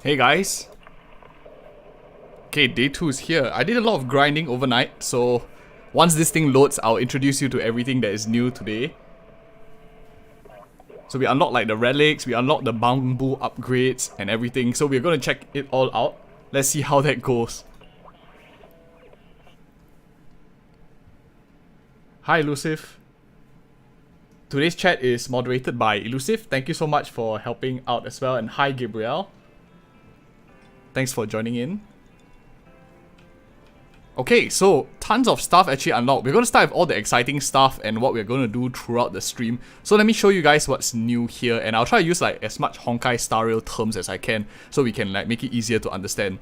Hey guys. Okay, day 2 is here. I did a lot of grinding overnight, so once this thing loads, I'll introduce you to everything that is new today. So we unlock like the relics, we unlock the bamboo upgrades and everything. So we're gonna check it all out. Let's see how that goes. Hi Elusive. Today's chat is moderated by Elusive. Thank you so much for helping out as well. And hi Gabriel. Thanks for joining in. Okay, so tons of stuff actually unlocked. We're going to start with all the exciting stuff and what we're going to do throughout the stream. So let me show you guys what's new here, and I'll try to use like as much Honkai Star Rail terms as I can so we can like make it easier to understand.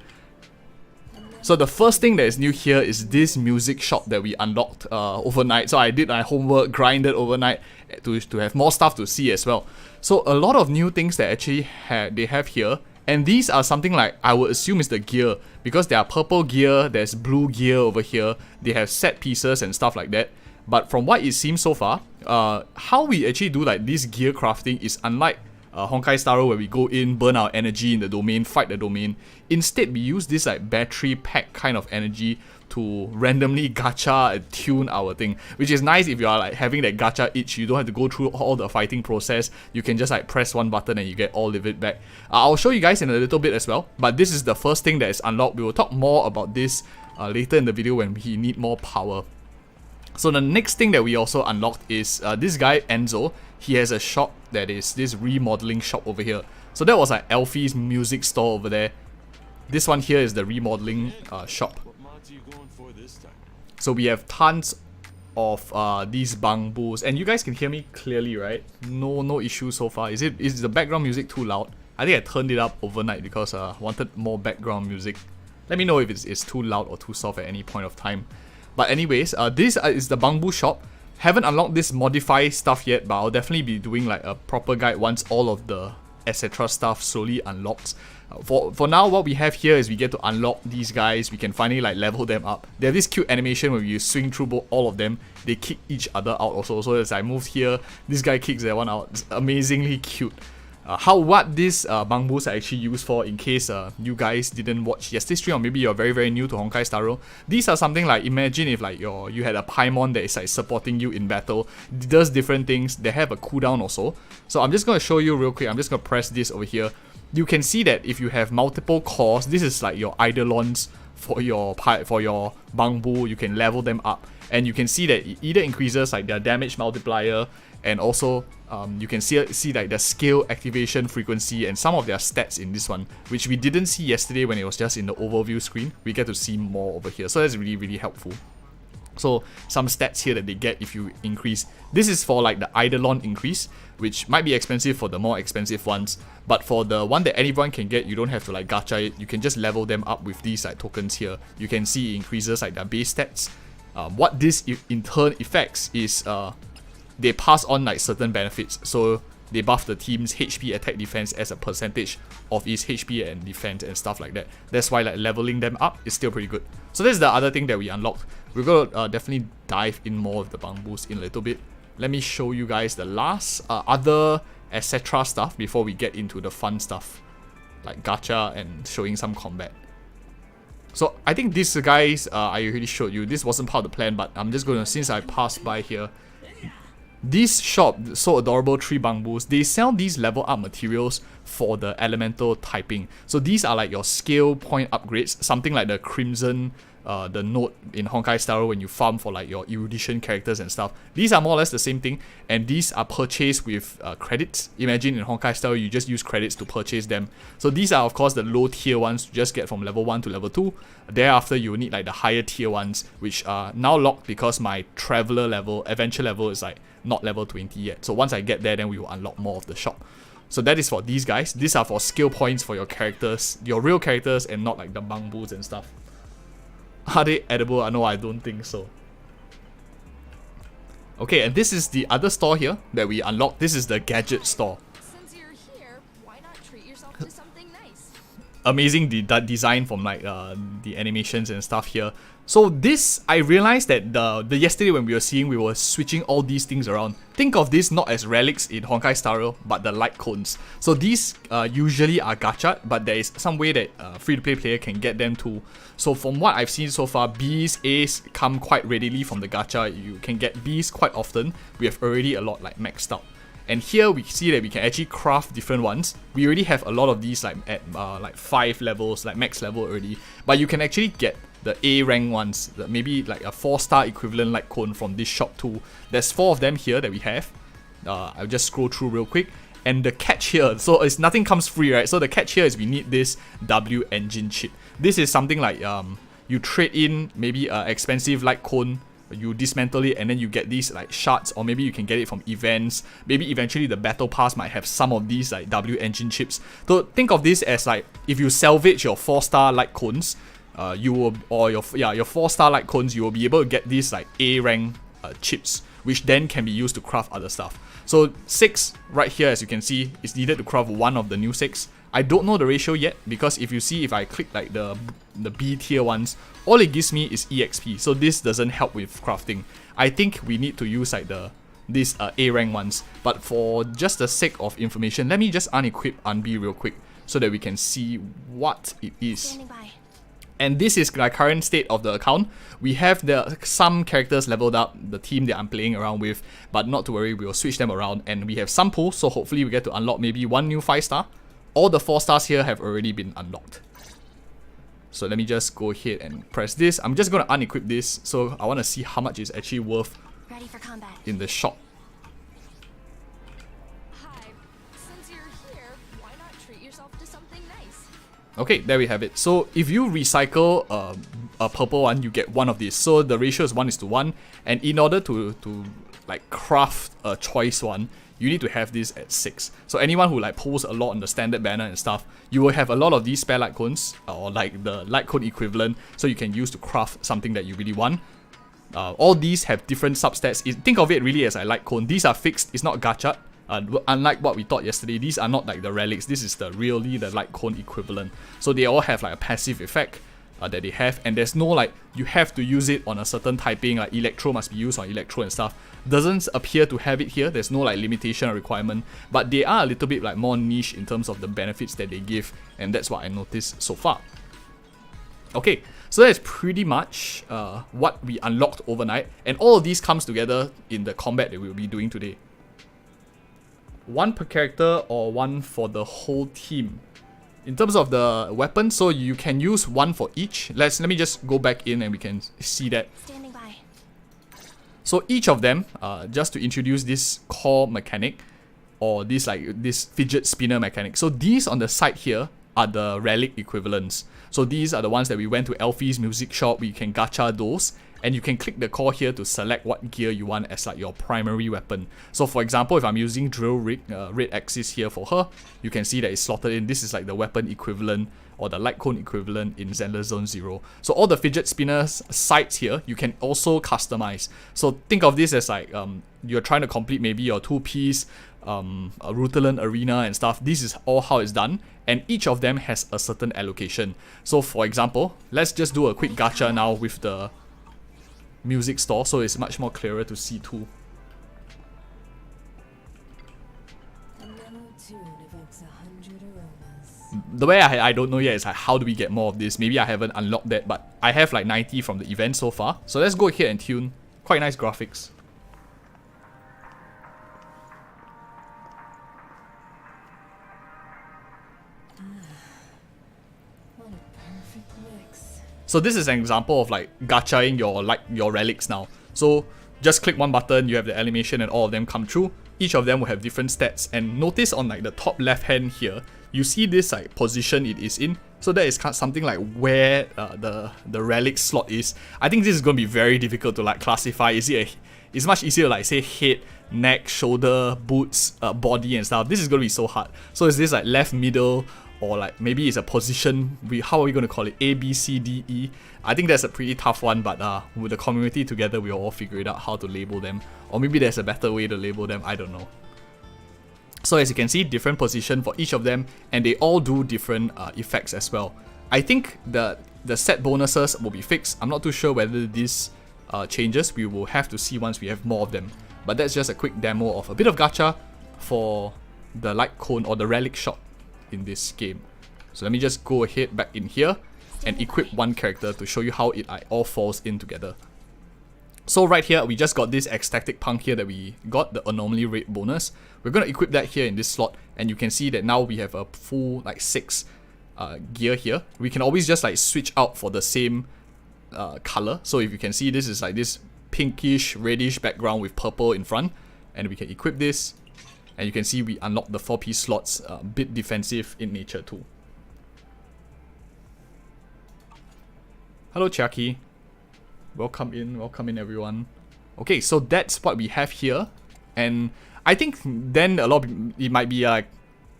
So the first thing that is new here is this music shop that we unlocked overnight. So I did my homework, grinded overnight to have more stuff to see as well. So a lot of new things that actually they have here. And these are something like, I would assume is the gear, because there are purple gear, there's blue gear over here, they have set pieces and stuff like that. But from what it seems so far, how we actually do like this gear crafting is unlike Honkai Star Rail where we go in, burn our energy in the domain, fight the domain. Instead, we use this like battery pack kind of energy to randomly gacha and tune our thing, which is nice if you are like having that gacha itch. You don't have to go through all the fighting process. You can just like press one button and you get all of it back. I'll show you guys in a little bit as well, but this is the first thing that is unlocked. We will talk more about this later in the video when we need more power. So the next thing that we also unlocked is this guy Enzo. He has a shop that is this remodeling shop over here. So that was like Alfie's music store over there. This one here is the remodeling shop. So we have tons of these bangboos, and you guys can hear me clearly, right? No issues so far. Is the background music too loud? I think I turned it up overnight because I wanted more background music. Let me know if it's too loud or too soft at any point of time. But anyways, this is the bamboo shop. Haven't unlocked this modify stuff yet, but I'll definitely be doing like a proper guide once all of the etc stuff slowly unlocks. For now, what we have here is we get to unlock these guys. We can finally like level them up. They have this cute animation where you swing through all of them. They kick each other out also. So as I move here, this guy kicks that one out. It's amazingly cute. What these bangboos are actually used for, in case you guys didn't watch yesterday's stream, or maybe you're very new to Honkai Star Rail. These are something like, imagine if like you had a Paimon that is like supporting you in battle. It does different things. They have a cooldown also. So I'm just going to show you real quick. I'm just going to press this over here. You can see that if you have multiple cores, this is like your eidolons for your bamboo. You can level them up, and you can see that it either increases like their damage multiplier, and also you can see like the scale activation frequency and some of their stats in this one, which we didn't see yesterday when it was just in the overview screen. We get to see more over here, so that's really helpful. So some stats here that they get if you increase. This is for like the eidolon increase, which might be expensive for the more expensive ones, but for the one that anyone can get, you don't have to like gacha it. You can just level them up with these like tokens here. You can see it increases like their base stats. What this in turn affects is they pass on like certain benefits. So they buff the team's HP, attack, defense as a percentage of its HP and defense and stuff like that. That's why like leveling them up is still pretty good. So that's the other thing that we unlocked. We're gonna definitely dive in more of the bamboos in a little bit. Let me show you guys the last other etc stuff before we get into the fun stuff like gacha and showing some combat. So I think these guys I already showed you. This wasn't part of the plan, but I'm just gonna, since I passed by here, this shop, so adorable, 3 bamboos, they sell these level up materials for the elemental typing. So these are like your skill point upgrades, something like the Crimson, the note in Honkai Star Rail when you farm for like your erudition characters and stuff. These are more or less the same thing, and these are purchased with credits. Imagine in Honkai Star Rail you just use credits to purchase them. So these are of course the low tier ones to just get from level 1 to level 2. Thereafter you will need like the higher tier ones, which are now locked because my traveler level, adventure level is like not level 20 yet. So once I get there, then we will unlock more of the shop. So that is for these guys. These are for skill points for your characters, your real characters, and not like the bamboos and stuff. Are they edible? No, I don't think so. Okay, and this is the other store here that we unlocked. This is the gadget store. Since you're here, why not treat yourself to something nice? amazing design from like the animations and stuff here. So this, I realized that the yesterday when we were switching all these things around. Think of this not as relics in Honkai Star Rail, but the light cones. So these usually are gacha, but there is some way that free-to-play player can get them too. So from what I've seen so far, Bs, As come quite readily from the gacha. You can get Bs quite often. We have already a lot like maxed out. And here we see that we can actually craft different ones. We already have a lot of these like at like 5 levels, like max level already. But you can actually get the A rank ones, maybe like a 4-star equivalent light cone from this shop too. There's 4 of them here that we have. I'll just scroll through real quick. And the catch here, so it's nothing comes free, right? So the catch here is we need this W engine chip. This is something like you trade in maybe an expensive light cone, you dismantle it, and then you get these like shards, or maybe you can get it from events. Maybe eventually the battle pass might have some of these like W engine chips. So think of this as like if you salvage your 4-star light cones, you will, or your 4-star light cones, you will be able to get these like A rank chips, which then can be used to craft other stuff. So 6 right here, as you can see, is needed to craft 1 of the new 6. I don't know the ratio yet, because if you see, if I click like the B tier ones, all it gives me is EXP, so this doesn't help with crafting. I think we need to use like these A rank ones, but for just the sake of information, let me just unequip Unbi real quick so that we can see what it is. And this is the current state of the account. We have some characters leveled up, the team that I'm playing around with, but not to worry, we will switch them around. And we have some pulls, so hopefully we get to unlock maybe 1 new 5-star. All the 4-stars here have already been unlocked. So let me just go ahead and press this. I'm just going to unequip this, so I want to see how much is actually worth in the shop. Okay, there we have it. So if you recycle a purple one, you get 1 of these. So the ratio is 1:1, and in order to like craft a choice one, you need to have this at 6. So anyone who like pulls a lot on the standard banner and stuff, you will have a lot of these spare light cones, or like the light cone equivalent, so you can use to craft something that you really want. All these have different substats. Think of it really as a light cone. These are fixed, it's not gacha. Unlike what we thought yesterday, these are not like the relics. This is the light cone equivalent. So they all have like a passive effect that they have, and there's no like you have to use it on a certain typing, like electro must be used on electro and stuff. Doesn't appear to have it here. There's no like limitation or requirement, but they are a little bit like more niche in terms of the benefits that they give, and that's what I noticed so far. Okay, so that's pretty much what we unlocked overnight, and all of these comes together in the combat that we'll be doing today. 1 per character or 1 for the whole team. In terms of the weapon, so you can use 1 for each. Let me just go back in and we can see that. So each of them, just to introduce this core mechanic, or this fidget spinner mechanic. So these on the side here are the relic equivalents. So these are the ones that we went to Elfie's music shop. We can gacha those, and you can click the core here to select what gear you want as like your primary weapon. So for example, if I'm using drill rig, red axis here for her, you can see that it's slotted in. This is like the weapon equivalent, or the light cone equivalent in Zenless Zone 0. So all the fidget spinners sides here, you can also customize. So think of this as like you're trying to complete maybe your 2-piece a Rutaland arena and stuff. This is all how it's done, and each of them has a certain allocation. So for example, let's just do a quick gacha now with the music store, so it's much more clearer to see too. The way I don't know yet is like how do we get more of this. Maybe I haven't unlocked that, but I have like 90 from the event so far. So let's go ahead and tune. Quite nice graphics. So this is an example of like gachaing your relics now. So just click 1 button, you have the animation and all of them come through. Each of them will have different stats, and notice on like the top left hand here, you see this like position it is in. So that is something like where the relic slot is. I think this is going to be very difficult to like classify. It's much easier to like say head, neck, shoulder, boots, body and stuff. This is going to be so hard. So is this like left, middle, or like maybe it's a position, how are we going to call it, A, B, C, D, E? I think that's a pretty tough one, but with the community together, we'll all figure it out how to label them. Or maybe there's a better way to label them, I don't know. So as you can see, different position for each of them, and they all do different effects as well. I think the set bonuses will be fixed. I'm not too sure whether this changes. We will have to see once we have more of them. But that's just a quick demo of a bit of gacha for the light cone or the relic shot in this game. So let me just go ahead back in here and equip one character to show you how it all falls in together. So right here, we just got this ecstatic punk here that we got, the anomaly rate bonus. We're going to equip that here in this slot, and you can see that now we have a full like 6 gear here. We can always just like switch out for the same color. So if you can see, this is like this pinkish reddish background with purple in front, and we can equip this, and you can see we unlock the 4-piece slots, a bit defensive in nature too. Hello Chiaki, welcome in everyone. Okay, so that's what we have here, and I think then a lot of, it might be like,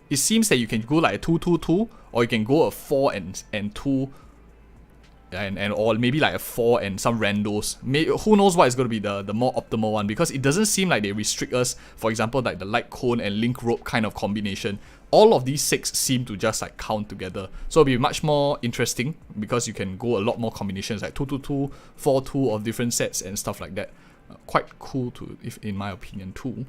it seems that you can go like a 2-2-2, or you can go a 4 and 2, and or maybe like a 4 and some randos. Who knows what is going to be the more optimal one, because it doesn't seem like they restrict us. For example, like the light cone and link rope kind of combination. All of these 6 seem to just like count together. So it'll be much more interesting because you can go a lot more combinations like 2-2-2, 4-2 of different sets and stuff like that. Quite cool to, in my opinion too.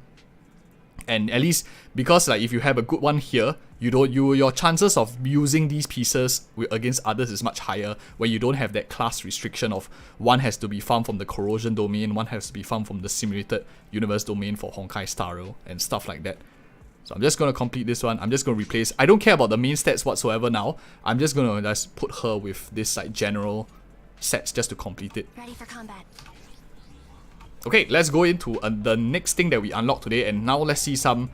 And at least because like if you have a good one here, your chances of using these pieces against others is much higher when you don't have that class restriction of one has to be farmed from the corrosion domain, one has to be farmed from the simulated universe domain for Honkai Star Rail and stuff like that. So I'm just going to complete this one. I'm just going to replace. I don't care about the main stats whatsoever now. I'm just going to just put her with this like general sets just to complete it. Ready for combat. Okay, let's go into the next thing that we unlocked today, and now let's see some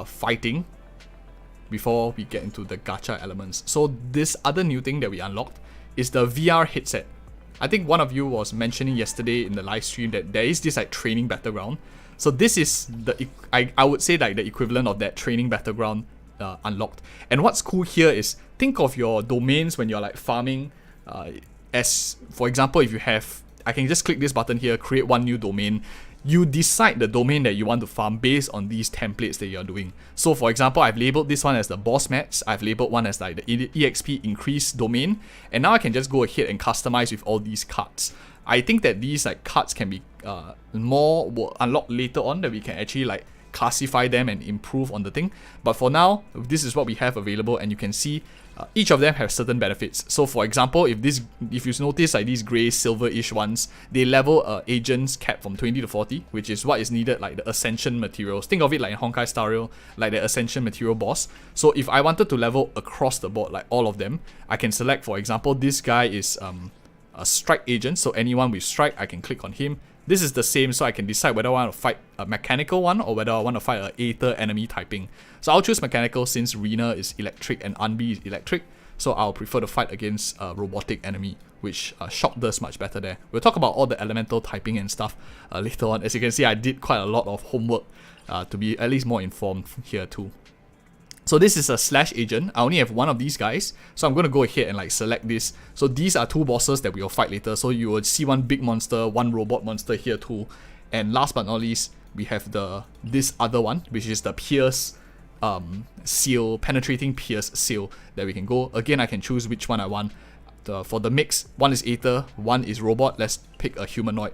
fighting before we get into the gacha elements. So this other new thing that we unlocked is the VR headset. I think one of you was mentioning yesterday in the live stream that there is this like training battleground. So this is the, I would say like the equivalent of that training battleground unlocked. And what's cool here is, think of your domains when you're like farming, as for example, if you have, I can just click this button here, create one new domain. You decide the domain that you want to farm based on these templates that you're doing. So for example, I've labeled this one as the boss mats, I've labeled one as like the EXP increase domain, and now I can just go ahead and customize with all these cards. I think that these like cards can be will unlock later on, that we can actually like classify them and improve on the thing. But for now, this is what we have available, and you can see each of them have certain benefits. So for example, if you notice like these grey silver-ish ones, they level agents cap from 20 to 40, which is what is needed, like the ascension materials. Think of it like in Honkai Star Rail, like the ascension material boss. So if I wanted to level across the board, like all of them, I can select, for example, this guy is a strike agent, so anyone with strike, I can click on him. This is the same, so I can decide whether I want to fight a mechanical one or whether I want to fight an Aether enemy typing. So I'll choose mechanical since Rina is electric and Unbi is electric. So I'll prefer to fight against a robotic enemy, which Shock does much better there. We'll talk about all the elemental typing and stuff later on. As you can see, I did quite a lot of homework to be at least more informed here too. So this is a slash agent. I only have one of these guys, so I'm going to go ahead and like select this. So these are 2 bosses that we will fight later. So you will see one big monster, one robot monster here too. And last but not least, we have this other one, which is the Pierce seal, penetrating Pierce seal that we can go. Again, I can choose which one I want. For the mix, one is Aether, one is robot. Let's pick a humanoid,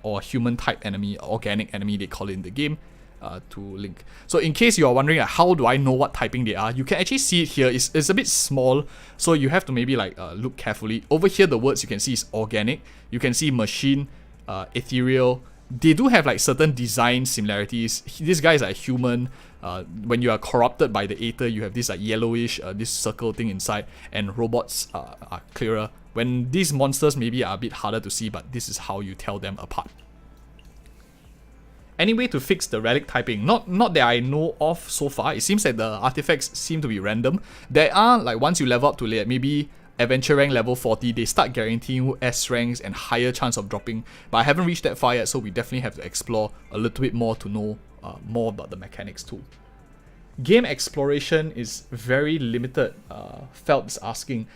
or human type enemy, organic enemy they call it in the game. To link. So in case you are wondering how do I know what typing they are, you can actually see it here. It's a bit small, so you have to maybe like look carefully. Over here, the words you can see is organic. You can see machine, ethereal. They do have like certain design similarities. This guy is like human. When you are corrupted by the Aether, you have this like yellowish, this circle thing inside, and robots are clearer. When these monsters maybe are a bit harder to see, but this is how you tell them apart. Anyway, to fix the relic typing, not that I know of so far, it seems that the artifacts seem to be random. There are, like, once you level up to maybe adventure rank level 40, they start guaranteeing you S ranks and higher chance of dropping. But I haven't reached that far yet, so we definitely have to explore a little bit more to know more about the mechanics too. Game exploration is very limited, Phelps asking.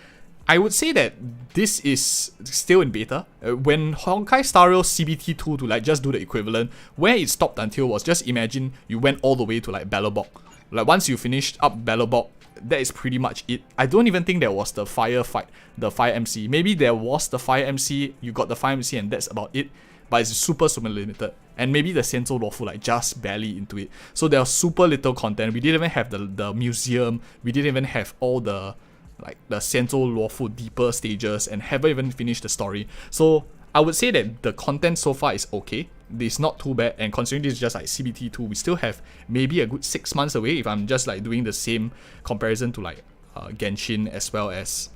I would say that this is still in beta. When Honkai Star Rail CBT2 to like just do the equivalent, where it stopped until was, just imagine you went all the way to like Bellabog. Like once you finished up Bellabog, that is pretty much it. I don't even think there was the fire fight, the fire MC. Maybe there was the fire MC, you got the fire MC and that's about it. But it's super limited. And maybe the Senso Lawful like just barely into it. So there was super little content. We didn't even have the museum. We didn't even have all the like the Senso Lawful deeper stages and haven't even finished the story. So I would say that the content so far is okay. It's not too bad, and considering this is just like CBT2, we still have maybe a good 6 months away if I'm just like doing the same comparison to like Genshin as well as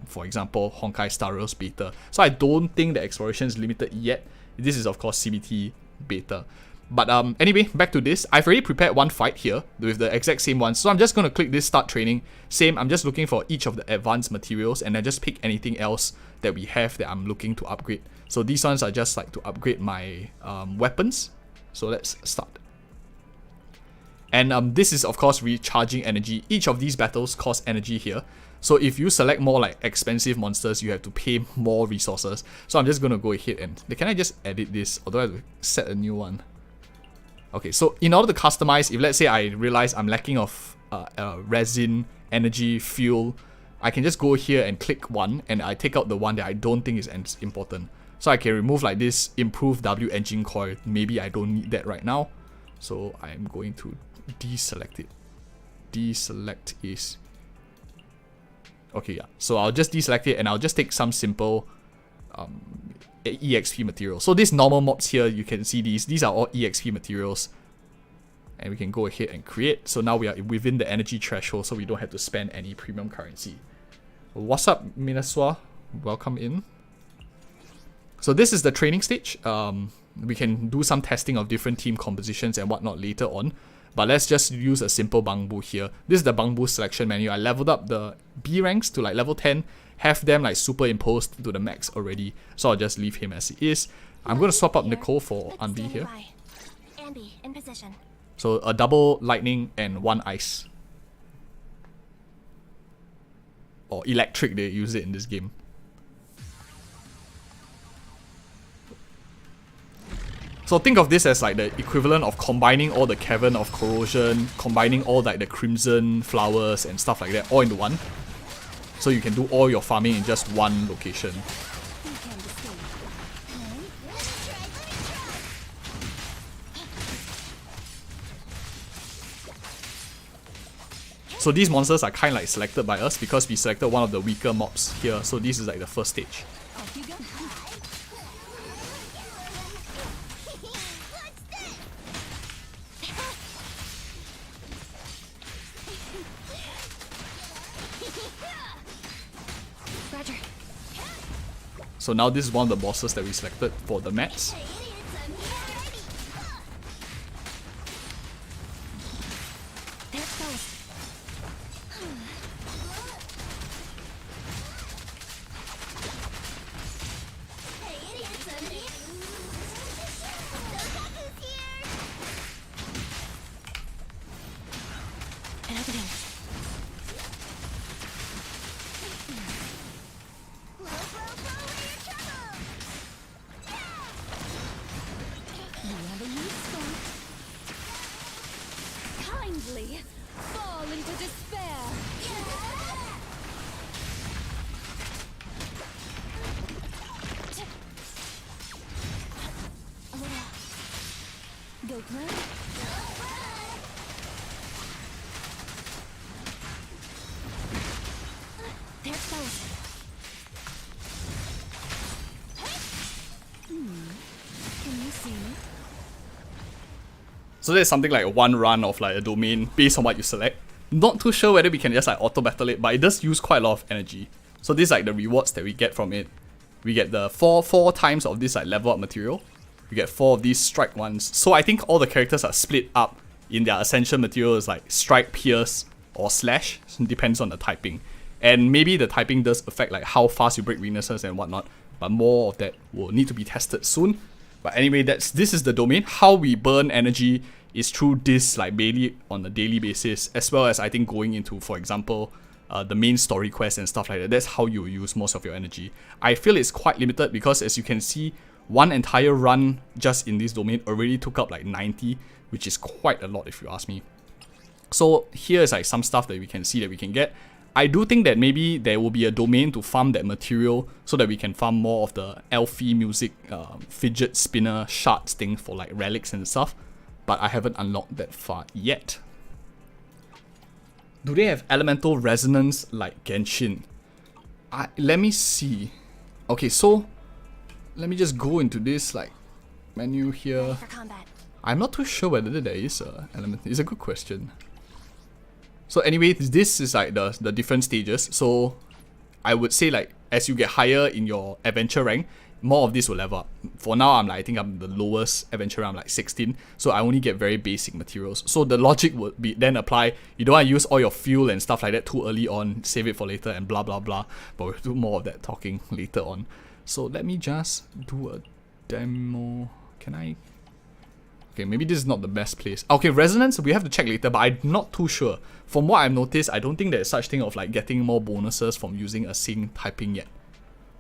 for example Honkai Star Rails beta. So I don't think the exploration is limited yet. This is of course CBT beta. But anyway, back to this. I've already prepared one fight here with the exact same one. So I'm just going to click this start training. Same, I'm just looking for each of the advanced materials and I just pick anything else that we have that I'm looking to upgrade. So these ones are just like to upgrade my weapons. So let's start. And this is of course recharging energy. Each of these battles cost energy here. So if you select more like expensive monsters, you have to pay more resources. So I'm just going to go ahead and... Can I just edit this? Or do I have to set a new one? Okay, so in order to customize, if let's say I realize I'm lacking of resin, energy, fuel, I can just go here and click one and I take out the one that I don't think is important. So I can remove like this improve W engine coil. Maybe I don't need that right now. So I'm going to deselect it. Deselect is... Okay, yeah. So I'll just deselect it and I'll just take some simple EXP materials. So these normal mobs here, you can see these are all EXP materials. And we can go ahead and create. So now we are within the energy threshold, so we don't have to spend any premium currency. What's up, Minaswa? Welcome in. So this is the training stage. We can do some testing of different team compositions and whatnot later on. But let's just use a simple bangbo here. This is the bangbo selection menu. I leveled up the B ranks to like level 10. Have them like superimposed to the max already. So I'll just leave him as he is. I'm going to swap up Nicole for Anvi here. Andy, in position. So a double lightning and one ice. Or electric, they use it in this game. So think of this as like the equivalent of combining all the Cavern of Corrosion, combining all like the Crimson Flowers and stuff like that all into one. So you can do all your farming in just one location. So these monsters are kind of like selected by us because we selected one of the weaker mobs here. So this is like the first stage. So now this is one of the bosses that we selected for the mats. Fall into despair. Go play. There it goes. Can you see me? So there's something like one run of like a domain based on what you select. Not too sure whether we can just like auto battle it, but it does use quite a lot of energy. So this is like the rewards that we get from it. We get the four times of this like level up material. We get 4 of these strike ones. So I think all the characters are split up in their essential materials like strike, pierce, or slash. It depends on the typing. And maybe the typing does affect like how fast you break weaknesses and whatnot. But more of that will need to be tested soon. But anyway, this is the domain. How we burn energy is through this like mainly on a daily basis, as well as I think going into, for example, the main story quest and stuff like that. That's how you use most of your energy. I feel it's quite limited because as you can see, one entire run just in this domain already took up like 90, which is quite a lot if you ask me. So here is like some stuff that we can see that we can get. I do think that maybe there will be a domain to farm that material so that we can farm more of the elfie music fidget spinner shards thing for like relics and stuff. But I haven't unlocked that far yet. Do they have elemental resonance like Genshin? Let me see. Okay, so let me just go into this like menu here. For combat. I'm not too sure whether there is a element. It's a good question. So anyway, this is like the different stages. So I would say like as you get higher in your adventure rank, more of this will level up. For now, I think I'm the lowest adventure rank, I'm like 16. So I only get very basic materials. So the logic would be then apply. You don't want to use all your fuel and stuff like that too early on. Save it for later and blah blah blah. But we'll do more of that talking later on. So let me just do a demo. Can I? Okay, maybe this is not the best place. Okay, resonance, we have to check later, but I'm not too sure. From what I've noticed, I don't think there's such thing of like getting more bonuses from using a sync typing yet.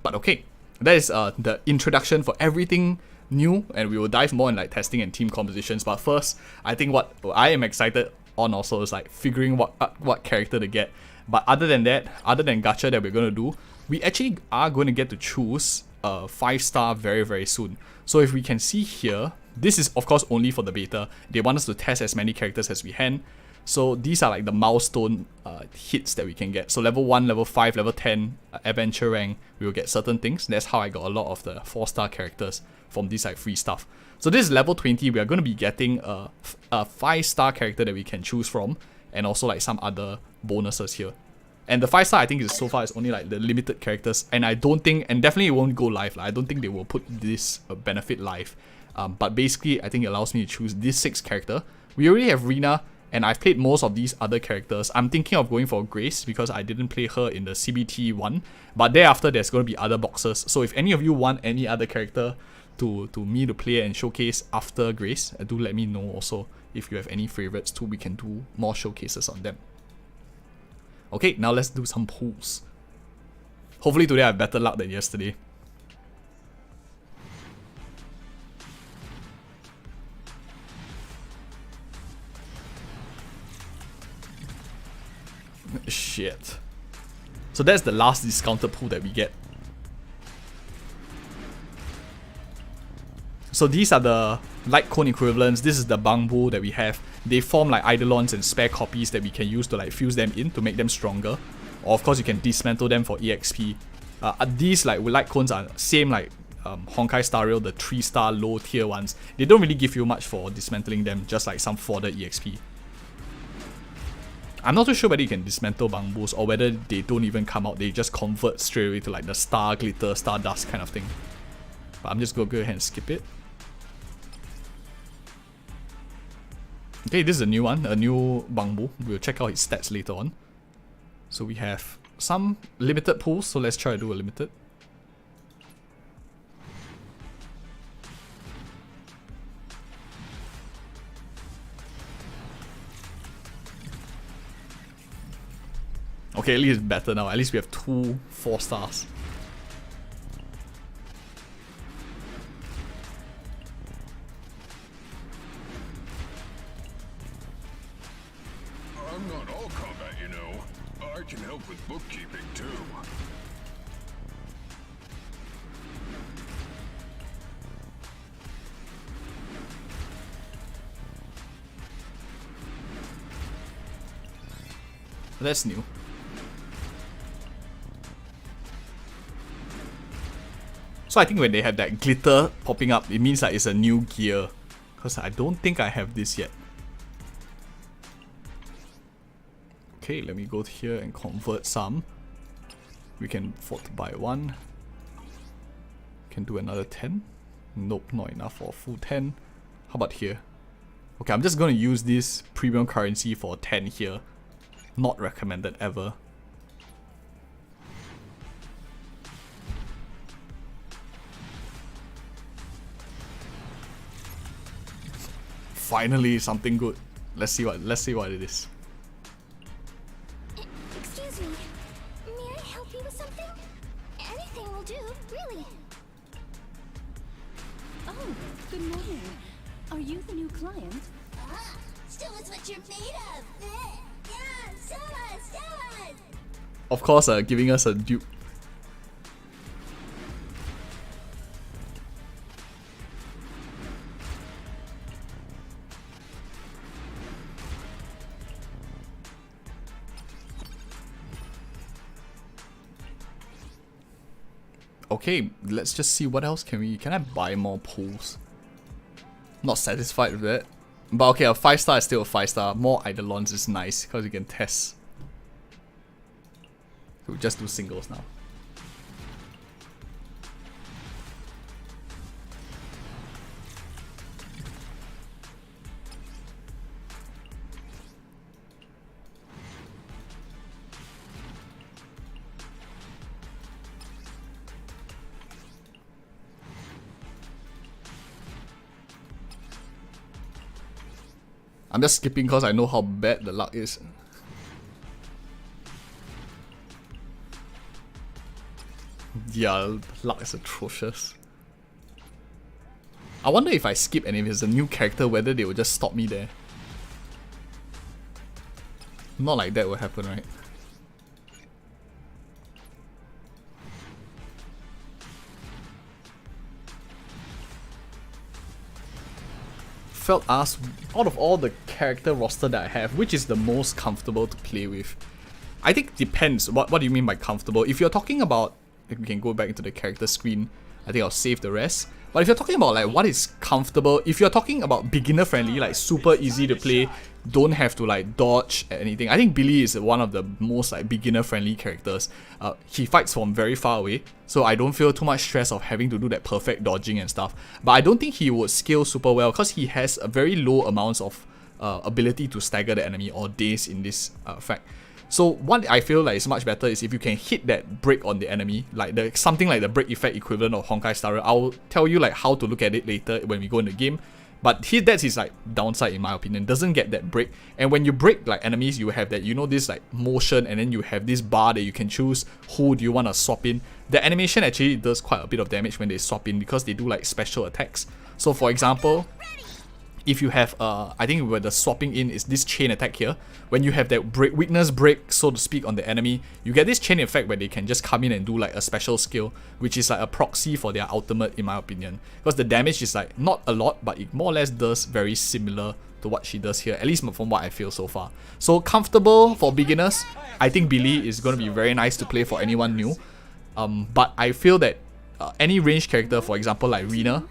But okay, that is the introduction for everything new, and we will dive more in like testing and team compositions. But first, I think what I am excited on also is like figuring what character to get. But other than that, other than gacha that we're going to do, we actually are going to get to choose a 5-star very, very soon. So if we can see here, this is of course only for the beta. They want us to test as many characters as we can. So these are like the milestone hits that we can get. So level 1, level 5, level 10, adventure rank, we will get certain things. That's how I got a lot of the 4-star characters from this like free stuff. So this is level 20, we are going to be getting a 5-star character that we can choose from. And also like some other bonuses here. And the 5-star I think is so far is only like the limited characters. And I don't think, and definitely it won't go live. I don't think they will put this benefit live. But basically, I think it allows me to choose this 6th character. We already have Rina, and I've played most of these other characters. I'm thinking of going for Grace because I didn't play her in the CBT one. But thereafter, there's going to be other boxes. So if any of you want any other character to me to play and showcase after Grace, do let me know also. If you have any favorites too, we can do more showcases on them. Okay, now let's do some pulls. Hopefully today I have better luck than yesterday. Shit. So that's the last discounted pool that we get. So these are the light cone equivalents. This is the bangboos that we have. They form like eidolons and spare copies that we can use to like fuse them in to make them stronger. Or of course you can dismantle them for EXP. These like light cones are same like Honkai Star Rail, the 3-star low tier ones. They don't really give you much for dismantling them, just like some fodder EXP. I'm not too sure whether you can dismantle bangboos or whether they don't even come out, they just convert straight away to like the star glitter, star dust kind of thing. But I'm just gonna go ahead and skip it. Okay, this is a new one, a new bangboos. We'll check out his stats later on. So we have some limited pulls, so let's try to do a limited. Okay, at least it's better now. At least we have 2 4-stars. I'm not all combat, you know. I can help with bookkeeping too. That's new. So I think when they have that glitter popping up, it means like it's a new gear. Because I don't think I have this yet. Okay, let me go here and convert some. We can afford to buy 1. Can do another 10. Nope, not enough for a full 10. How about here? Okay, I'm just going to use this premium currency for 10 here. Not recommended ever. Finally, something good. Let's see what it is. Excuse me. May I help you with something? Anything will do, really. Oh, good morning. Are you the new client? Still, it's what what you're made of. Yeah, show us, show us. Of course, giving us a dupe. Okay, let's just see what else can I buy more pools? Not satisfied with it. But okay, a 5-star is still a 5-star. More Eidolons is nice because you can test. We'll just do singles now. I'm just skipping because I know how bad the luck is. Yeah, luck is atrocious. I wonder if I skip and if it's a new character, whether they will just stop me there. Not like that will happen, right? Felt asked, out of all the character roster that I have, which is the most comfortable to play with? I think depends. What do you mean by comfortable? If you're talking about, if we can go back into the character screen, I think I'll save the rest. But if you're talking about like what is comfortable, if you're talking about beginner friendly, like super easy to play, don't have to like dodge anything, I think Billy is one of the most like beginner friendly characters. He fights from very far away, so I don't feel too much stress of having to do that perfect dodging and stuff. But I don't think he would scale super well because he has a very low amounts of ability to stagger the enemy or daze in this fact. So what I feel like is much better is if you can hit that break on the enemy, like something like the break effect equivalent of Honkai Star Rail. I'll tell you like how to look at it later when we go in the game. But that's his like downside in my opinion. Doesn't get that break. And when you break like enemies, you have that, you know, this like motion, and then you have this bar that you can choose who do you want to swap in. The animation actually does quite a bit of damage when they swap in because they do like special attacks. So for example, if you have I think where the swapping in is this chain attack here, when you have that break, weakness break so to speak on the enemy, you get this chain effect where they can just come in and do like a special skill, which is like a proxy for their ultimate in my opinion, because the damage is like not a lot, but it more or less does very similar to what she does here, at least from what I feel so far. So comfortable for beginners. I think Billy is going to be very nice to play for anyone new, but I feel that any ranged character, for example like Rina,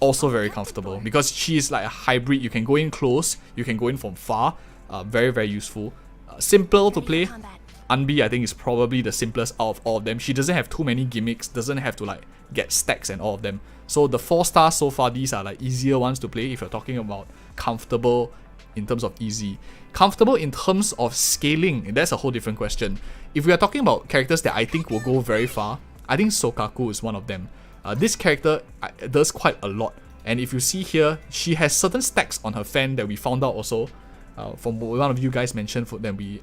also very comfortable because she's like a hybrid. You can go in close, you can go in from far. Very, very useful. Simple to play. Unbi I think is probably the simplest out of all of them. She doesn't have too many gimmicks, doesn't have to like get stacks and all of them. So the 4 stars so far, these are like easier ones to play if you're talking about comfortable in terms of easy. Comfortable in terms of scaling, that's a whole different question. If we are talking about characters that I think will go very far, I think Sokaku is one of them. This character does quite a lot, and if you see here, she has certain stacks on her fan that we found out also from one of you guys mentioned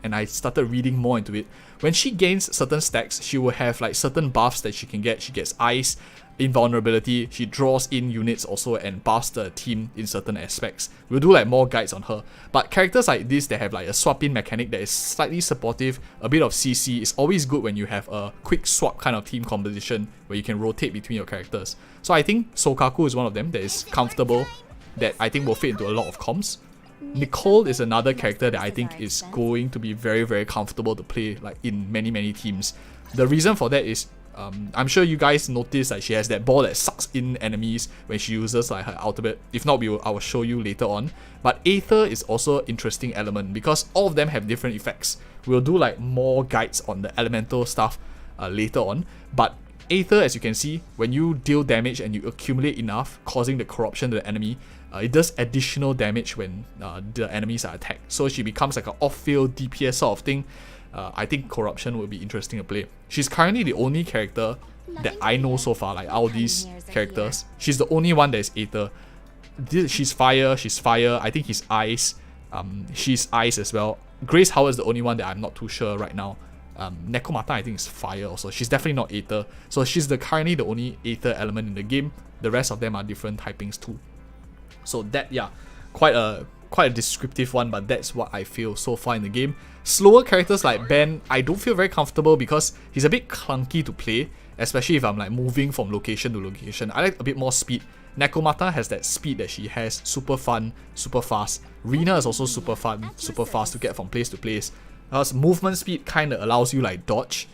and I started reading more into it. When she gains certain stacks, she will have like certain buffs that she can get. She gets ice, invulnerability, she draws in units also and buffs the team in certain aspects. We'll do like more guides on her. But characters like this that have like a swap in mechanic that is slightly supportive, a bit of CC, is always good when you have a quick swap kind of team composition where you can rotate between your characters. So I think Sokaku is one of them that is comfortable, that I think will fit into a lot of comps. Nicole is another character that I think is going to be very, very comfortable to play like in many, many teams. The reason for that is I'm sure you guys notice that she has that ball that sucks in enemies when she uses like her ultimate. If not, I will show you later on. But Aether is also an interesting element because all of them have different effects. We'll do like more guides on the elemental stuff later on. But Aether, as you can see, when you deal damage and you accumulate enough, causing the corruption to the enemy, it does additional damage when the enemies are attacked. So she becomes like an off-field DPS sort of thing. I think corruption will be interesting to play. She's currently the only character that I know so far, like all these characters. She's the only one that is Aether. She's fire, I think he's ice. She's ice as well. Grace Howard is the only one that I'm not too sure right now. Nekomata I think is fire also. She's definitely not Aether. So she's currently the only Aether element in the game. The rest of them are different typings too. So that, yeah, quite a quite a descriptive one, but that's what I feel so far in the game. Slower characters like Ben, I don't feel very comfortable because he's a bit clunky to play, especially if I'm like moving from location to location. I like a bit more speed. Nekomata has that speed that she has, super fun, super fast. Rina is also super fun, super fast to get from place to place. Movement speed kind of allows you like dodge.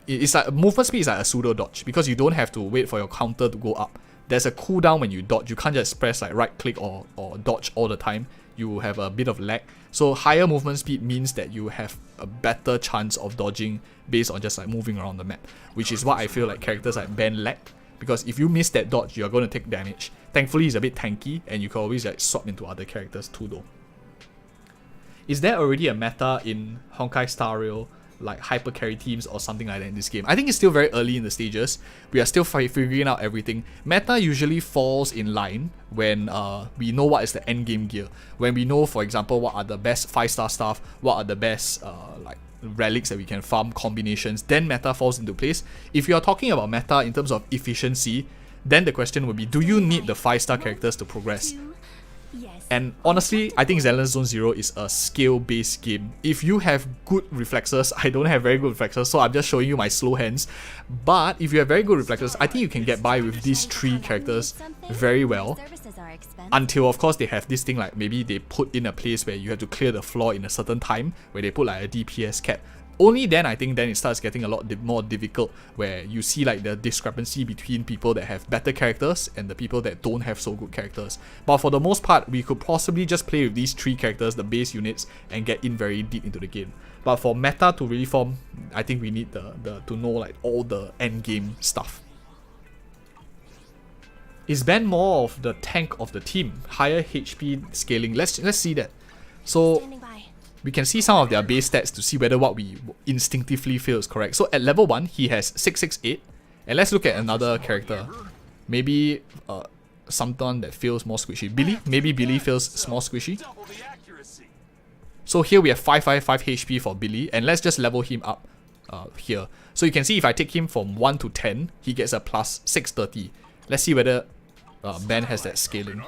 It's like movement speed is like a pseudo dodge because you don't have to wait for your counter to go up. There's a cooldown when you dodge. You can't just press like right click or dodge all the time. You have a bit of lag. So higher movement speed means that you have a better chance of dodging based on just like moving around the map, which is what I feel like characters like Ben lack, because if you miss that dodge, you're going to take damage. Thankfully, he's a bit tanky and you can always like swap into other characters too though. Is there already a meta in Honkai Star Rail, like hyper carry teams or something like that in this game? I think it's still very early in the stages. We are still figuring out everything. Meta usually falls in line when we know what is the end game gear. When we know, for example, what are the best 5-star stuff, what are the best like relics that we can farm, combinations, then meta falls into place. If you are talking about meta in terms of efficiency, then the question would be, do you need the 5-star characters to progress? And honestly, I think Zenless Zone Zero is a skill-based game. If you have good reflexes, I don't have very good reflexes, so I'm just showing you my slow hands. But if you have very good reflexes, I think you can get by with these 3 characters very well. Until, of course, they have this thing like maybe they put in a place where you have to clear the floor in a certain time, where they put like a DPS cap. Only then, I think, then it starts getting a lot more difficult, where you see like the discrepancy between people that have better characters and the people that don't have so good characters. But for the most part, we could possibly just play with these 3 characters, the base units, and get in very deep into the game. But for meta to really form, I think we need to know like all the end game stuff. Is Ben more of the tank of the team? Higher HP scaling. Let's see that. So we can see some of their base stats to see whether what we instinctively feel is correct. So at level 1, he has 668. And let's look at another character. Maybe someone that feels more squishy. Billy? Maybe Billy feels more squishy. So here we have 555 HP for Billy. And let's just level him up here. So you can see if I take him from 1 to 10, he gets a plus 630. Let's see whether Ben has that scaling.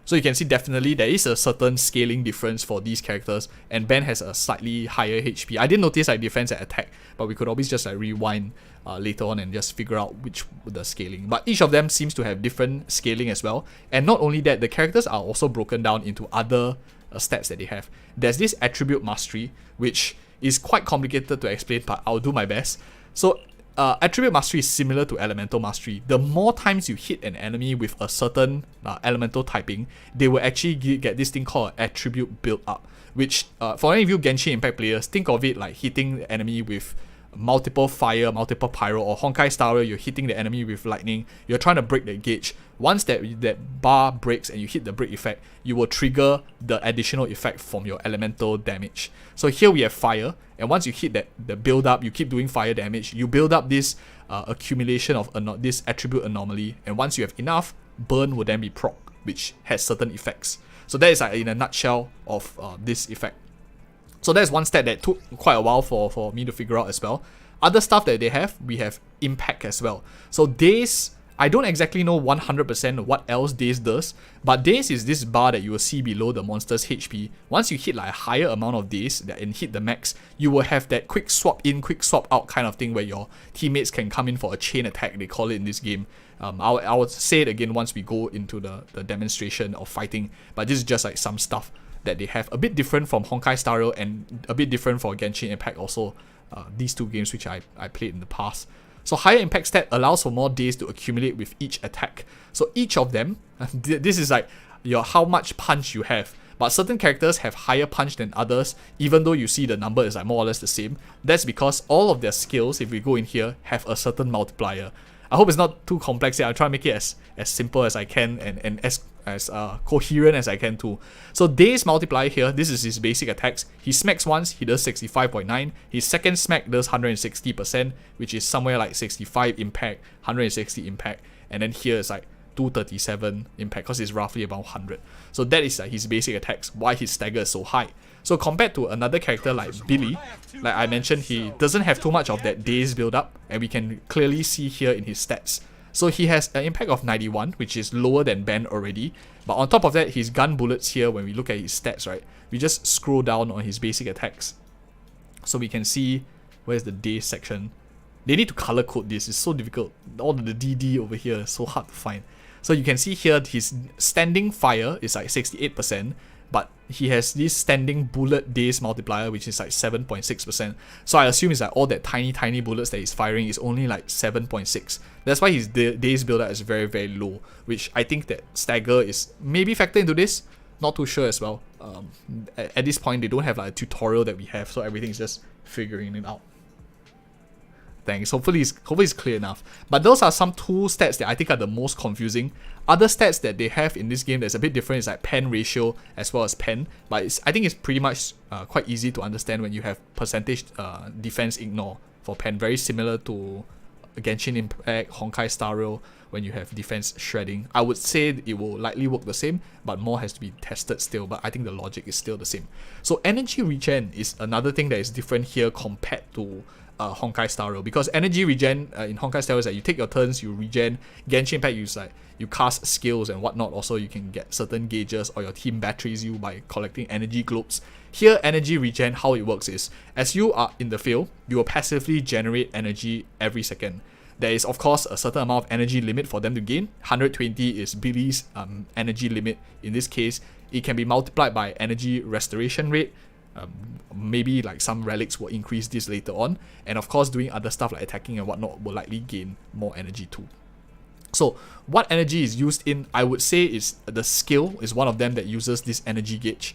So you can see definitely there is a certain scaling difference for these characters, and Ben has a slightly higher HP. I didn't notice like defense and attack, but we could always just like rewind later on and just figure out which the scaling. But each of them seems to have different scaling as well. And not only that, the characters are also broken down into other stats that they have. There's this attribute mastery, which is quite complicated to explain, but I'll do my best. So attribute mastery is similar to elemental mastery. The more times you hit an enemy with a certain elemental typing, they will actually get this thing called attribute build up, which for any of you Genshin Impact players, think of it like hitting the enemy with multiple fire, multiple pyro, or Honkai Star Rail, you're hitting the enemy with lightning, you're trying to break the gauge. Once that bar breaks and you hit the break effect, you will trigger the additional effect from your elemental damage. So here we have fire, and once you hit the build up, you keep doing fire damage, you build up this accumulation of this attribute anomaly, and once you have enough, burn will then be proc, which has certain effects. So that is like in a nutshell of this effect. So that's one stat that took quite a while for me to figure out as well. Other stuff that they have, we have impact as well. So daze, I don't exactly know 100% what else daze does, but daze is this bar that you will see below the monster's HP. Once you hit like a higher amount of daze and hit the max, you will have that quick swap in, quick swap out kind of thing where your teammates can come in for a chain attack, they call it in this game. I would say it again once we go into the demonstration of fighting, but this is just like some stuff that they have, a bit different from Honkai Star Rail and a bit different for Genshin Impact also, these 2 games which I played in the past. So higher impact stat allows for more days to accumulate with each attack. So each of them, this is like how much punch you have. But certain characters have higher punch than others, even though you see the number is like more or less the same. That's because all of their skills, if we go in here, have a certain multiplier. I hope it's not too complex here. I'll try to make it as simple as I can and as coherent as I can too. So daze multiplier here, this is his basic attacks. He smacks once, he does 65.9. His second smack does 160%, which is somewhere like 65 impact, 160 impact. And then here is like 237 impact because it's roughly about 100. So that is like his basic attacks, why his stagger is so high. So compared to another character like Billy, like I mentioned, he doesn't have too much of that daze build up, and we can clearly see here in his stats So he has an impact of 91, which is lower than Ben already. But on top of that, his gun bullets here, when we look at his stats, right, we just scroll down on his basic attacks. So we can see, where's the day section? They need to color code this, it's so difficult. All the DD over here is so hard to find. So you can see here, his standing fire is like 68%, but he has this standing bullet days multiplier, which is like 7.6%. So I assume it's like all that tiny bullets that he's firing is only like 7.6. That's why his days build-up is very, very low, which I think that stagger is maybe factored into this. Not too sure as well. At this point, they don't have like a tutorial that we have, so everything's just figuring it out. Thanks. Hopefully it's clear enough. But those are some two stats that I think are the most confusing. Other stats that they have in this game that's a bit different is like pen ratio as well as pen. But I think it's pretty much quite easy to understand when you have percentage defense ignore for pen. Very similar to Genshin Impact, Honkai Star Rail when you have defense shredding. I would say it will likely work the same, but more has to be tested still. But I think the logic is still the same. So energy regen is another thing that is different here compared to Honkai Star Rail, because energy regen in Honkai Star Rail is that you take your turns, you regen. Genshin Impact you cast skills and whatnot. Also, you can get certain gauges, or your team batteries you by collecting energy globes. Here, energy regen, how it works is, as you are in the field, you will passively generate energy every second. There is of course a certain amount of energy limit for them to gain. 120 is Billy's energy limit. In this case, it can be multiplied by energy restoration rate. Maybe like some relics will increase this later on, and of course doing other stuff like attacking and whatnot will likely gain more energy too. So what energy is used in, I would say, is the skill is one of them that uses this energy gauge.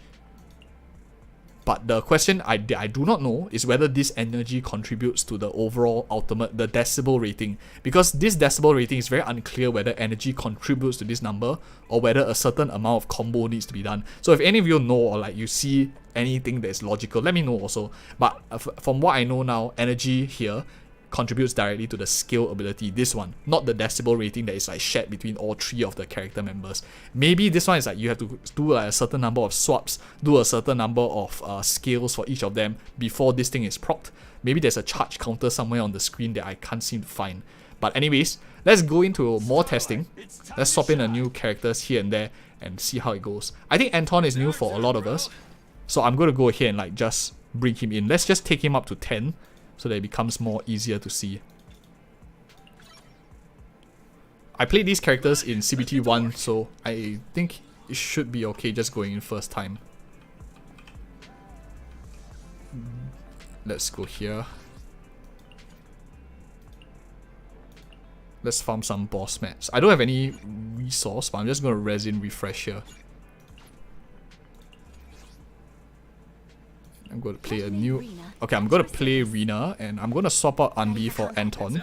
But the question I do not know is whether this energy contributes to the overall ultimate, the decibel rating. Because this decibel rating is very unclear whether energy contributes to this number or whether a certain amount of combo needs to be done. So if any of you know, or like you see anything that is logical, let me know also. But from what I know now, energy here contributes directly to the skill ability, this one, not the decibel rating that is like shared between all three of the character members. Maybe this one is like you have to do like a certain number of swaps, do a certain number of skills for each of them before this thing is procced. Maybe there's a charge counter somewhere on the screen that I can't seem to find. But anyways, let's go into more testing. Let's swap in a new characters here and there and see how it goes. I think Anton is new for a lot of us, so I'm going to go ahead and like just bring him in. Let's just take him up to 10. So that it becomes more easier to see. I played these characters in CBT 1, so I think it should be okay just going in first time. Let's go here. Let's farm some boss mats. I don't have any resource, but I'm just going to resin refresh here. I'm going to play a new... Okay, I'm going to play Rina, and I'm going to swap out Anbi for Anton.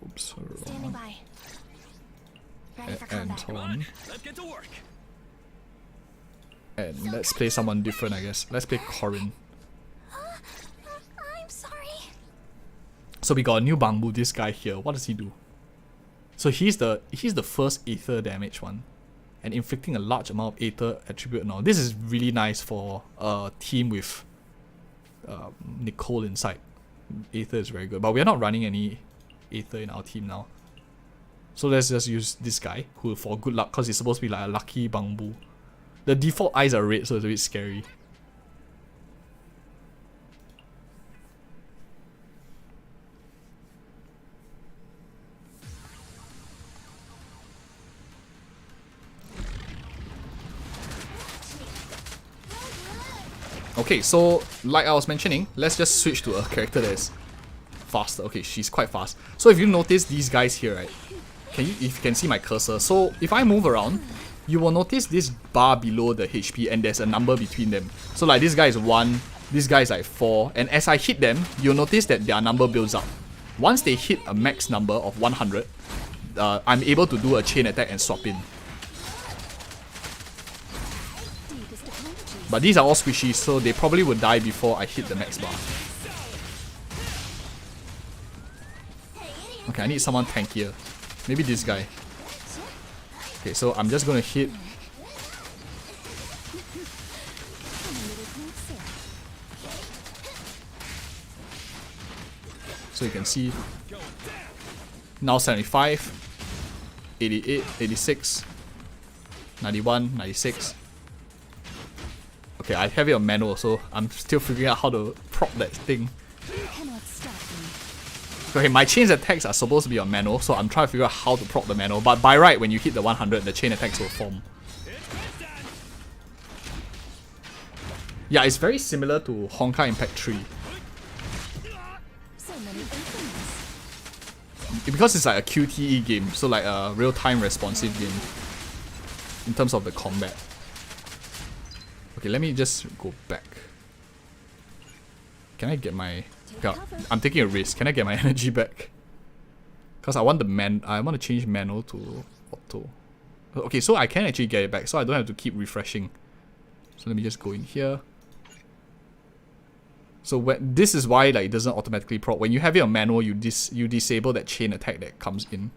Oops, wrong. Anton. And let's play someone different, I guess. Let's play Corin. I'm sorry. So we got a new bamboo, this guy here. What does he do? So he's the first Aether damage one. And inflicting a large amount of Aether attribute now. This is really nice for a team with Nicole inside. Aether is very good. But we're not running any Aether in our team now. So let's just use this guy who for good luck, because he's supposed to be like a lucky bamboo. The default eyes are red, so it's a bit scary. Okay, so like I was mentioning, let's just switch to a character that is faster. Okay, she's quite fast. So if you notice these guys here, right? If you can see my cursor. So if I move around, you will notice this bar below the HP and there's a number between them. So like this guy is 1, this guy is like 4, and as I hit them, you'll notice that their number builds up. Once they hit a max number of 100, I'm able to do a chain attack and swap in. But these are all squishy, so they probably would die before I hit the max bar. Okay, I need someone tankier. Maybe this guy. Okay, so I'm just gonna hit. So you can see Now 75, 88, 86, 91, 96. Okay, I have it on manual, so I'm still figuring out how to prop that thing. Okay, my chain attacks are supposed to be on manual, so I'm trying to figure out how to prop the manual. But by right, when you hit the 100, the chain attacks will form. Yeah, it's very similar to Honkai Impact 3. Because it's like a QTE game, so like a real-time responsive game in terms of the combat. Okay, let me just go back. Can I get my... God, I'm taking a risk. Can I get my energy back? Because I want I want to change manual to auto. Okay, so I can actually get it back, so I don't have to keep refreshing. So let me just go in here. So this is why like it doesn't automatically prop. When you have it on manual, you disable that chain attack that comes in.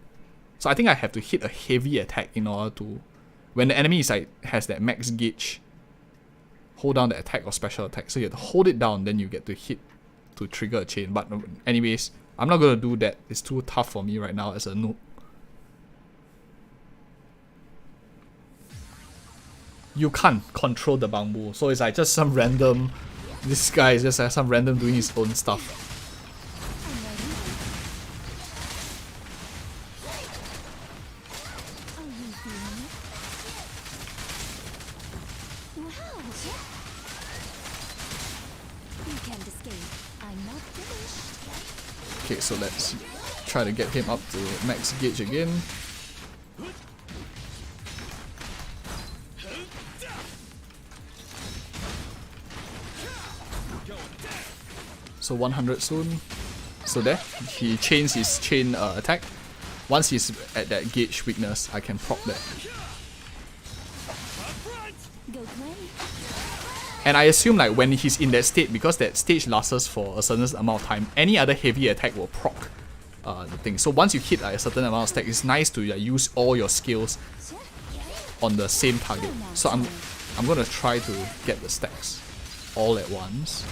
So I think I have to hit a heavy attack in order to... When the enemy is like has that max gauge, hold down the attack or special attack. So you have to hold it down, then you get to hit to trigger a chain. But anyways, I'm not going to do that. It's too tough for me right now as a noob. You can't control the bamboo. So it's like just some random... This guy is just like some random doing his own stuff. Okay, so let's try to get him up to max gauge again. So 100 soon. So there, he chains his chain attack. Once he's at that gauge weakness, I can prop that. And I assume like when he's in that state, because that stage lasts for a certain amount of time, any other heavy attack will proc the thing. So once you hit like, a certain amount of stack, it's nice to use all your skills on the same target. So I'm gonna try to get the stacks all at once.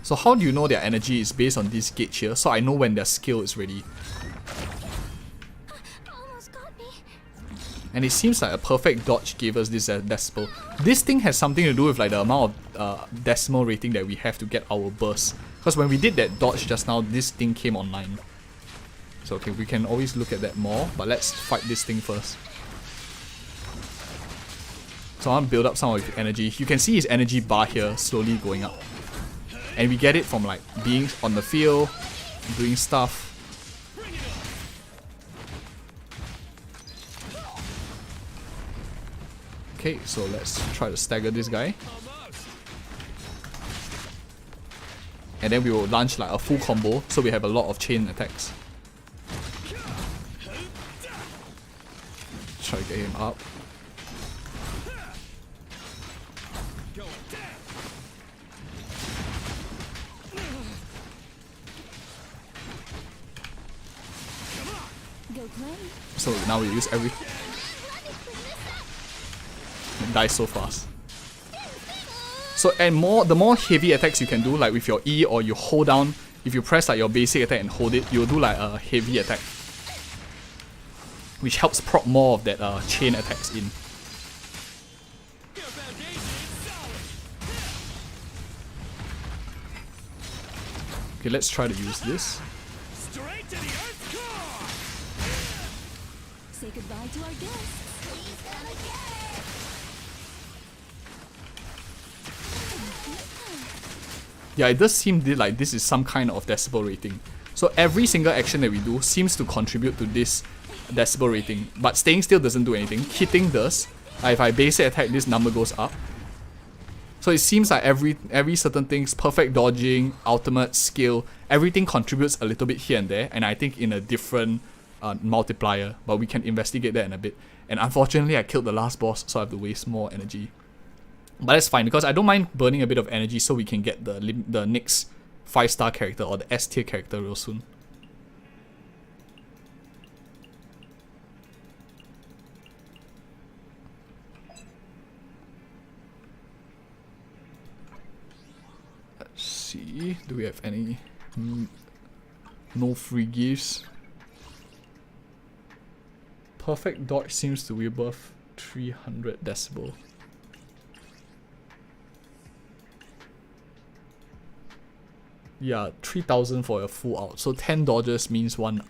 So how do you know their energy is based on this gauge here? So I know when their skill is ready. And it seems like a perfect dodge gave us this decimal. This thing has something to do with like the amount of decimal rating that we have to get our burst. Because when we did that dodge just now, this thing came online. So okay, we can always look at that more, but let's fight this thing first. So I want to build up some of his energy. You can see his energy bar here slowly going up. And we get it from like being on the field, doing stuff. Okay, so let's try to stagger this guy. And then we will launch like a full combo, so we have a lot of chain attacks. Try to get him up. So now we use every... It dies so fast. So and the more heavy attacks you can do, like with your E or you hold down, if you press like your basic attack and hold it, you'll do like a heavy attack, which helps prop more of that chain attacks in. Okay, let's try to use this. Say goodbye to our guests. Yeah, it does seem like this is some kind of decibel rating. So every single action that we do seems to contribute to this decibel rating. But staying still doesn't do anything. Hitting does. If I basic attack, this number goes up. So it seems like every certain things, perfect dodging, ultimate skill, everything contributes a little bit here and there. And I think in a different multiplier. But we can investigate that in a bit. And unfortunately, I killed the last boss, so I have to waste more energy. But that's fine, because I don't mind burning a bit of energy so we can get the next 5-star character or the S-tier character real soon. see. Do we have any? No free gifts. Perfect dodge seems to be above 300 decibel. Yeah, 3000 for a full out. So 10 dodges means one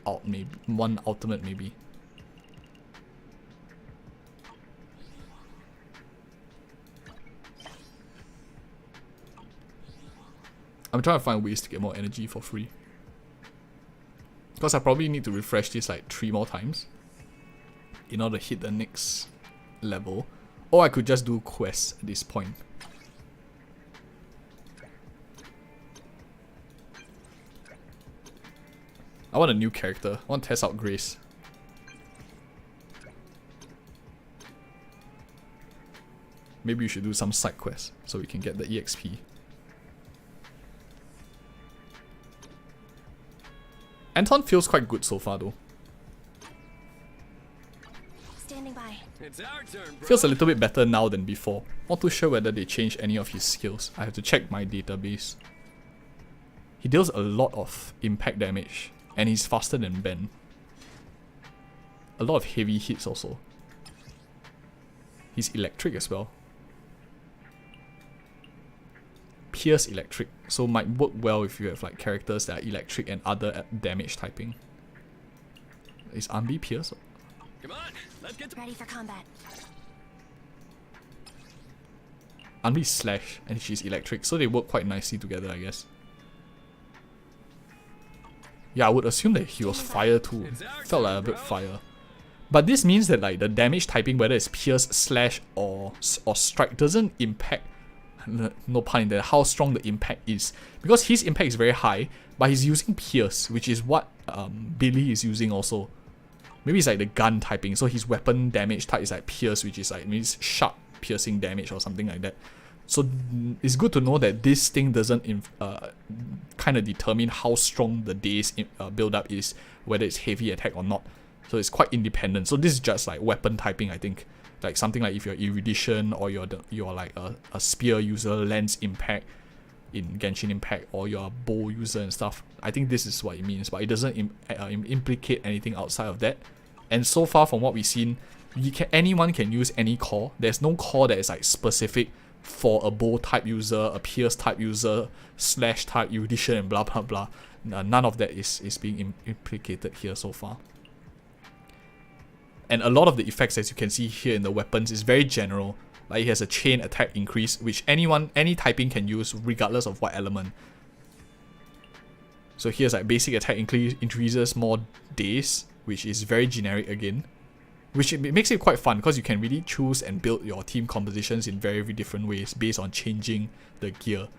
out, maybe one ultimate, maybe. I'm trying to find ways to get more energy for free. Because I probably need to refresh this like 3 more times in order to hit the next level. Or I could just do quests at this point. I want a new character. I want to test out Grace. Maybe you should do some side quests so we can get the EXP. Anton feels quite good so far though. Standing by. It's our turn, bro. Feels a little bit better now than before. Not too sure whether they changed any of his skills. I have to check my database. He deals a lot of impact damage and he's faster than Ben. A lot of heavy hits also. He's electric as well. Pierce electric, so might work well if you have like characters that are electric and other damage typing. Is Ambi Pierce? Come on, let's get Ready for combat. Ambi's slash and she's electric, so they work quite nicely together, I guess. Yeah, I would assume that he was fire too. Felt like a bit fire. But this means that like the damage typing, whether it's pierce, slash, or strike, doesn't impact, no pun intended, how strong the impact is. Because his impact is very high, but he's using pierce, which is what Billy is using also. Maybe it's like the gun typing, so his weapon damage type is like pierce, which is like means sharp piercing damage or something like that. So it's good to know that this thing doesn't kind of determine how strong the day's build up is, whether it's heavy attack or not. So it's quite independent. So this is just like weapon typing, I think. Like something like if you're erudition or you're like a spear user, lance impact in Genshin Impact, or you're a bow user and stuff. I think this is what it means, but it doesn't implicate anything outside of that. And so far from what we've seen, anyone can use any core. There's no core that is like specific for a bow type user, a pierce type user, slash type, erudition, and blah blah blah. None of that is being implicated here so far. And a lot of the effects, as you can see here in the weapons, is very general. Like it has a chain attack increase, which any typing can use regardless of what element. So here's like basic attack increases more days, which is very generic again. Which it makes it quite fun because you can really choose and build your team compositions in very different ways based on changing the gear.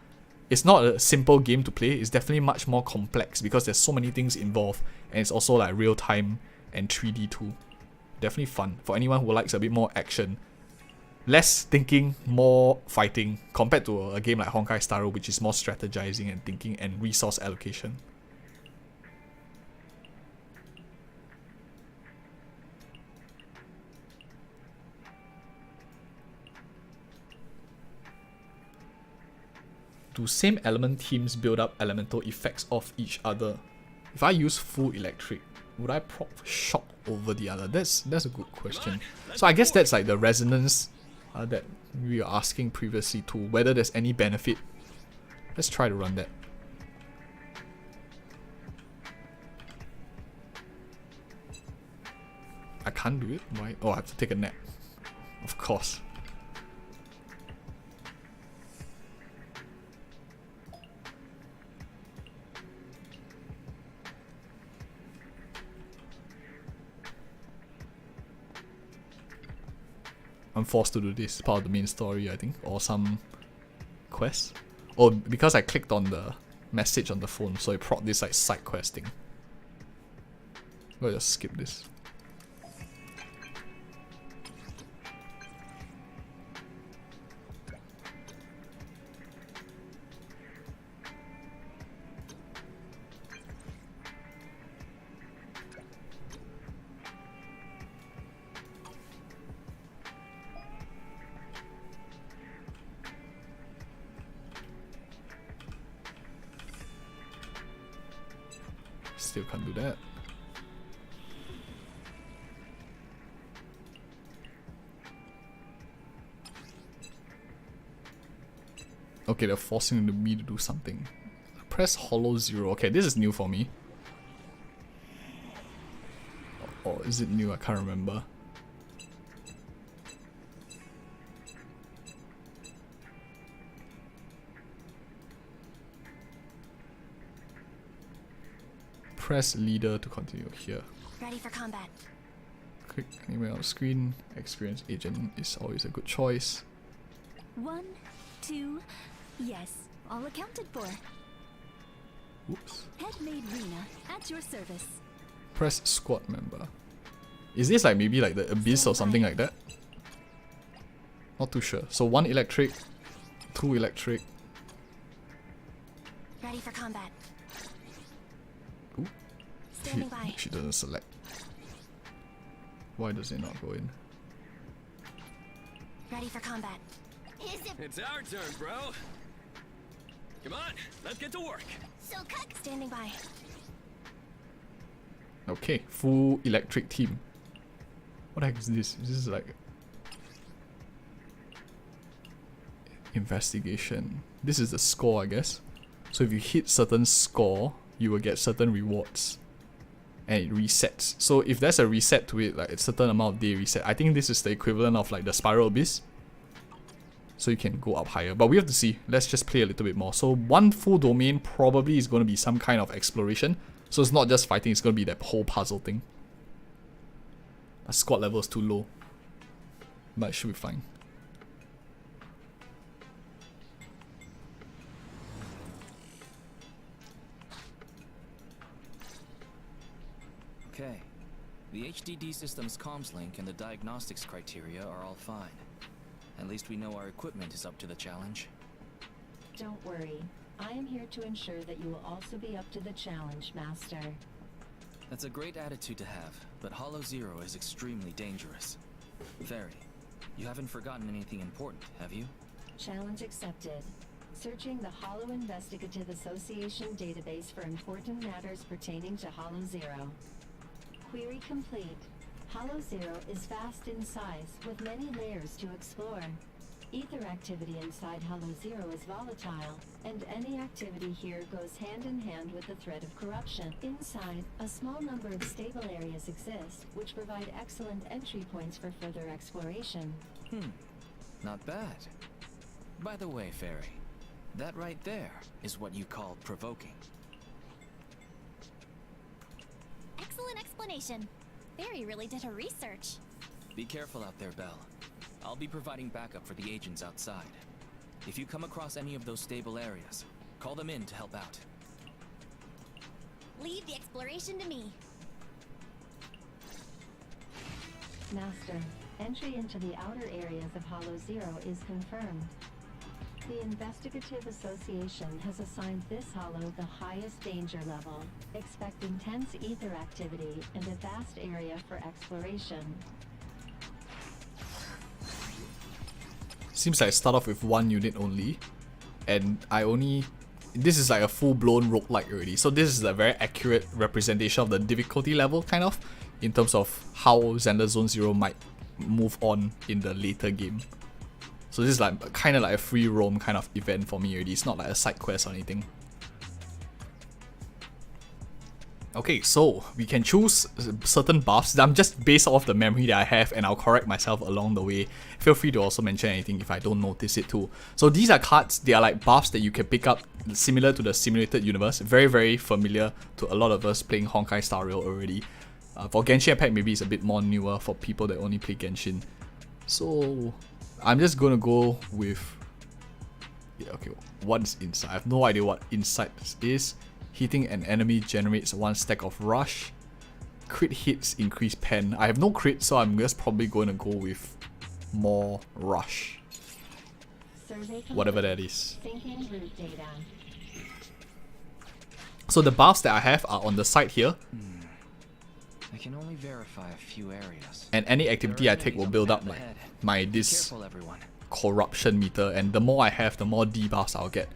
It's not a simple game to play, it's definitely much more complex because there's so many things involved, and it's also like real time and 3D too. Definitely fun for anyone who likes a bit more action. Less thinking, more fighting, compared to a game like Honkai Star Rail, which is more strategizing and thinking and resource allocation. Do same element teams build up elemental effects of each other? If I use full electric, would I proc shock over the other? That's a good question. So I guess that's like the resonance that we were asking previously too, whether there's any benefit. Let's try to run that. I can't do it? Why? Oh, I have to take a nap. Of course. I'm forced to do this, part of the main story, I think, or some quest. Oh, because I clicked on the message on the phone, so it brought this like side quest thing. I'll just skip this. still can't do that. Okay, they're forcing me to do something. Press hollow 0. Okay, this is new for me. Or is it new? I can't remember. Press leader to continue here. Ready for combat. Click anywhere on the screen. Experienced agent is always a good choice. 1, 2, yes, all accounted for. Oops. Head Maid Rina, at your service. Press squad member. Is this like maybe like the abyss or something like that? Not too sure. So 1 electric, 2 electric. Ready for combat. Ooh. Standing by. She doesn't select. Why does it not go in? Ready for combat. Is it It's our turn, bro. Come on, let's get to work. so cut? Standing by. Okay, full electric team. What the heck is this? This is like investigation. This is the score, I guess. So if you hit certain score, you will get certain rewards. And it resets. So if there's a reset to it, like a certain amount of day reset, I think this is the equivalent of like the Spiral Abyss. So you can go up higher. But we have to see. Let's just play a little bit more. So one full domain probably is going to be some kind of exploration. So it's not just fighting, it's going to be that whole puzzle thing. My squad level is too low. But it should be fine. Okay. The HDD system's comms link and the diagnostics criteria are all fine. At least we know our equipment is up to the challenge. Don't worry. I am here to ensure that you will also be up to the challenge, Master. That's a great attitude to have, but Hollow Zero is extremely dangerous. Fairy, you haven't forgotten anything important, have you? Challenge accepted. Searching the Hollow Investigative Association database for important matters pertaining to Hollow Zero. Query complete. Hollow Zero is vast in size, with many layers to explore. Ether activity inside Hollow Zero is volatile, and any activity here goes hand in hand with the threat of corruption. Inside, a small number of stable areas exist, which provide excellent entry points for further exploration. Not bad. By the way, Fairy, that right there is what you call provoking. Excellent explanation. Barry really did her research. Be careful out there, Belle. I'll be providing backup for the agents outside. If you come across any of those stable areas, call them in to help out. Leave the exploration to me. Master, entry into the outer areas of Hollow Zero is confirmed. The Investigative Association has assigned this hollow the highest danger level. Expect intense ether activity and a vast area for exploration. Seems like I start off with 1 unit only. And this is like a full-blown roguelike already. So this is a very accurate representation of the difficulty level, kind of, in terms of how Zenless Zone Zero might move on in the later game. So this is like kind of like a free roam kind of event for me already. It's not like a side quest or anything. Okay, so we can choose certain buffs. I'm just based off the memory that I have, and I'll correct myself along the way. Feel free to also mention anything if I don't notice it too. So these are cards, they are like buffs that you can pick up similar to the simulated universe. Very, very familiar to a lot of us playing Honkai Star Rail already. For Genshin Impact, maybe it's a bit more newer for people that only play Genshin. So I'm just gonna go with, yeah, okay, what's inside? I have no idea what inside is. Hitting an enemy generates 1 stack of rush. Crit hits increase pen. I have no crit, so I'm just probably going to go with more rush. Whatever that is. Syncing route data. So the buffs that I have are on the side here. I can only verify a few areas. And any activity I take will build up like my this corruption meter. And the more I have, the more debuffs I'll get.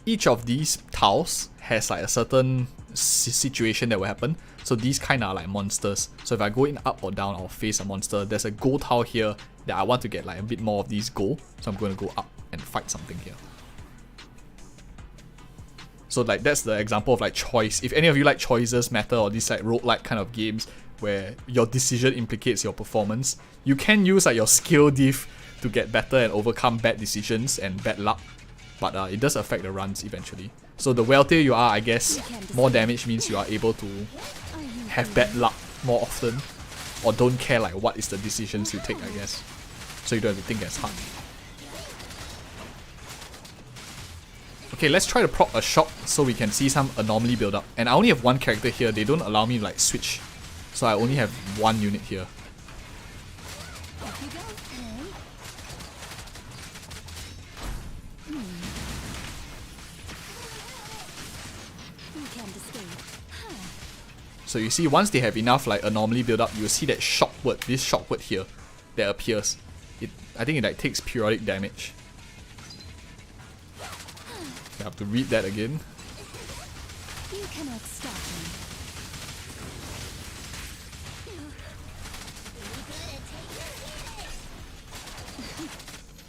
Each of these tiles has like a certain situation that will happen. So these kind are like monsters. So if I go in up or down, I'll face a monster. There's a gold tile here that I want to get like a bit more of these gold. So I'm going to go up and fight something here. So like that's the example of like choice. If any of you like choices matter or these like roguelike kind of games where your decision implicates your performance, you can use like your skill diff to get better and overcome bad decisions and bad luck. But it does affect the runs eventually. So the wealthier you are, I guess, more damage means you are able to have bad luck more often, or don't care like what is the decisions you take, I guess. So you don't have to think as hard. Okay, let's try to proc a shock so we can see some anomaly build up. And I only have one character here, they don't allow me to like switch. So I only have one unit here. So you see, once they have enough like anomaly build up, you'll see that shock word, this shock word here, that appears. I think it like takes periodic damage. I have to read that again. You cannot stop me.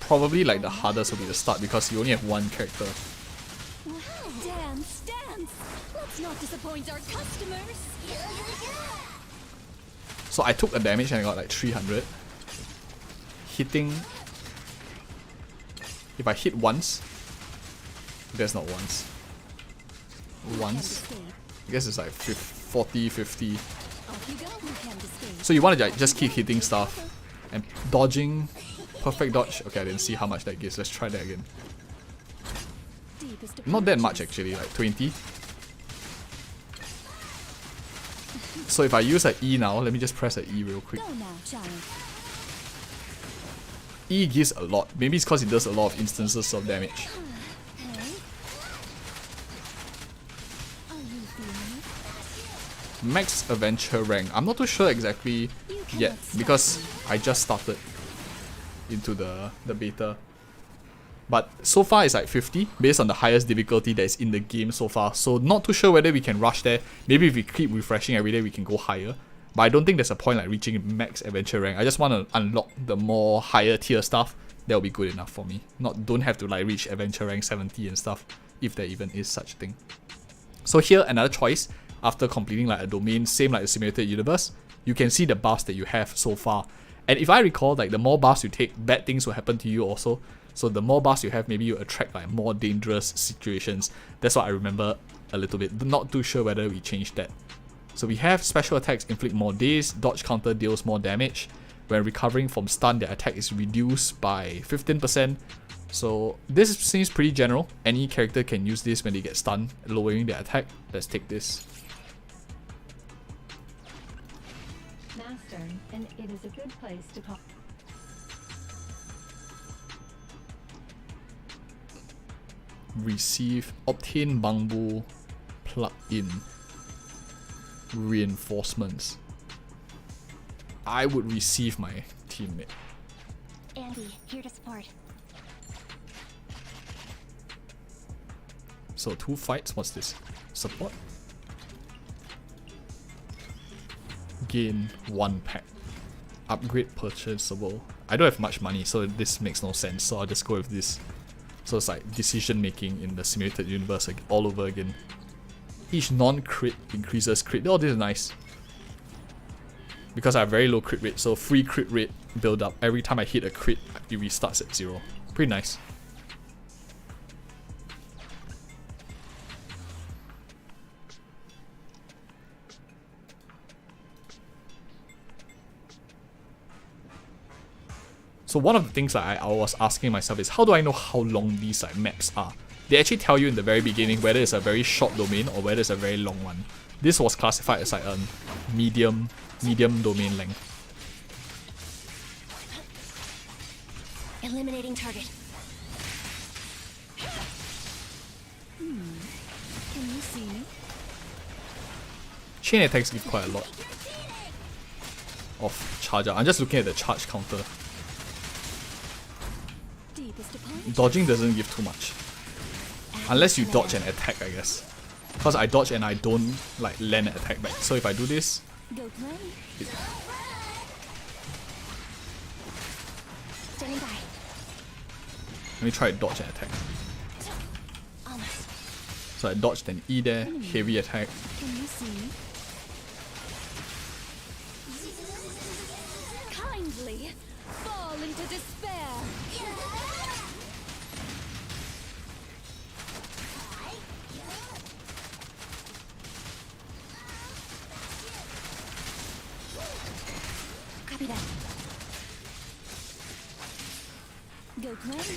Probably like the hardest will be the start because you only have one character. Dance, dance. Let's not disappoint our customers. So I took a damage and I got like 300. Hitting. If I hit once, that's not once. Once. I guess it's like 40, 50. So you want to just keep hitting stuff and dodging. Perfect dodge. Okay, I didn't see how much that gives. Let's try that again. Not that much actually, like 20. So if I use an E now, let me just press an E real quick. E gives a lot. Maybe it's because it does a lot of instances of damage. Max Adventure rank. I'm not too sure exactly yet because I just started into the beta. But so far it's like 50 based on the highest difficulty that is in the game so far. So not too sure whether we can rush there. Maybe if we keep refreshing every day we can go higher. But I don't think there's a point like reaching max adventure rank. I just want to unlock the more higher tier stuff. That'll be good enough for me. Don't have to like reach adventure rank 70 and stuff, if there even is such a thing. So here another choice. After completing like a domain, same like the simulated universe, you can see the buffs that you have so far. And if I recall, like the more buffs you take, bad things will happen to you also. So the more buffs you have, maybe you attract like more dangerous situations. That's what I remember a little bit. Not too sure whether we changed that. So we have special attacks inflict more days, dodge counter deals more damage. When recovering from stun, the attack is reduced by 15%. So this seems pretty general. Any character can use this when they get stunned, lowering their attack. Let's take this. Master, and it is a good place to pop. Receive, obtain bamboo, plug in, reinforcements. I would receive my teammate. Andy, here to support. So 2 fights, what's this? Support? Gain 1 pack. Upgrade purchasable. I don't have much money, so this makes no sense, so I'll just go with this. So it's like decision making in the simulated universe like, all over again. Each non-crit increases crit. Oh, this is nice. Because I have very low crit rate, so free crit rate build up. Every time I hit a crit, it restarts at 0. Pretty nice. So one of the things that I was asking myself is how do I know how long these like maps are? They actually tell you in the very beginning whether it's a very short domain or whether it's a very long one. This was classified as like a medium domain length. Eliminating target. Can you see me? Chain attacks give quite a lot of charge. I'm just looking at the charge counter. Dodging doesn't give too much. Unless you dodge an attack, I guess. because I dodge and I don't like land an attack back. So if I do this, Go play. it, Standing by. let me try to dodge an attack. Almost. So I dodged an E there, heavy attack. Can you see? Kindly fall into despair. Copy that. Go play.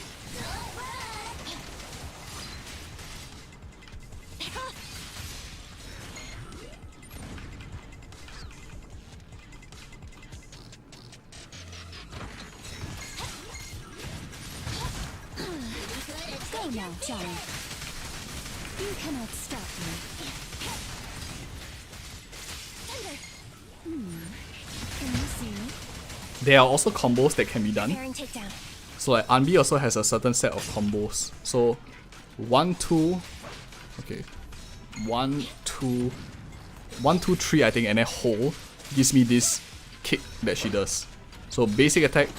Go now, Johnny. You cannot stop me. Can you see? There are also combos that can be done. Preparing takedown. So like Anbi also has a certain set of combos. So 1, 2, okay, 1, 2, 1, 2, 3 I think, and then hold gives me this kick that she does. So basic attack,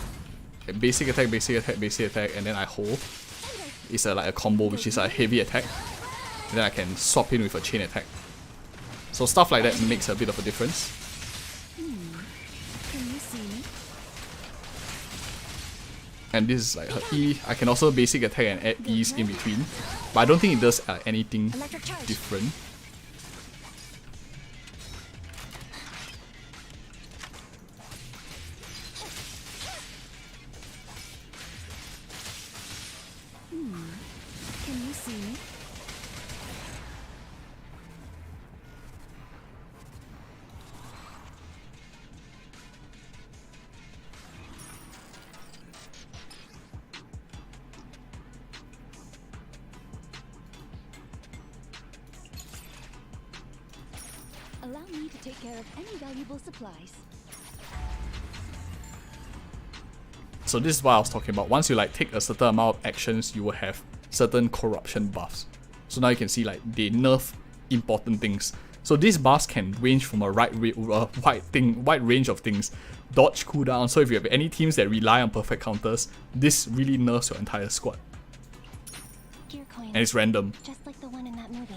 basic attack, basic attack, basic attack, and then I hold. It's like a combo which is a heavy attack. And then I can swap in with a chain attack. So stuff like that makes a bit of a difference. Can you see? And this is like her E. I can also basic attack and add E's in between. But I don't think it does anything Electric charge. different. Can you see? Allow me to take care of any valuable supplies. So this is what I was talking about. Once you like take a certain amount of actions, you will have certain corruption buffs. So now you can see like they nerf important things. So these buffs can range from a wide range of things. Dodge cooldown. So if you have any teams that rely on perfect counters, this really nerfs your entire squad. Gear coins. And it's random. Just like the one in that movie.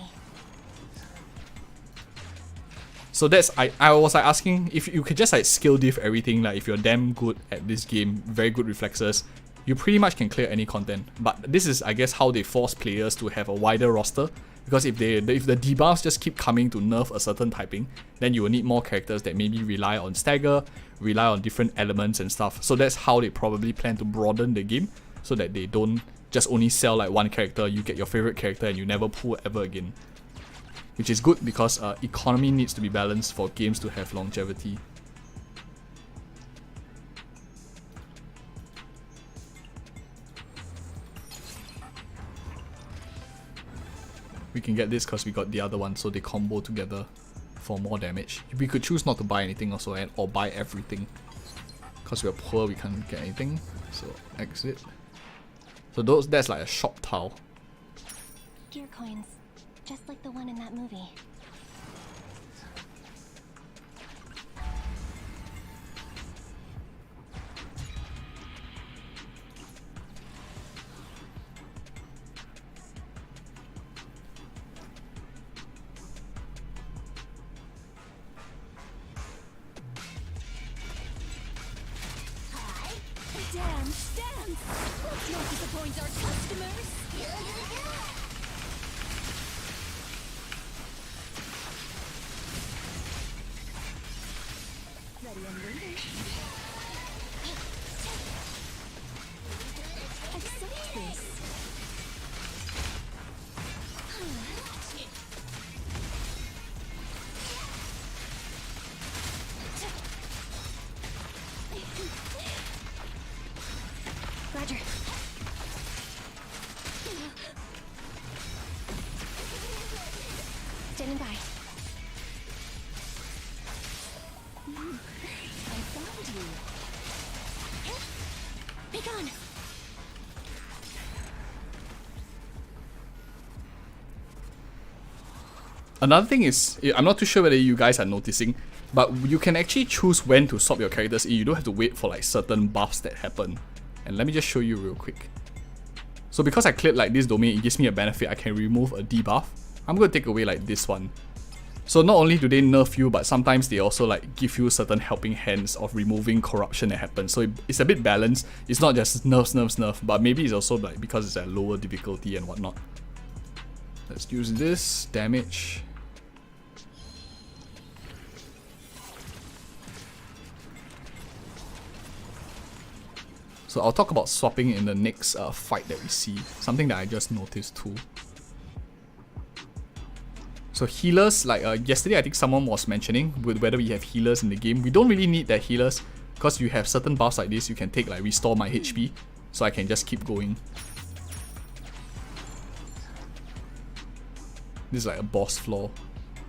So that's I was like asking if you could just like skill diff everything, like if you're damn good at this game, very good reflexes, you pretty much can clear any content. But this is I guess how they force players to have a wider roster, because if the debuffs just keep coming to nerf a certain typing, then you will need more characters that maybe rely on stagger, rely on different elements and stuff. So that's how they probably plan to broaden the game, so that they don't just only sell like one character, you get your favorite character and you never pull ever again. Which is good because economy needs to be balanced for games to have longevity. We can get this because we got the other one, so they combo together for more damage. We could choose not to buy anything also, or buy everything. Because we're poor, we can't get anything. So exit. So that's like a shop tile. Gear coins. Just like the one in that movie. Dance, dance! Let's not disappoint our customers! Ready and waiting. Accept this. Roger. Standing by. I found you. Be gone. Another thing is, I'm not too sure whether you guys are noticing, but you can actually choose when to swap your characters in. You don't have to wait for like certain buffs that happen. And let me just show you real quick. So because I cleared like this domain, it gives me a benefit. I can remove a debuff. I'm going to take away like this one. So not only do they nerf you, but sometimes they also like give you certain helping hands of removing corruption that happens. So it's a bit balanced. It's not just nerf, but maybe it's also like because it's at lower difficulty and whatnot. Let's use this damage. So I'll talk about swapping in the next fight that we see. Something that I just noticed too. So healers, like yesterday I think someone was mentioning with whether we have healers in the game. We don't really need that healers because you have certain buffs like this. You can take like restore my HP, so I can just keep going. This is like a boss floor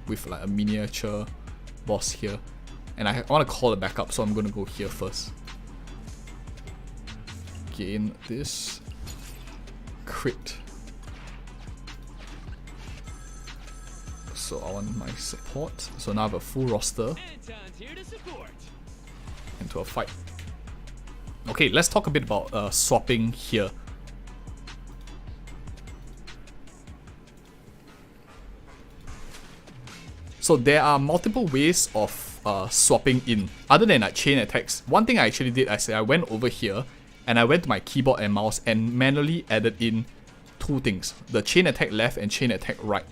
with like a miniature boss here. And I want to call it back up, so I'm going to go here first. Gain this crit. So I want my support. So now I have a full roster into a fight. Okay, let's talk a bit about swapping here. So there are multiple ways of swapping in, other than like chain attacks. One thing I actually did, I went over here and I went to my keyboard and mouse and manually added in two things: the chain attack left and chain attack right,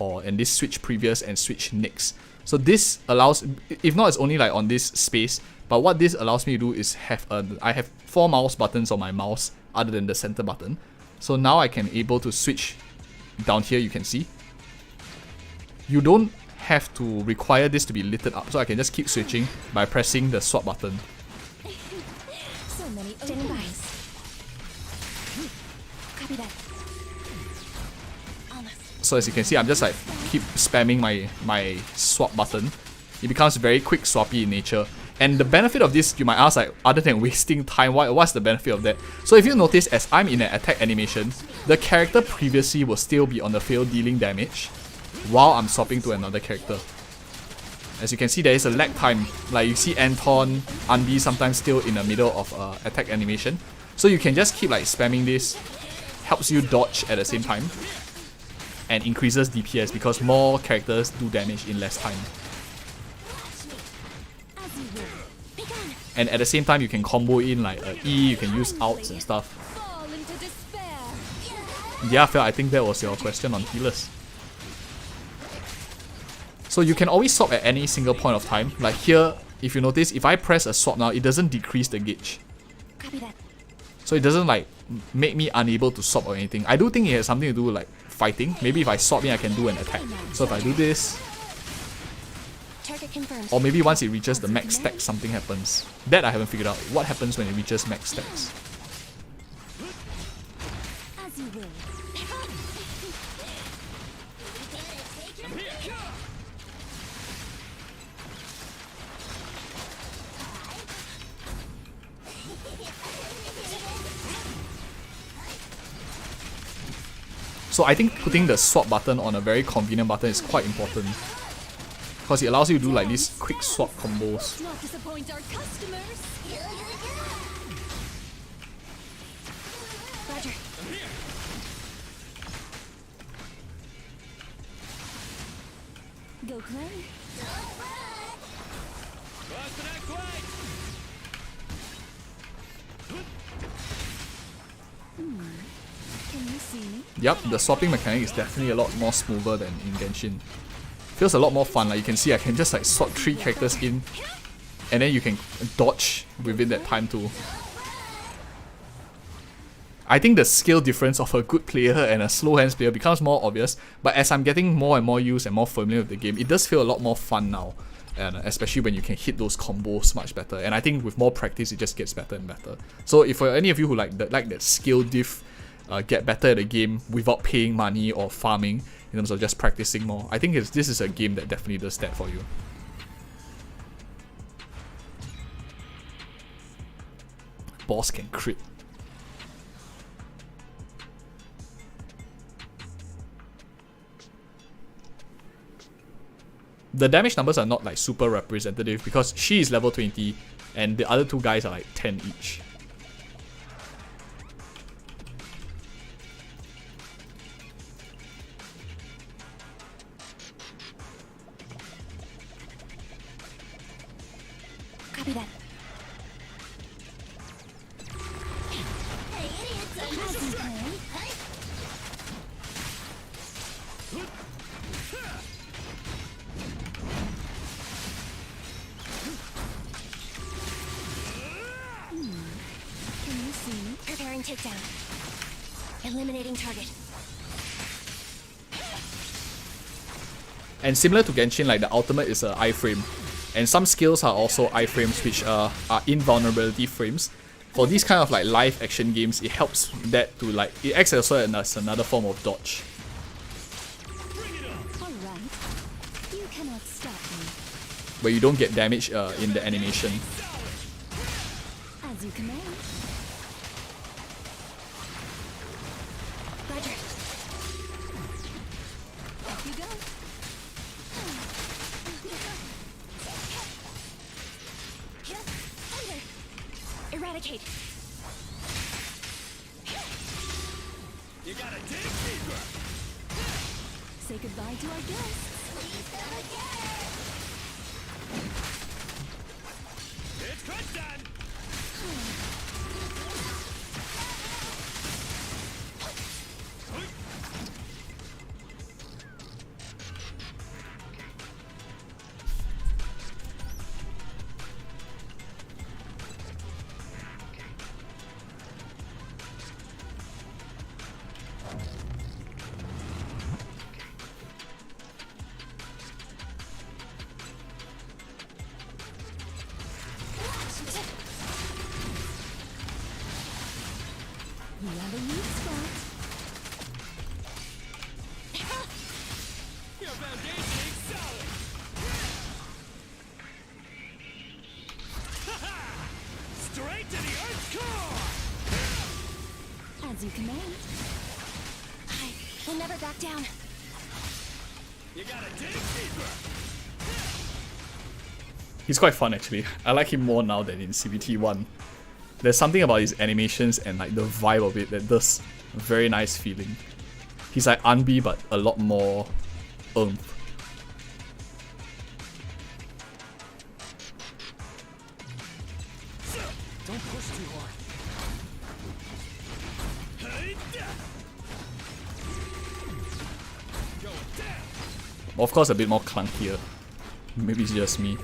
and this switch previous and switch next. So this allows, if not it's only like on this space, but what this allows me to do is I have 4 mouse buttons on my mouse other than the center button. So now I can able to switch down here. You can see you don't have to require this to be lit up, so I can just keep switching by pressing the swap button. So many openings. Copy that. So as you can see, I'm just like keep spamming my swap button. It becomes very quick swappy in nature. And the benefit of this, you might ask, like, other than wasting time, what's the benefit of that? So if you notice, as I'm in an attack animation, the character previously will still be on the field dealing damage while I'm swapping to another character. As you can see, there is a lag time. Like you see Anton, Andy sometimes still in the middle of attack animation. So you can just keep like spamming this. Helps you dodge at the same time. And increases DPS because more characters do damage in less time. And at the same time, you can combo in like E, you can use outs and stuff. Yeah, Phil, I think that was your question on healers. So you can always swap at any single point of time. Like here, if you notice, if I press a swap now, it doesn't decrease the gauge. So it doesn't like make me unable to swap or anything. I do think it has something to do with like fighting. Maybe if I swap in, I can do an attack. So if I do this, or maybe once it reaches the max stack, something happens. That I haven't figured out. What happens when it reaches max stacks? So I think putting the swap button on a very convenient button is quite important, because it allows you to do like these quick swap combos. Not disappoint our customers. Roger. Go Clay. Can you see me? Yep, the swapping mechanic is definitely a lot more smoother than in Genshin. Feels a lot more fun. Like you can see, I can just like swap 3 characters in, and then you can dodge within that time too. I think the skill difference of a good player and a slow hands player becomes more obvious, but as I'm getting more and more used and more familiar with the game, it does feel a lot more fun now, and especially when you can hit those combos much better. And I think with more practice, it just gets better and better. So if for any of you who like that skill diff, get better at the game without paying money or farming, in terms of just practicing more, I think this is a game that definitely does that for you. Boss can crit. the damage numbers are not like super representative because she is level 20 and the other two guys are like 10 each. Copy that. Hey, idiots! Can you see me? Preparing takedown. Eliminating target. And similar to Genshin, like the ultimate is a iframe. And some skills are also iframes, which are invulnerability frames. For these kind of like live action games, it helps that to like, it acts also as another form of dodge. Alright. You cannot stop me. Where you don't get damage in the animation. As you command. Roger. Off you go. Thunder. Eradicate. You gotta dig deeper. Say goodbye to our guests. It's crunch time. You have a weak spot. Your foundation is solid. Straight to the earth's core. As you command. I will never back down. You gotta dig deeper. He's quite fun actually. I like him more now than in CBT1. There's something about his animations and like the vibe of it that does a very nice feeling. He's like Unbi but a lot more oomph. Don't push too hard. Going down. Of course a bit more clunkier. Maybe it's just me.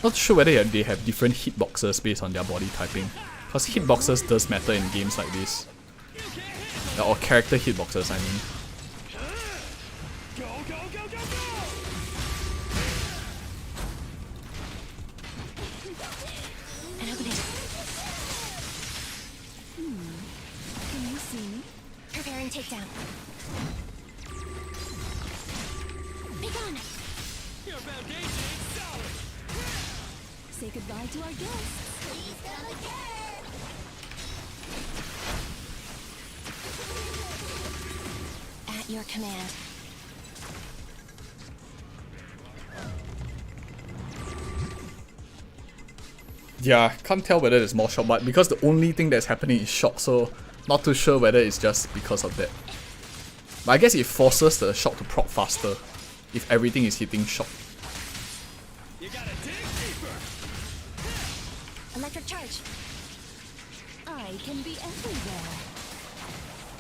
Not sure whether they have different hitboxes based on their body typing. Because hitboxes does matter in games like this. Or character hitboxes, I mean. Go, go, go, go, go. An opening. Can you see me? Preparing takedown. Be gone. Your foundation is solid. Say goodbye to our guests. Please come again. At your command. Yeah, can't tell whether there's more shock, but because the only thing that's happening is shock, so not too sure whether it's just because of that. But I guess it forces the shock to proc faster if everything is hitting shock. You gotta dig deeper. Electric charge. I can be everywhere.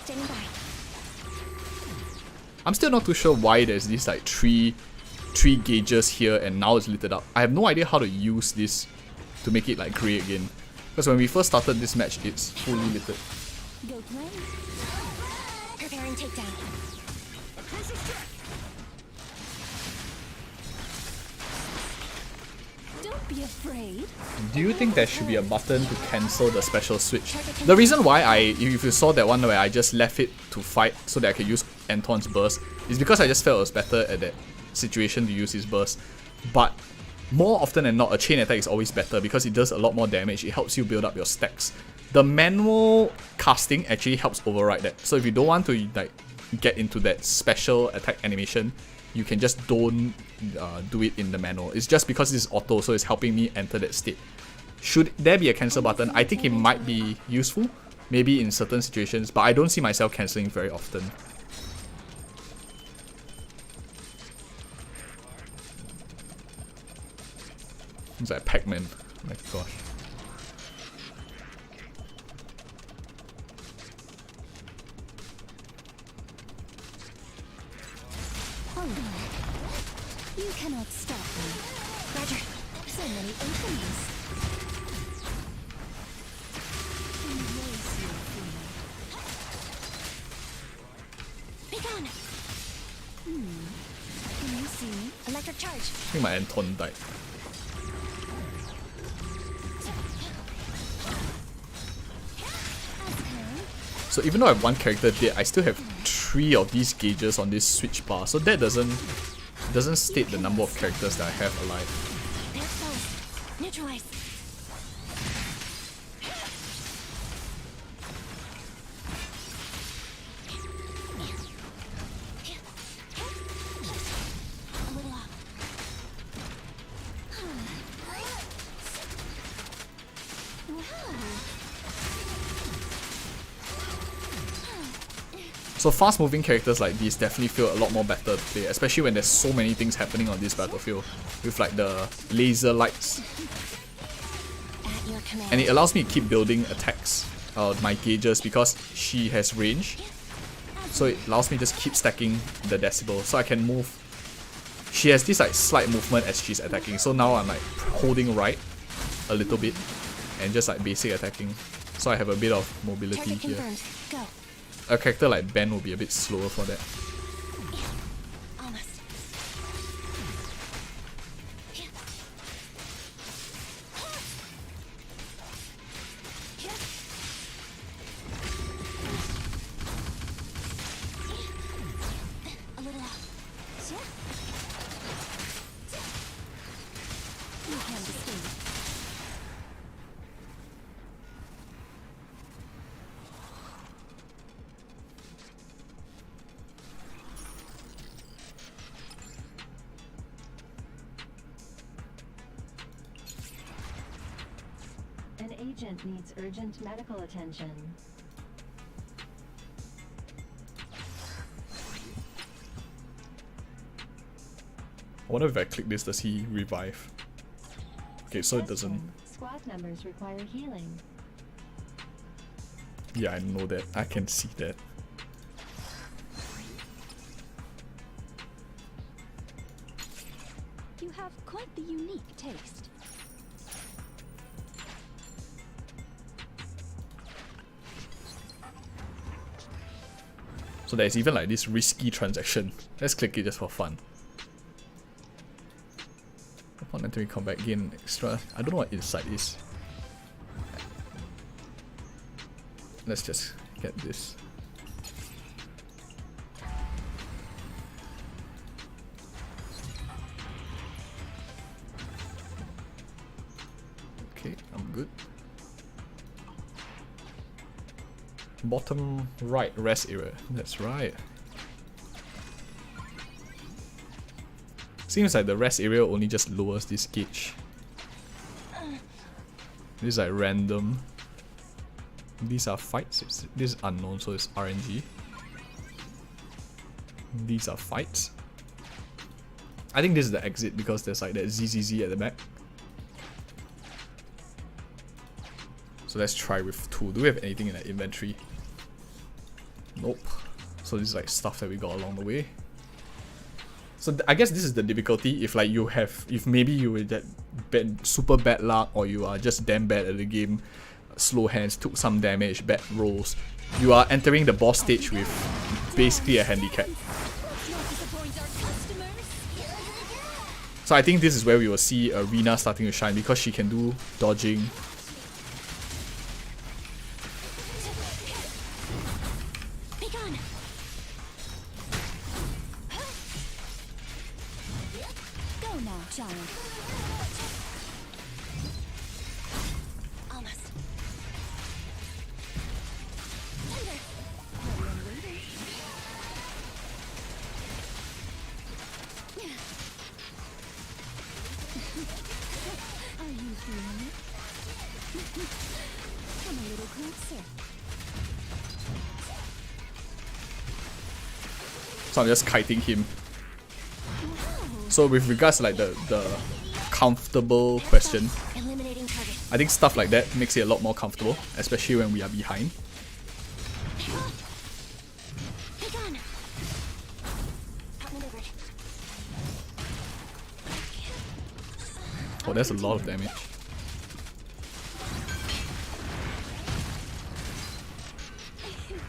Standing by. I'm still not too sure why there's these like three gauges here and now it's lit up. I have no idea how to use this to make it like grey again. Because when we first started this match, it's fully lit. Go play. Preparing takedown. A crucial strike. Don't be afraid. Do you think there should be a button to cancel the special switch? The reason why if you saw that one where I just left it to fight so that I could use Anton's burst is because I just felt it was better at that situation to use his burst. But more often than not, a chain attack is always better because it does a lot more damage. It helps you build up your stacks. The manual casting actually helps override that. So if you don't want to like get into that special attack animation, you can just don't do it in the manual. It's just because it's auto, so it's helping me enter that state. Should there be a cancel button, I think it might be useful, maybe in certain situations, but I don't see myself cancelling very often. It's like Pac-Man, oh my gosh. You cannot stop me. Roger. So many openings. Be gone. Can you see me? Electric charge. I think my Anton died. So even though I have one character dead, I still have 3 of these gauges on this switch bar. So that doesn't state the number of characters that I have alive. They're close. Neutralize. A little off. So fast moving characters like these definitely feel a lot more better to play, especially when there's so many things happening on this battlefield with like the laser lights. At your command. And it allows me to keep building attacks, my gauges, because she has range. So it allows me to just keep stacking the decibel, so I can move. She has this like slight movement as she's attacking, so now I'm like holding right a little bit and just like basic attacking. So I have a bit of mobility Target here. confirmed. Go. A character like Ben will be a bit slower for that. Almost. A little off. You can escape. An agent needs urgent medical attention. I wonder if I click this, does he revive? Okay, so it doesn't. Question. Squad members require healing. Yeah, I know that. I can see that. You have quite the unique taste. So there's even like this risky transaction. Let's click it just for fun. Upon entering combat, gain extra. I don't know what insight is. Let's just get this. Okay, I'm good. Bottom right rest area. That's right. Seems like the rest area only just lowers this gauge. This is like random. These are fights. This is unknown, so it's RNG. These are fights. I think this is the exit because there's like that ZZZ at the back. So let's try with 2. Do we have anything in the inventory? Nope. So this is like stuff that we got along the way. So I guess this is the difficulty if like you have, if maybe you were that bad, super bad luck, or you are just damn bad at the game, slow hands, took some damage, bad rolls. You are entering the boss stage with basically a handicap. So I think this is where we will see Rina starting to shine because she can do dodging. So I'm just kiting him. So with regards to like the comfortable question, Eliminating target. I think stuff like that makes it a lot more comfortable, especially when we are behind. Be gone. Outmaneuvered. Oh, that's a lot of damage.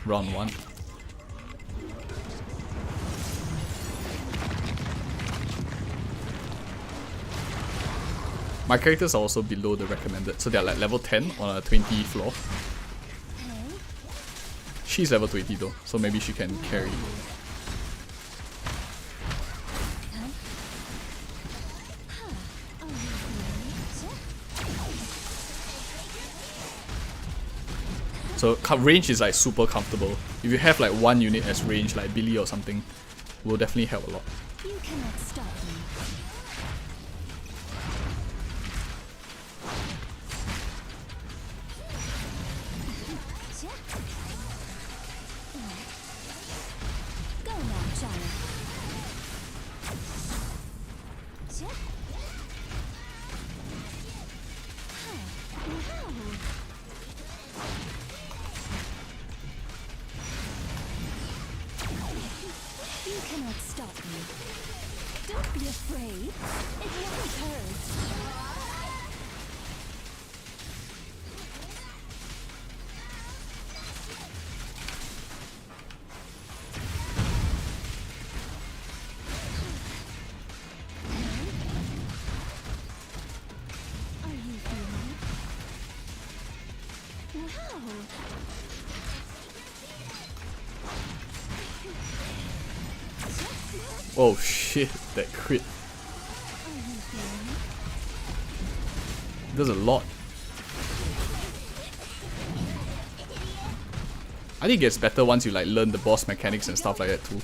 Round 1. My characters are also below the recommended, so they're like level 10 on a 20 floor. She's level 20 though, so maybe she can carry. So range is like super comfortable. If you have like one unit as range, like Billy or something, will definitely help a lot. You cannot stop me. Go now, child. You cannot stop me. Don't be afraid. It won't hurt. Are you feeling it? Wow. Oh shit, that crit. Does a lot. I think it gets better once you like learn the boss mechanics and stuff like that too.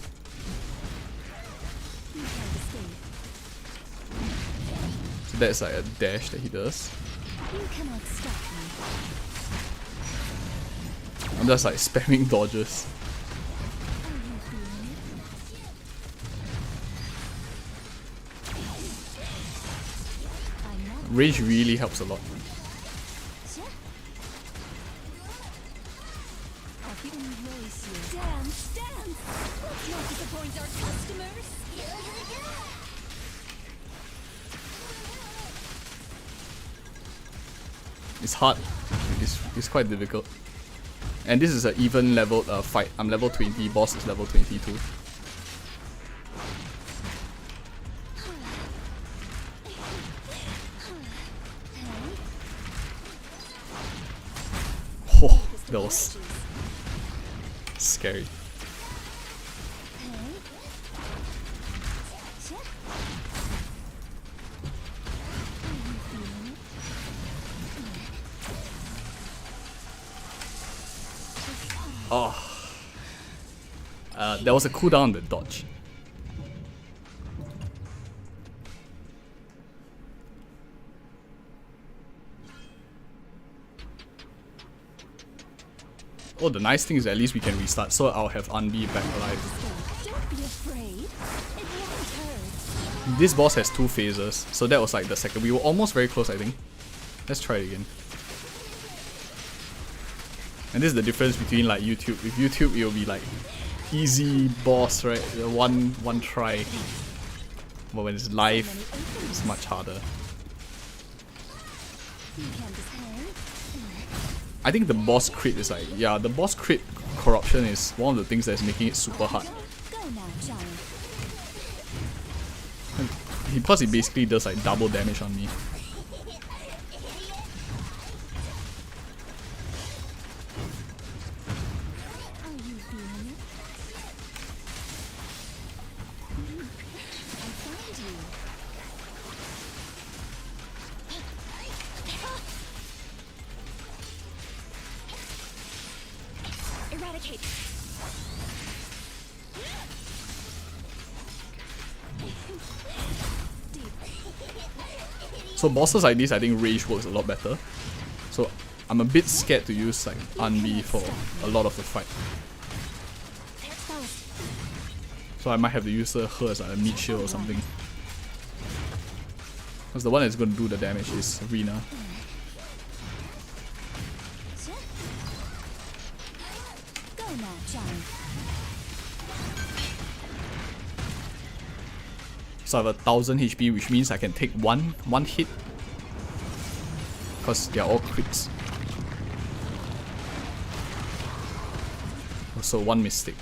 So that's like a dash that he does. You cannot stop me. I'm just like spamming dodges. Range really helps a lot. Dance, dance! Let's not disappoint our customers! It's hard. It's quite difficult. And this is an even leveled fight. I'm level 20, boss is level 22. Oh, that was scary. Oh. There was a cooldown on the dodge. Oh, the nice thing is at least we can restart, so I'll have Unbi back alive. Don't be afraid. It won't hurt. This boss has 2 phases, so that was like the second. We were almost very close, I think. Let's try it again. And this is the difference between like YouTube. With YouTube, it'll be like easy boss, right? One try. But when it's live, it's much harder. I think the boss crit is like, yeah, the boss crit corruption is one of the things that's making it super hard. Go now, child. Because he basically does like double damage on me. Are you feeling it? I found you. Eradicate. So bosses like this, I think range works a lot better. So I'm a bit scared to use like Unbi for a lot of the fight. So I might have to use her as like a mid shield or something. Because the one that's going to do the damage is Rina. Go now, Johnny. So I have 1000 HP, which means I can take one hit. Because they're all crits. So one mistake.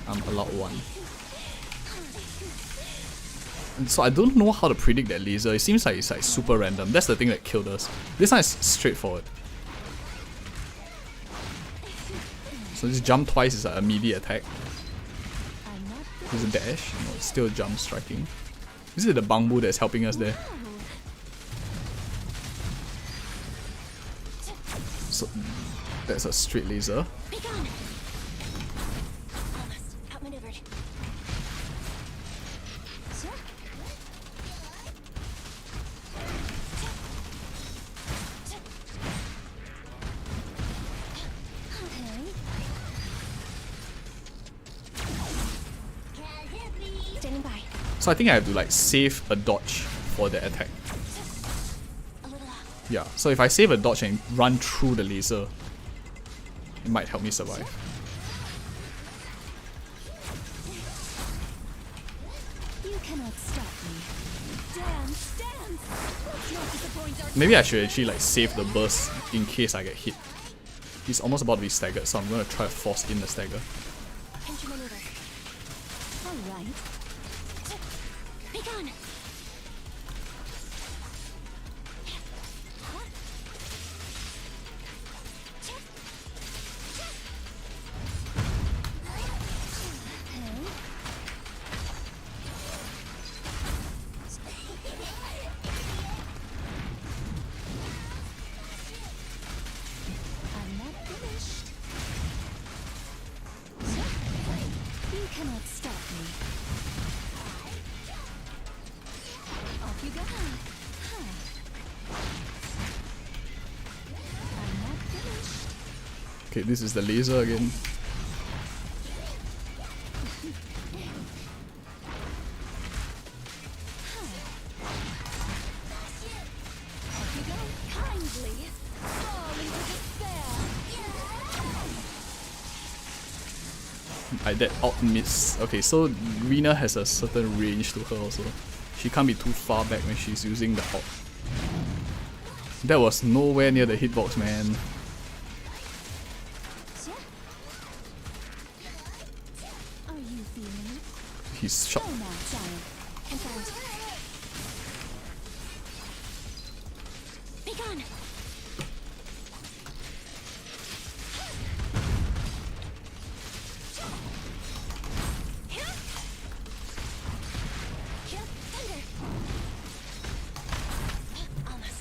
I'm allowed one. And so I don't know how to predict that laser. It seems like it's like super random. That's the thing that killed us. This one is straightforward. So this jump twice is an immediate attack. This is a dash. No, it's still jump striking. This is the bamboo that's helping us there. So that's a straight laser. Outmaneuvered. Standing by. So I think I have to like save a dodge for the attack. A little off. Yeah, so if I save a dodge and run through the laser, it might help me survive. You cannot stop me. Dance, dance. Let's not disappoint our Maybe I should actually like save the burst in case I get hit. He's almost about to be staggered, so I'm gonna try to force in the stagger. pinch maneuver. All right. Be gone. I'm not finished. You cannot stop me. Off you go. Huh. I'm not finished. Okay, this is the laser again. Off you go. Kindly. Fall into despair. That alt miss. Okay, so Rina has a certain range to her also. She can't be too far back when she's using the alt. That was nowhere near the hitbox, man. Are you feeling it? He's shot. Go now, giant. Confirmed. Be gone. Thunder. Almost.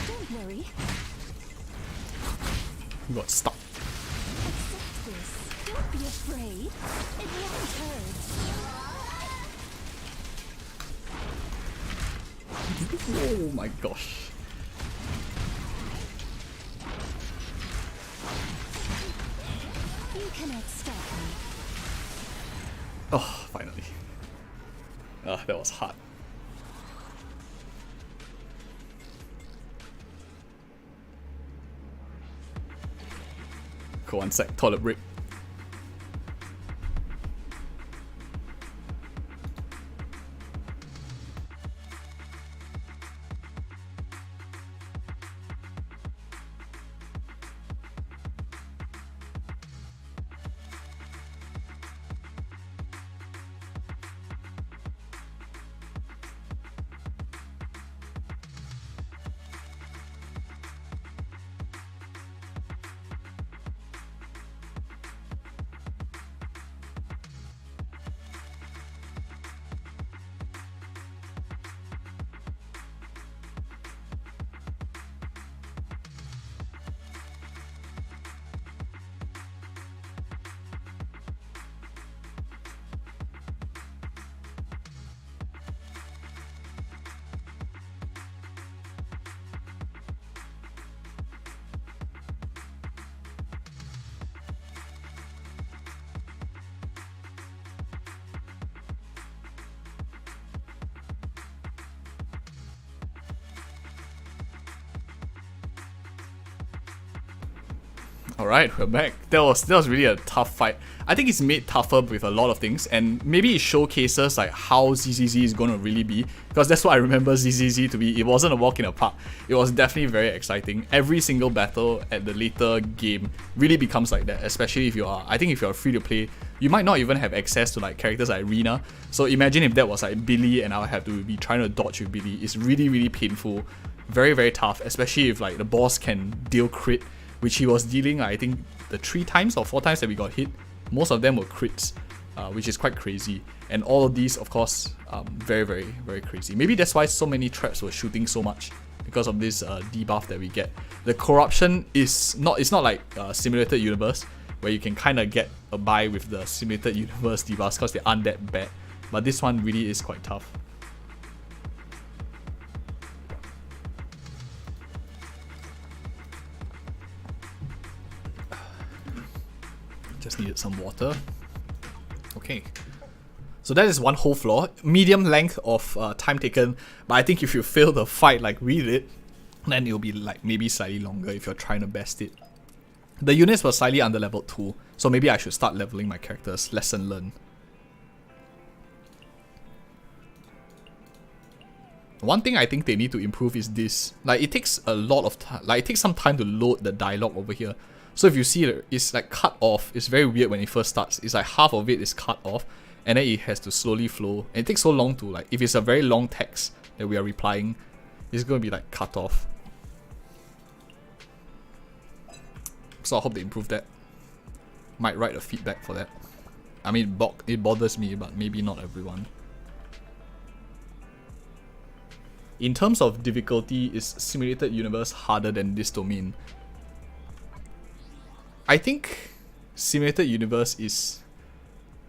Don't worry. He got stuck. Accept this. Don't be afraid. It won't hurt. Oh my gosh. You cannot stop me. Oh, finally. Ah, that was hard. Cool, one sec, toilet break. Alright, we're back. That was really a tough fight. I think it's made tougher with a lot of things, and maybe it showcases like how ZZZ is going to really be, because that's what I remember ZZZ to be. It wasn't a walk in the park. It was definitely very exciting. Every single battle at the later game really becomes like that, especially if you are, I think if you're free to play, you might not even have access to like characters like Rina. So imagine if that was like Billy and I would have to be trying to dodge with Billy. It's really painful. Very, very tough, especially if like the boss can deal crit, which he was dealing, I think, the 3 times or 4 times that we got hit. Most of them were crits, which is quite crazy. And all of these, of course, very crazy. Maybe that's why so many traps were shooting so much, because of this debuff that we get. The corruption is not, it's not like Simulated Universe, where you can kind of get a buy with the Simulated Universe debuffs because they aren't that bad. But this one really is quite tough. Just needed some water. Okay. So that is one whole floor. Medium length of time taken. But I think if you fail the fight like we did, then it'll be like maybe slightly longer if you're trying to best it. The units were slightly under leveled too. So maybe I should start leveling my characters. Lesson learned. One thing I think they need to improve is this. Like it takes a lot of time. Like it takes some time to load the dialogue over here. So if you see it's like cut off. It's very weird when it first starts. It's like half of it is cut off, and then it has to slowly flow. And it takes so long to like, if it's a very long text that we are replying, it's going to be like cut off. So I hope they improve that. Might write a feedback for that. I mean, it bothers me, but maybe not everyone. In terms of difficulty, is Simulated Universe harder than this domain? I think Simulated Universe is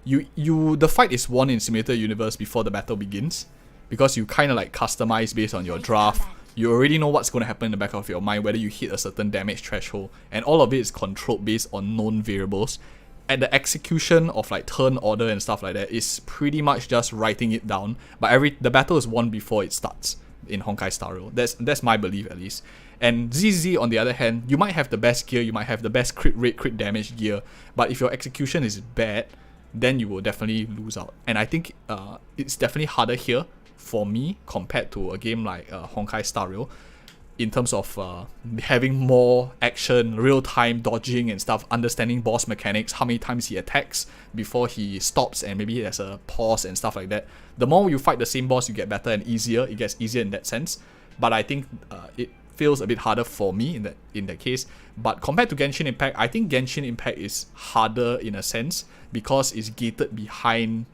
the fight is won in Simulated Universe before the battle begins, because you kind of like customize based on your draft. You already know what's going to happen in the back of your mind, whether you hit a certain damage threshold, and all of it is controlled based on known variables. And the execution of like turn order and stuff like that is pretty much just writing it down, but the battle is won before it starts in Honkai Star Rail. That's my belief at least. And ZZZ on the other hand, you might have the best gear, you might have the best crit rate, crit damage gear, but if your execution is bad, then you will definitely lose out. And I think it's definitely harder here for me compared to a game like Honkai Star Rail, in terms of having more action, real-time dodging and stuff, understanding boss mechanics, how many times he attacks before he stops, and maybe there's a pause and stuff like that. The more you fight the same boss, you get better and easier. It gets easier in that sense. But I think it feels a bit harder for me in that case. But compared to Genshin Impact, I think Genshin Impact is harder in a sense because it's gated behind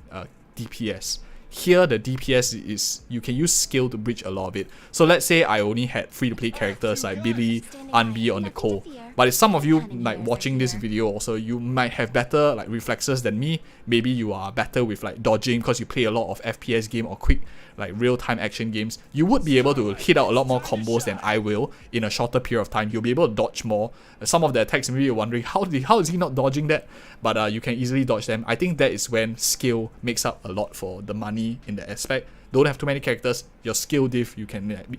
DPS. Here, the DPS is, you can use skill to bridge a lot of it. So let's say I only had free-to-play characters like Billy, Anbi, or Nicole. But if some of you like watching this video also, you might have better like reflexes than me. Maybe you are better with like dodging because you play a lot of FPS game or quick like real-time action games. You would be able to hit out a lot more combos than I will in a shorter period of time. You'll be able to dodge more. Some of the attacks, maybe you're wondering how is he not dodging that? But you can easily dodge them. I think that is when skill makes up a lot for the money in that aspect. Don't have too many characters. Your skill diff, you can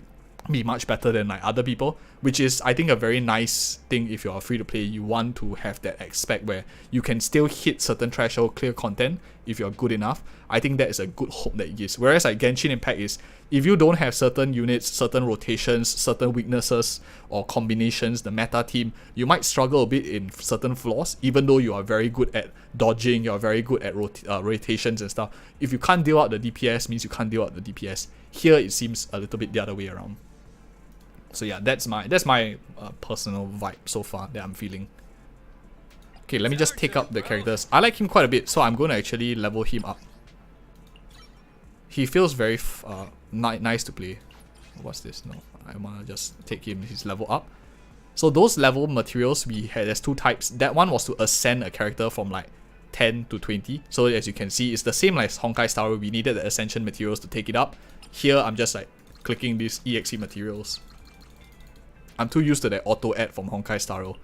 be much better than like other people, which is I think a very nice thing. If you're free to play, you want to have that aspect where you can still hit certain threshold, clear content if you're good enough. I think that is a good hope that it gives. Whereas like Genshin Impact is, if you don't have certain units, certain rotations, certain weaknesses or combinations, the meta team, you might struggle a bit in certain flaws, even though you are very good at dodging, you're very good at rotations and stuff. If you can't deal out the DPS, means you can't deal out the DPS. Here it seems a little bit the other way around. So yeah, that's my personal vibe so far that I'm feeling. Okay, let me just take up the characters. I like him quite a bit, so I'm going to actually level him up. He feels very nice to play. What's this? No, I want to just take him his level up. So those level materials we had, there's 2 types. That one was to ascend a character from like 10 to 20. So as you can see, it's the same like Honkai Star Rail. We needed the ascension materials to take it up. Here, I'm just like clicking these EXE materials. I'm too used to that auto add from Honkai Star Rail.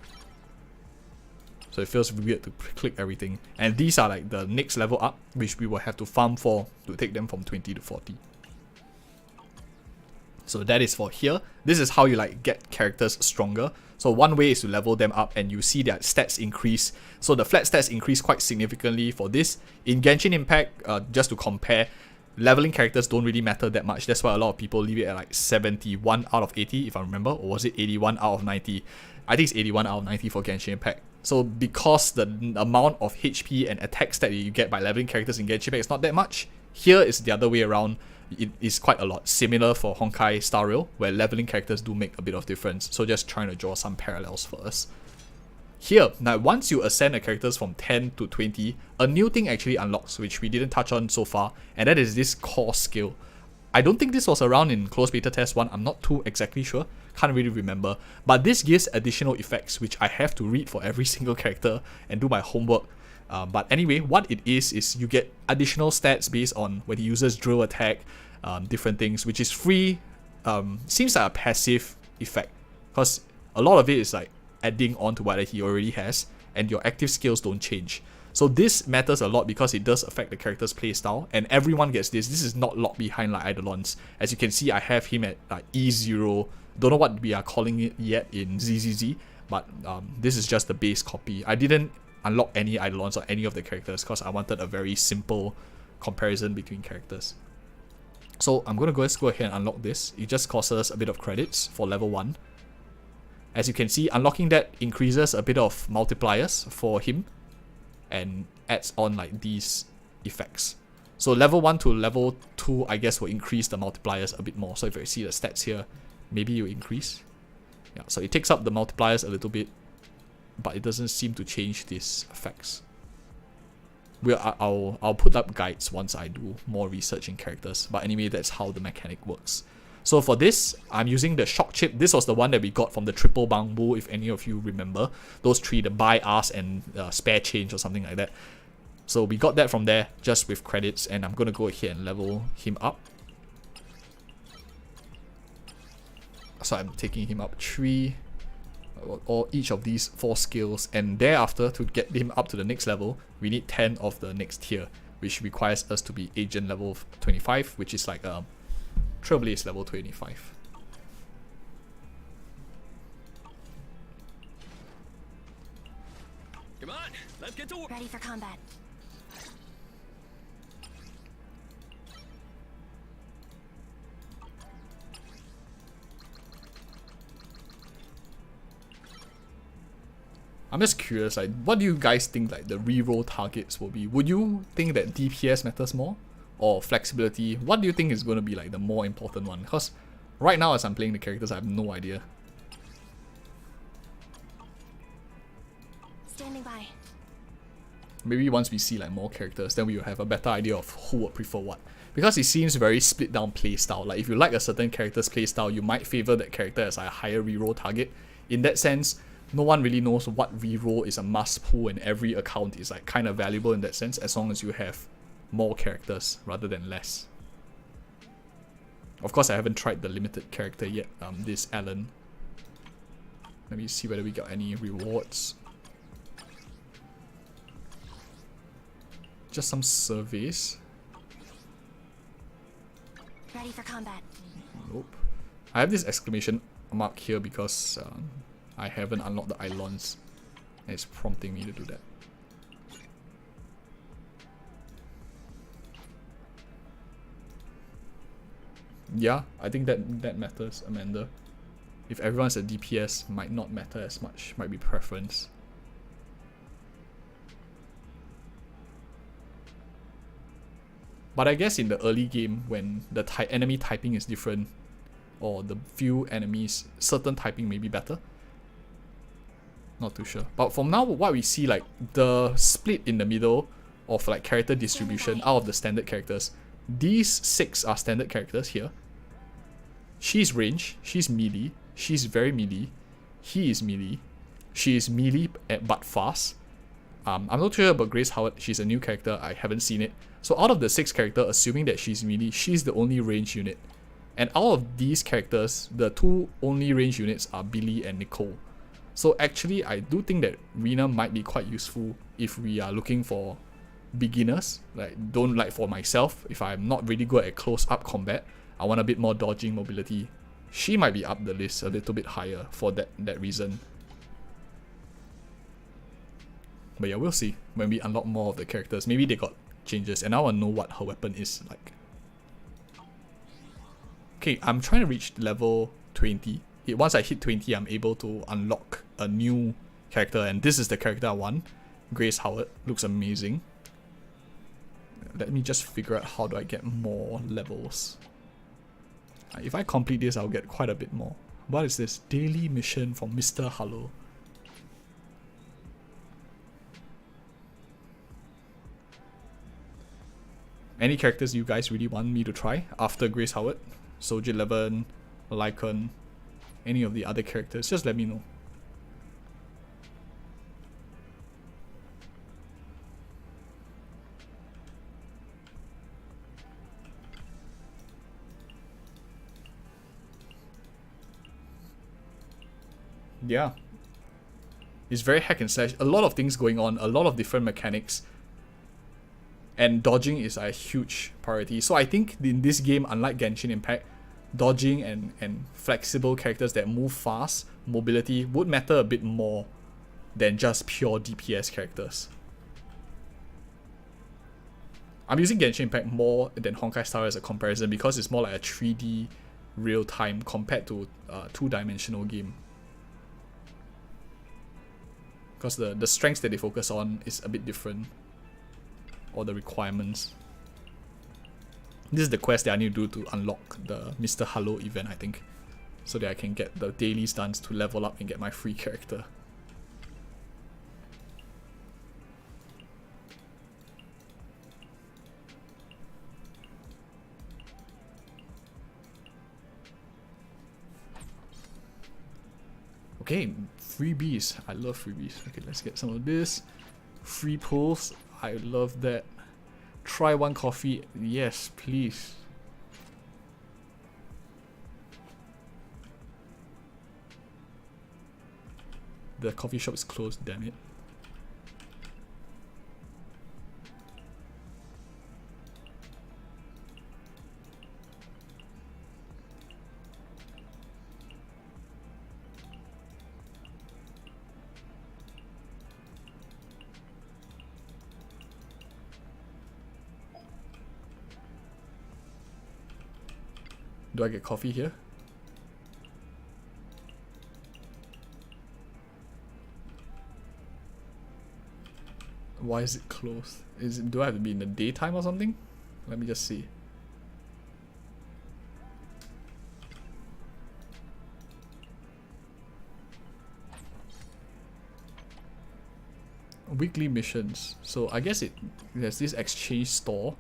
So it feels weird to click everything. And these are like the next level up, which we will have to farm for to take them from 20 to 40. So that is for here. This is how you like get characters stronger. So one way is to level them up and you see their stats increase. So the flat stats increase quite significantly for this. In Genshin Impact, just to compare, leveling characters don't really matter that much. That's why a lot of people leave it at like 71 out of 80 if I remember, or was it 81 out of 90? I think it's 81 out of 90 for Genshin Impact. So because the amount of HP and attack stat that you get by leveling characters in Genshin Impact is not that much, here is the other way around. It is quite a lot. Similar for Honkai Star Rail, where leveling characters do make a bit of difference. So just trying to draw some parallels for us. Here, now once you ascend the characters from 10 to 20, a new thing actually unlocks, which we didn't touch on so far, and that is this core skill. I don't think this was around in closed beta test 1, I'm not too exactly sure, can't really remember, but this gives additional effects which I have to read for every single character and do my homework. But anyway, what it is you get additional stats based on when the users drill attack, different things, which is free. Seems like a passive effect, because a lot of it is like adding on to what he already has, and your active skills don't change. So this matters a lot because it does affect the character's playstyle, and everyone gets this. This is not locked behind like Eidolons. As you can see, I have him at like E0. Don't know what we are calling it yet in ZZZ, but this is just the base copy. I didn't unlock any Eidolons or any of the characters because I wanted a very simple comparison between characters. So I'm going to go ahead and unlock this. It just costs us a bit of credits for level 1. As you can see, unlocking that increases a bit of multipliers for him and adds on like these effects. So level 1 to level 2, I guess, will increase the multipliers a bit more. So if you see the stats here, maybe you increase. Yeah, so it takes up the multipliers a little bit, but it doesn't seem to change these effects. I'll put up guides once I do more research in characters, but anyway, that's how the mechanic works. So for this, I'm using the shock chip. This was the one that we got from the triple bangbo, if any of you remember. Those three, the buy, ask, and spare change or something like that. So we got that from there just with credits, and I'm going to go ahead and level him up. So I'm taking him up 3, or each of these 4 skills, and thereafter to get him up to the next level, we need 10 of the next tier, which requires us to be agent level 25, which is like a Trailblaze level 25. Come on, let's get to work. Ready for combat. I'm just curious, like, what do you guys think like the reroll targets will be? Would you think that DPS matters more? Or flexibility? What do you think is going to be like the more important one? Because right now as I'm playing the characters, I have no idea. Standing by. Maybe once we see like more characters, then we will have a better idea of who would prefer what. Because it seems very split down playstyle. Like if you like a certain character's playstyle, you might favor that character as a higher reroll target. In that sense, no one really knows what reroll is a must pull, and every account is like kind of valuable in that sense, as long as you have more characters rather than less. Of course, I haven't tried the limited character yet, this Alan. Let me see whether we got any rewards. Just some surveys. Ready for combat. Nope. I have this exclamation mark here because I haven't unlocked the Eidolons, and it's prompting me to do that. Yeah, I think that matters, Amanda. If everyone's at DPS, might not matter as much, might be preference. But I guess in the early game, when the enemy typing is different, or the few enemies, certain typing may be better. Not too sure. But from now, what we see, like the split in the middle of like character distribution out of the standard characters, these 6 are standard characters here. She's range, she's melee, she's very melee, he is melee, she is melee but fast. I'm not sure about Grace Howard, she's a new character, I haven't seen it. So out of the 6 characters, assuming that she's melee, she's the only range unit. And out of these characters, the 2 only range units are Billy and Nicole. So actually, I do think that Rina might be quite useful if we are looking for beginners. Like for myself, if I'm not really good at close-up combat, I want a bit more dodging mobility. She might be up the list a little bit higher for that reason. But yeah, we'll see when we unlock more of the characters. Maybe they got changes, and I want to know what her weapon is like. Okay, I'm trying to reach level 20. Once I hit 20, I'm able to unlock a new character, and this is the character I want. Grace Howard. Looks amazing. Let me just figure out how do I get more levels. If I complete this, I'll get quite a bit more. What is this? Daily mission from Mr. Hello. Any characters you guys really want me to try after Grace Howard? Soldier 11, Lycan, any of the other characters, just let me know. Yeah. It's very hack and slash. A lot of things going on, a lot of different mechanics. And dodging is a huge priority. So I think in this game, unlike Genshin Impact, dodging and flexible characters that move fast, mobility, would matter a bit more than just pure DPS characters. I'm using Genshin Impact more than Honkai Star as a comparison because it's more like a 3D real-time compared to a two-dimensional game. Because the strengths that they focus on is a bit different. Or the requirements. This is the quest that I need to do to unlock the Mr. Hello event, I think. So that I can get the daily stunts to level up and get my free character. Okay, freebies. I love freebies. Okay, let's get some of this. Free pulls. I love that. Try one coffee. Yes, please. The coffee shop is closed, damn it. Do I get coffee here? Why is it closed? Do I have to be in the daytime or something? Let me just see. Weekly missions. So I guess there's this exchange store.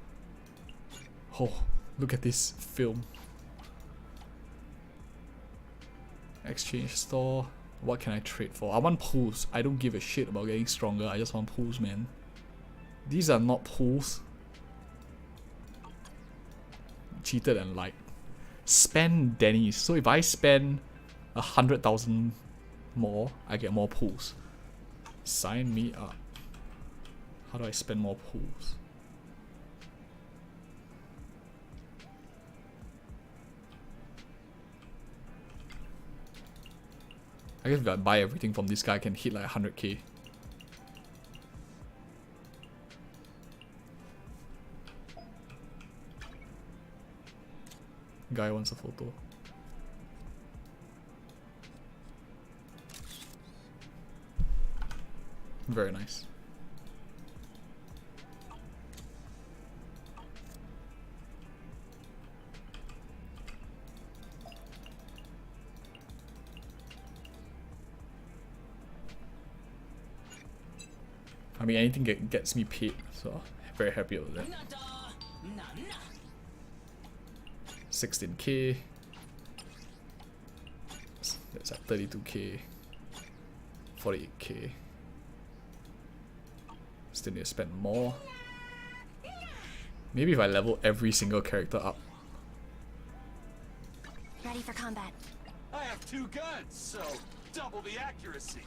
Oh, look at this film. Exchange store. What can I trade for? I want pools. I don't give a shit about getting stronger. I just want pools, man. These are not pools. Cheated and lied. Spend Denny's. So if I spend 100,000 more, I get more pools. Sign me up. How do I spend more pools? I guess if I buy everything from this guy, I can hit like 100k. Guy wants a photo. Very nice. I mean, anything gets me paid, so very happy with that. 16k. That's at 32k. 48k. Still need to spend more. Maybe if I level every single character up. Ready for combat. I have 2 guns, so double the accuracy.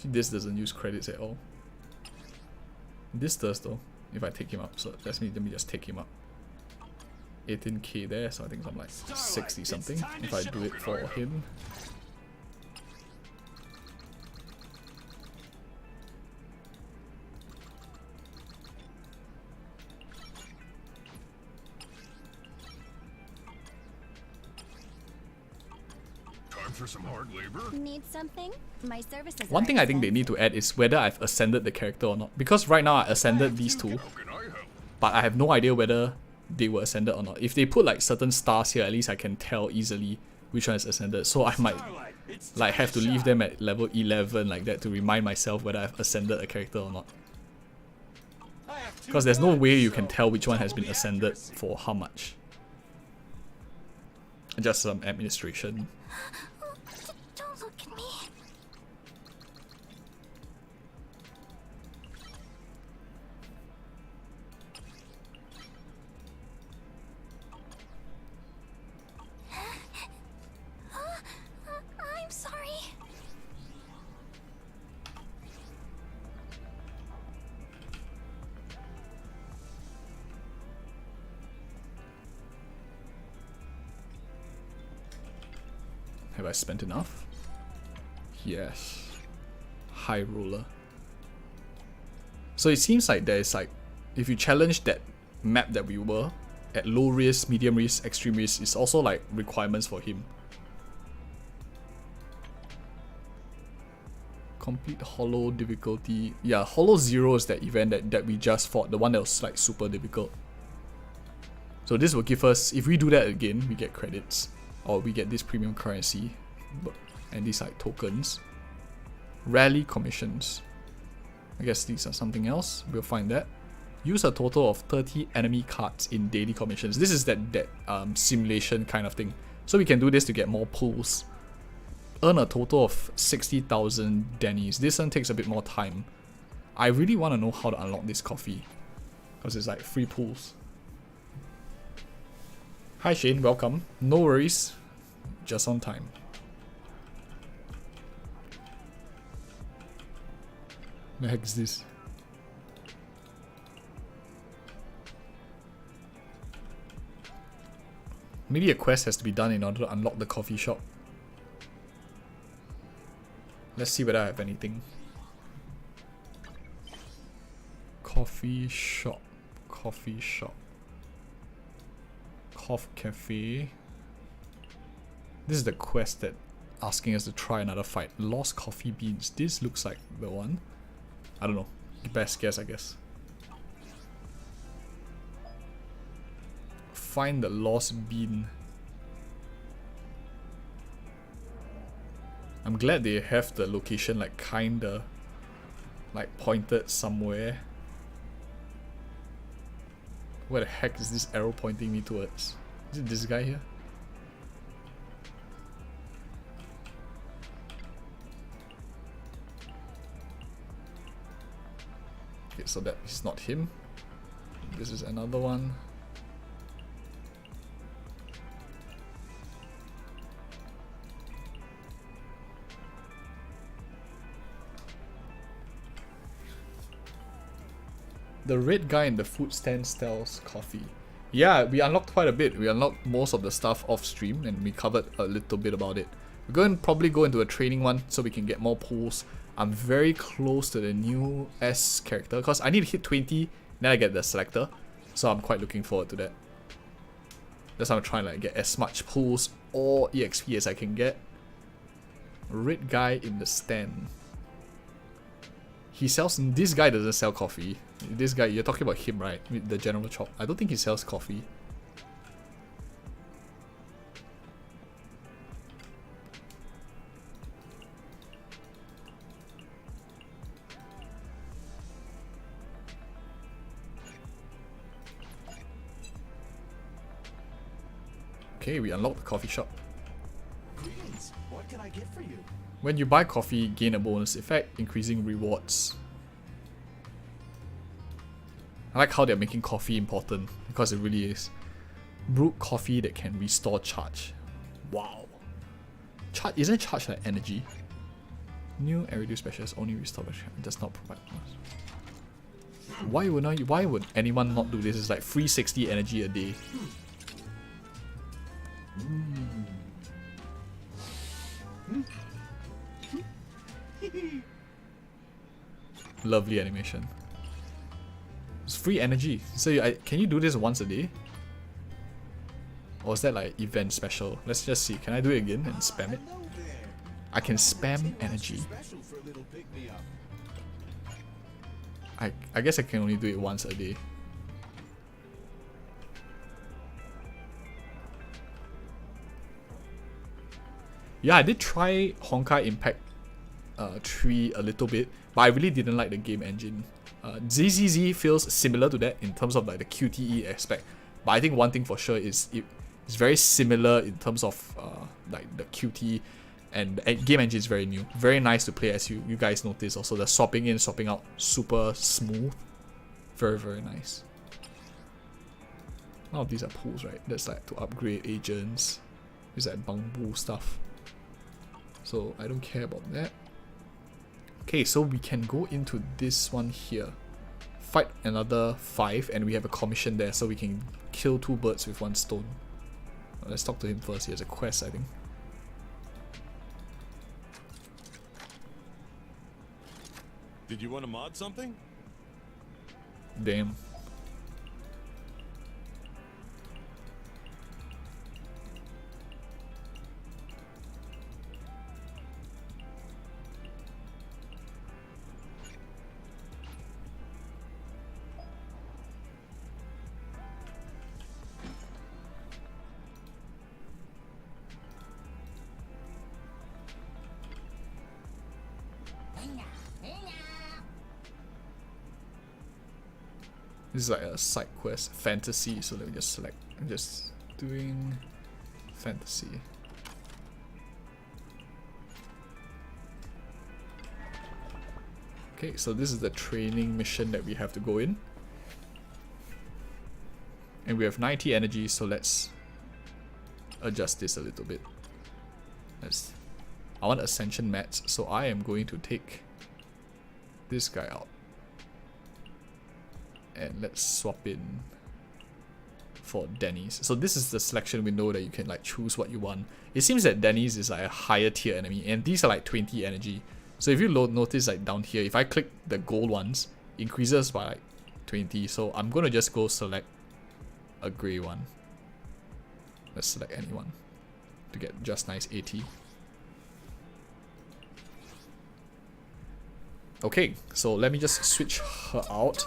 This doesn't use credits at all. This does though, if I take him up. So let me just take him up. 18k there, so I think I'm like 60 something if I do it for him. Time for some hard labor? Need something? My services. One are thing I think they need to add is whether I've ascended the character or not. Because right now I ascended these two, How can I help? but I have no idea whether they were ascended or not. If they put like certain stars here, at least I can tell easily which one is ascended. So I might Starlight, it's like have to time leave shot. them at level 11 like that to remind myself whether I've ascended a character or not. I have two Because there's no guns, way you so can tell which one has double been the ascended accuracy. for how much. Just some administration. Don't look at me. I'm sorry. Have I spent enough? Yes. High roller. So it seems like there's like, if you challenge that map that we were at low risk, medium risk, extreme risk, it's also like requirements for him. Complete hollow difficulty. Yeah, hollow 0 is that event that we just fought, the one that was like super difficult. So this will give us, if we do that again, we get credits. Or we get this premium currency. And these like tokens. Rally commissions. I guess these are something else. We'll find that. Use a total of 30 enemy cards in daily commissions. This is that simulation kind of thing. So we can do this to get more pulls. Earn a total of 60,000 Dennies. This one takes a bit more time. I really want to know how to unlock this coffee. Because it's like free pulls. Hi Shane, welcome. No worries. Just on time. The heck is this? Maybe a quest has to be done in order to unlock the coffee shop. Let's see whether I have anything. Coffee shop. Coffee shop. Coffee cafe. This is the quest that asking us to try another fight. Lost coffee beans. This looks like the one. I don't know. Best guess, I guess. Find the lost bean. I'm glad they have the location like kinda like pointed somewhere. Where the heck is this arrow pointing me towards? Is it this guy here? Okay, so that is not him. This is another one. The red guy in the food stand sells coffee. Yeah, we unlocked quite a bit. We unlocked most of the stuff off stream and we covered a little bit about it. We're going to probably go into a training one so we can get more pulls. I'm very close to the new S character because I need to hit 20, then I get the selector. So I'm quite looking forward to that. That's why I'm trying to like, get as much pulls or EXP as I can get. Red guy in the stand. He sells. This guy doesn't sell coffee. This guy, you're talking about him, right? With the general shop. I don't think he sells coffee. Okay, we unlocked the coffee shop. Greetings. What can I get for you? When you buy coffee, gain a bonus effect, increasing rewards. I like how they're making coffee important, because it really is. Brewed coffee that can restore charge. Wow. Isn't charge like energy? New and reduced specials only restore battery. It does not provide bonus. Why would anyone not do this? It's like free 60 energy a day. Lovely animation. It's free energy. So can you do this once a day? Or is that like event special? Let's just see. Can I do it again and spam it? I can spam energy. I guess I can only do it once a day. Yeah, I did try Honkai Impact 3 a little bit, but I really didn't like the game engine. ZZZ feels similar to that in terms of like the QTE aspect, but I think one thing for sure is it's very similar in terms of like the QT, and the game engine is very new, very nice to play, as you guys notice. Also the swapping in, swapping out, super smooth, very nice. None of these are pools, right? That's like to upgrade agents. It's like bamboo stuff, so I don't care about that. Okay, so we can go into this one here, fight another 5, and we have a commission there, so we can kill 2 birds with 1 stone. Let's talk to him first. He has a quest, I think. Did you want to mod something? Damn. This is like a side quest, fantasy, so let me just select. I'm just doing fantasy. Okay, so this is the training mission that we have to go in. And we have 90 energy, so let's adjust this a little bit. I want ascension mats, so I am going to take this guy out. And let's swap in for Denny's. So this is the selection window that you can like choose what you want. It seems that Denny's is like a higher tier enemy, and these are like 20 energy. So if you notice like down here, if I click the gold ones, it increases by like 20. So I'm gonna just go select a grey one. Let's select anyone to get just nice 80. Okay, so let me just switch her out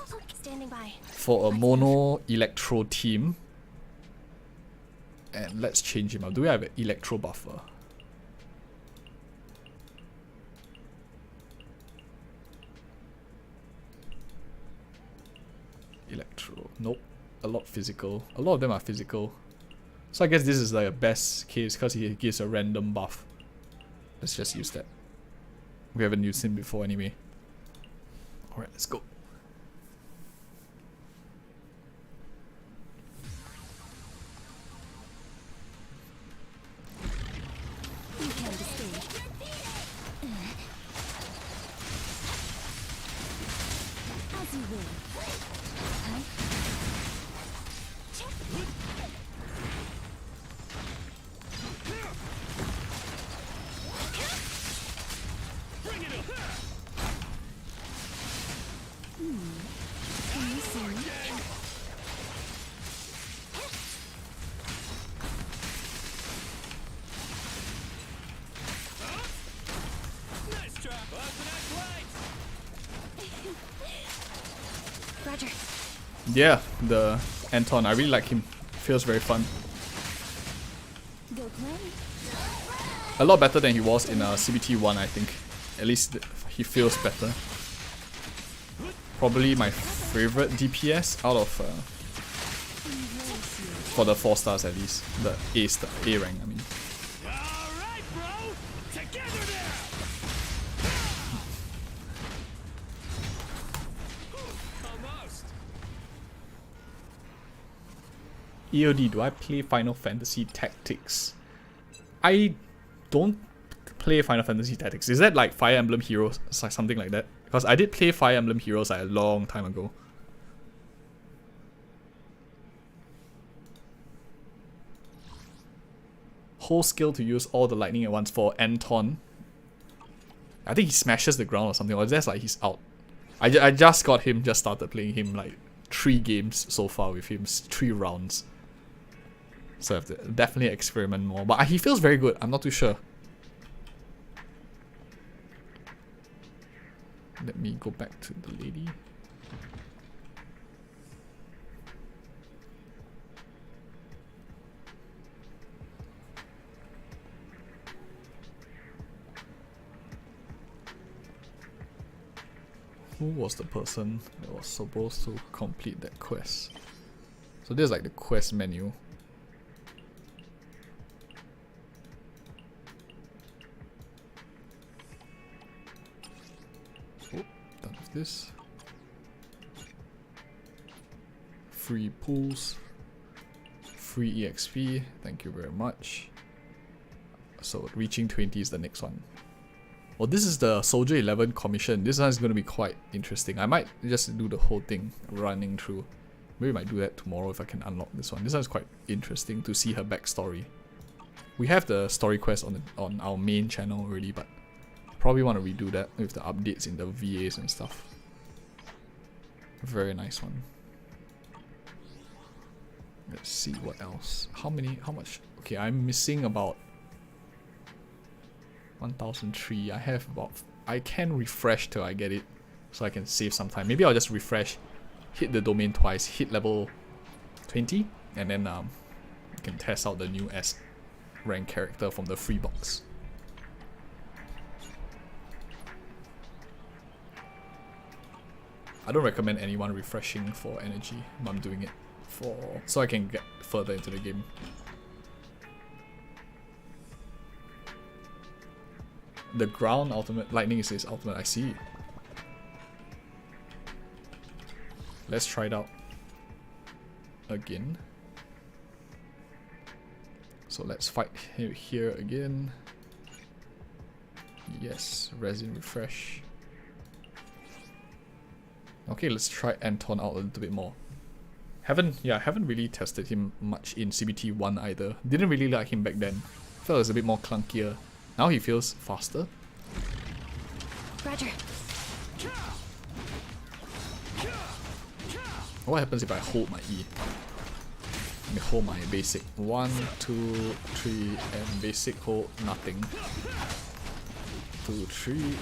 for a mono electro team. And let's change him up. Do we have an electro buffer? Electro. Nope. A lot physical. A lot of them are physical. So I guess this is like a best case because he gives a random buff. Let's just use that. We haven't used him before anyway. Alright, let's go. Yeah, the Anton, I really like him. Feels very fun. A lot better than he was in CBT 1, I think. At least he feels better. Probably my favorite DPS out of for the 4 stars at least. The A rank, I mean. EOD, do I play Final Fantasy Tactics? I don't play Final Fantasy Tactics. Is that like Fire Emblem Heroes? Something like that? Because I did play Fire Emblem Heroes like a long time ago. whole skill to use all the lightning at once for Anton. I think he smashes the ground or something, or that's like he's out. I just got him, just started playing him like 3 games so far with him, 3 rounds. So I have to definitely experiment more. But he feels very good, I'm not too sure. Let me go back to the lady. Who was the person that was supposed to complete that quest? So this is like the quest menu. Oh, done with this. Free pools. Free EXP. Thank you very much. So reaching 20 is the next one. Well, this is the Soldier 11 commission. This one is going to be quite interesting. I might just do the whole thing running through. Maybe I might do that tomorrow if I can unlock this one. This one is quite interesting to see her backstory. We have the story quest on our main channel already, but probably want to redo that with the updates in the VAs and stuff. Very nice one. Let's see what else. How much? Okay, I'm missing about 1003. I have about, I can refresh till I get it, so I can save some time. Maybe I'll just refresh, hit the domain twice, hit level 20, and then you can test out the new S rank character from the free box. I don't recommend anyone refreshing for energy, but I'm doing it for so I can get further into the game. The ground ultimate lightning is his ultimate, I see. Let's try it out again. So let's fight here again. Yes, resin refresh. Okay, let's try Anton out a little bit more. Haven't really tested him much in CBT 1 either. Didn't really like him back then. Felt it was a bit more clunkier. Now he feels faster. Roger. What happens if I hold my E? Let me hold my basic. 1, 2, 3, and basic hold nothing. 2, 3.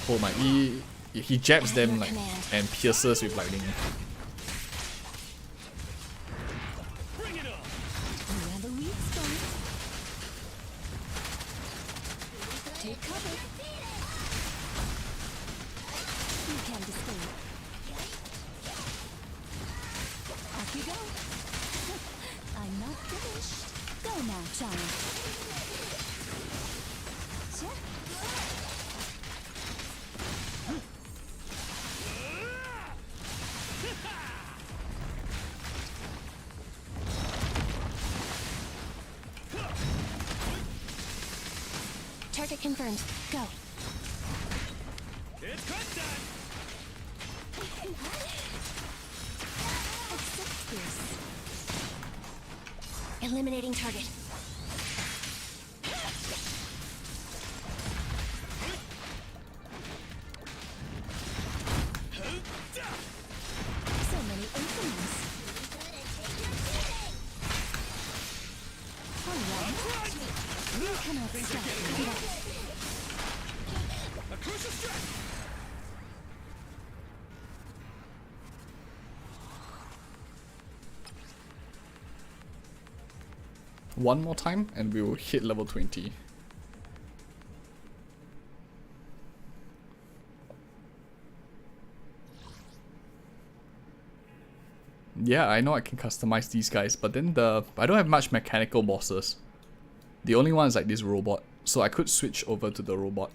Hold my E. He jabs them like and pierces with lightning. Take cover. You can't escape. Off you go. I'm not finished. Go now, child. Check. Target confirmed. Go. It's cut time. Accept this. Eliminating target. So many openings. Alright. You cannot stop me. A crucial strike. One more time and we will hit level 20. Yeah, I know I can customize these guys, but then I don't have much mechanical bosses. The only one is like this robot, so I could switch over to the robot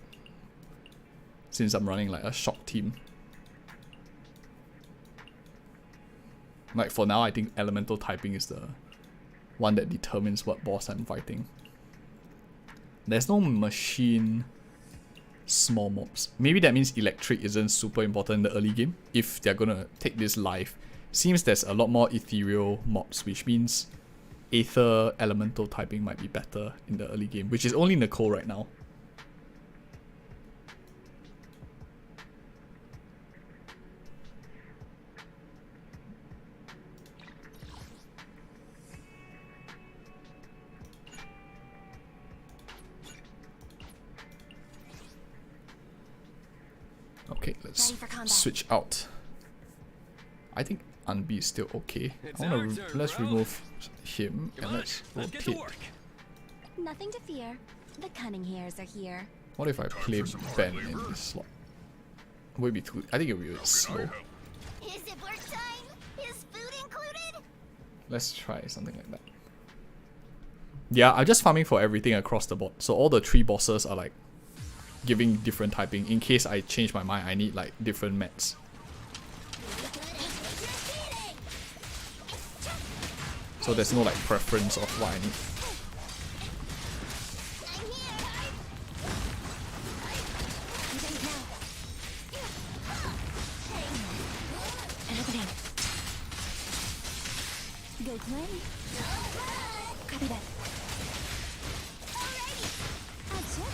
since I'm running like a shock team. Like for now, I think elemental typing is the one that determines what boss I'm fighting. There's no machine small mobs. Maybe that means electric isn't super important in the early game if they're gonna take this live. Seems there's a lot more ethereal mobs, which means Aether Elemental typing might be better in the early game, which is only Nicole right now. Okay, let's switch out. I think Unbi is still okay. Let's remove him and let's rotate. Nothing to fear. The cunning hairs are here. What if I play Ben in this slot? Would it be too? I think it'll be a bit slow. Is it work time? Is food included? Let's try something like that. Yeah, I'm just farming for everything across the board. So all the 3 bosses are like giving different typing. In case I change my mind, I need like different mats. So there's no like preference of what I need. Go play. Copy that. Gotcha.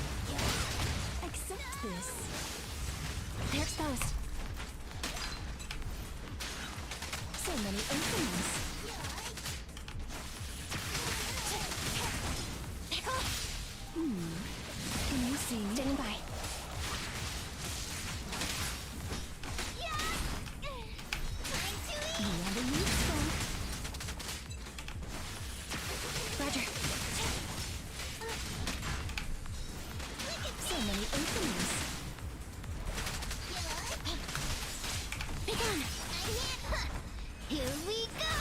Accept this. They're exposed. So many openings. Can you see me? Standing by. Roger. So many openings. Pick on. Here we go.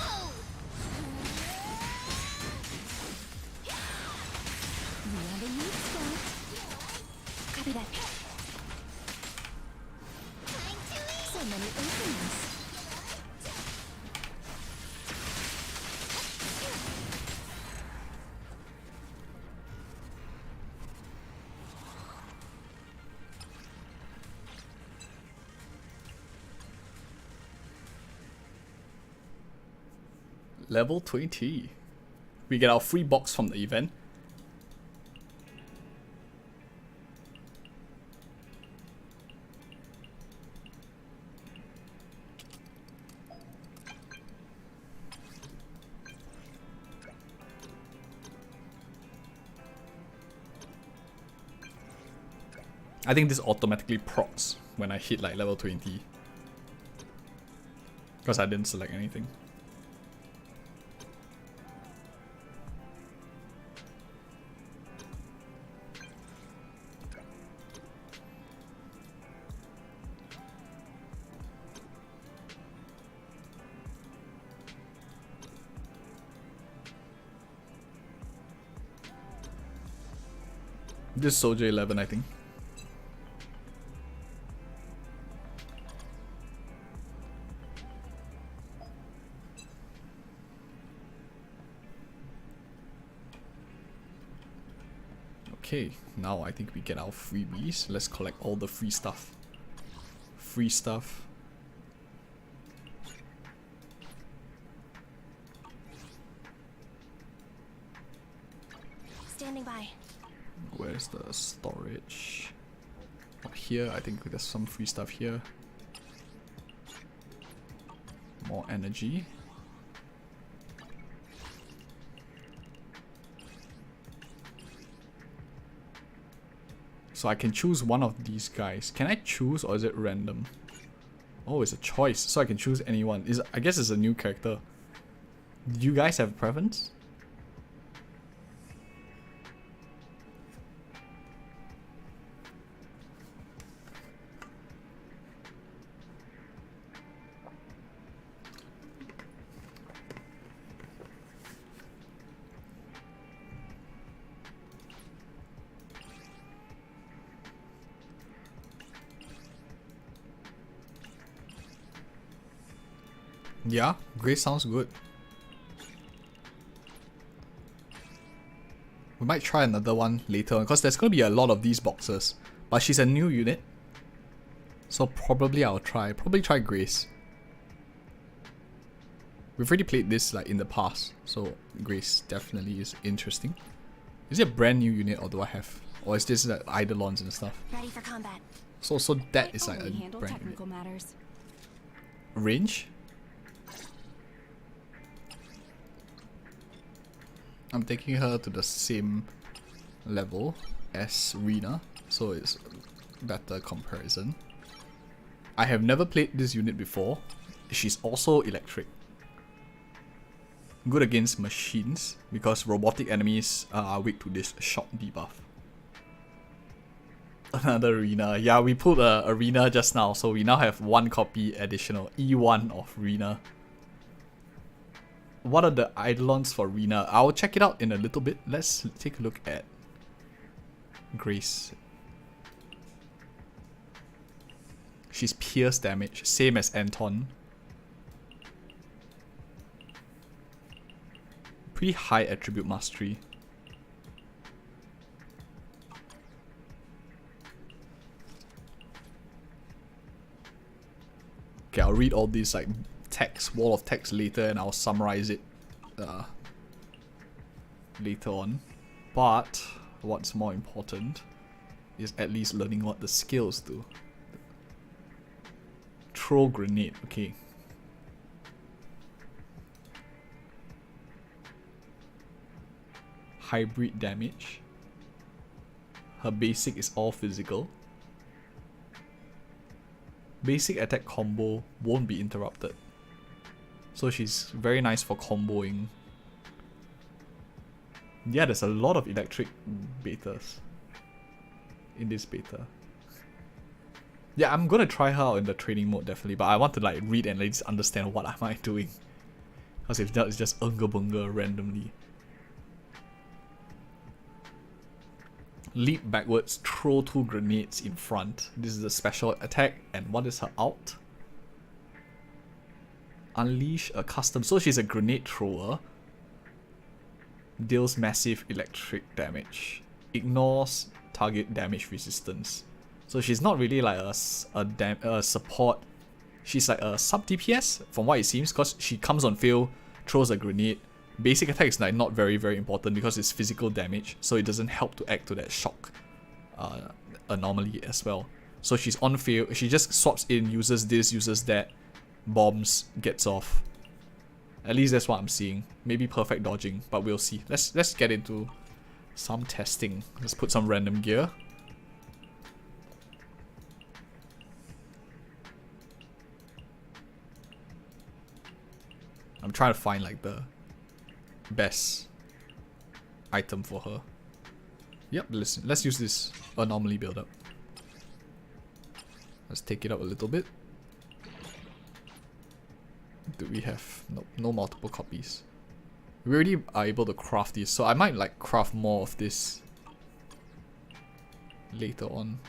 We have a lead squad. Copy that. So many openings. Level 20. We get our free box from the event. I think this automatically procs when I hit like level 20. Because I didn't select anything. This is Soldier 11, I think. Okay, now I think we get our freebies. Let's collect all the free stuff. Free stuff. Standing by. Where's the storage? Oh, here, I think there's some free stuff here. More energy. So I can choose one of these guys. Can I choose or is it random? Oh, it's a choice. So I can choose anyone. I guess it's a new character. Do you guys have a preference? Yeah, Grace sounds good. We might try another one later because there's going to be a lot of these boxes. But she's a new unit. So probably I'll try. Probably try Grace. We've already played this like in the past, so Grace definitely is interesting. Is it a brand new unit, or do I have, or is this like Eidolons and stuff? Ready for combat. So that is like a Only handle brand new technical matters. range. I'm taking her to the same level as Rina, so it's better comparison. I have never played this unit before. She's also electric. Good against machines because robotic enemies are weak to this shock debuff. Another Rina. Yeah, we pulled a Rina just now, so we now have 1 copy additional. E1 of Rina. What are the Eidolons for Rina? I'll check it out in a little bit. Let's take a look at Grace. She's pierce damage, same as Anton. Pretty high attribute mastery. Okay, I'll read all these like text, wall of text later, and I'll summarize it later on. But what's more important is at least learning what the skills do. Throw grenade, okay. Hybrid damage. Her basic is all physical. Basic attack combo won't be interrupted. So she's very nice for comboing. Yeah, there's a lot of electric betas in this beta. Yeah, I'm gonna try her out in the training mode definitely, but I want to like read and at least understand what am I doing. Because if not, it's just unga bunga randomly. Leap backwards, throw 2 grenades in front. This is a special attack, and what is her out? Unleash a custom. So she's a grenade thrower. Deals massive electric damage. Ignores target damage resistance. So she's not really like a support. She's like a sub DPS from what it seems, because she comes on field, throws a grenade. Basic attack is like not very important because it's physical damage, so it doesn't help to act to that shock anomaly as well. So she's on field, she just swaps in, uses this, uses that, bombs, gets off. At least that's what I'm seeing. Maybe perfect dodging, but we'll see. Let's get into some testing. Let's put some random gear. I'm trying to find like the best item for her. Yep, let's use this anomaly build-up. Let's take it up a little bit. Do we have no multiple copies? We already are able to craft these, so I might like craft more of this later on.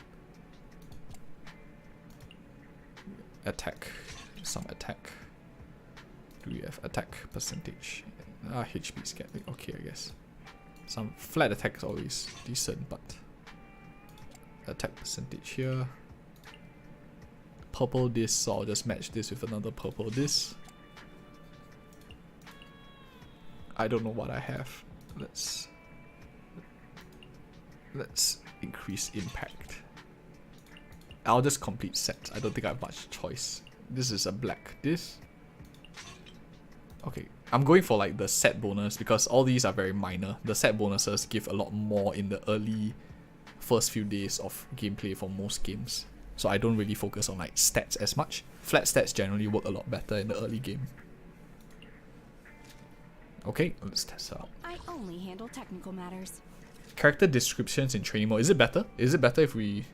Attack, some attack. Do we have attack percentage? HP is getting okay, I guess. Some flat attack is always decent, but attack percentage here. Purple this, so I'll just match this with another purple this. I don't know what I have. Let's increase impact. I'll just complete sets. I don't think I have much choice. This is a black. This. Okay, I'm going for like the set bonus because all these are very minor. The set bonuses give a lot more in the early first few days of gameplay for most games. So I don't really focus on like stats as much. Flat stats generally work a lot better in the early game. Okay, let's test it out. I only handle technical matters. Character descriptions in training mode. Is it better? Is it better if we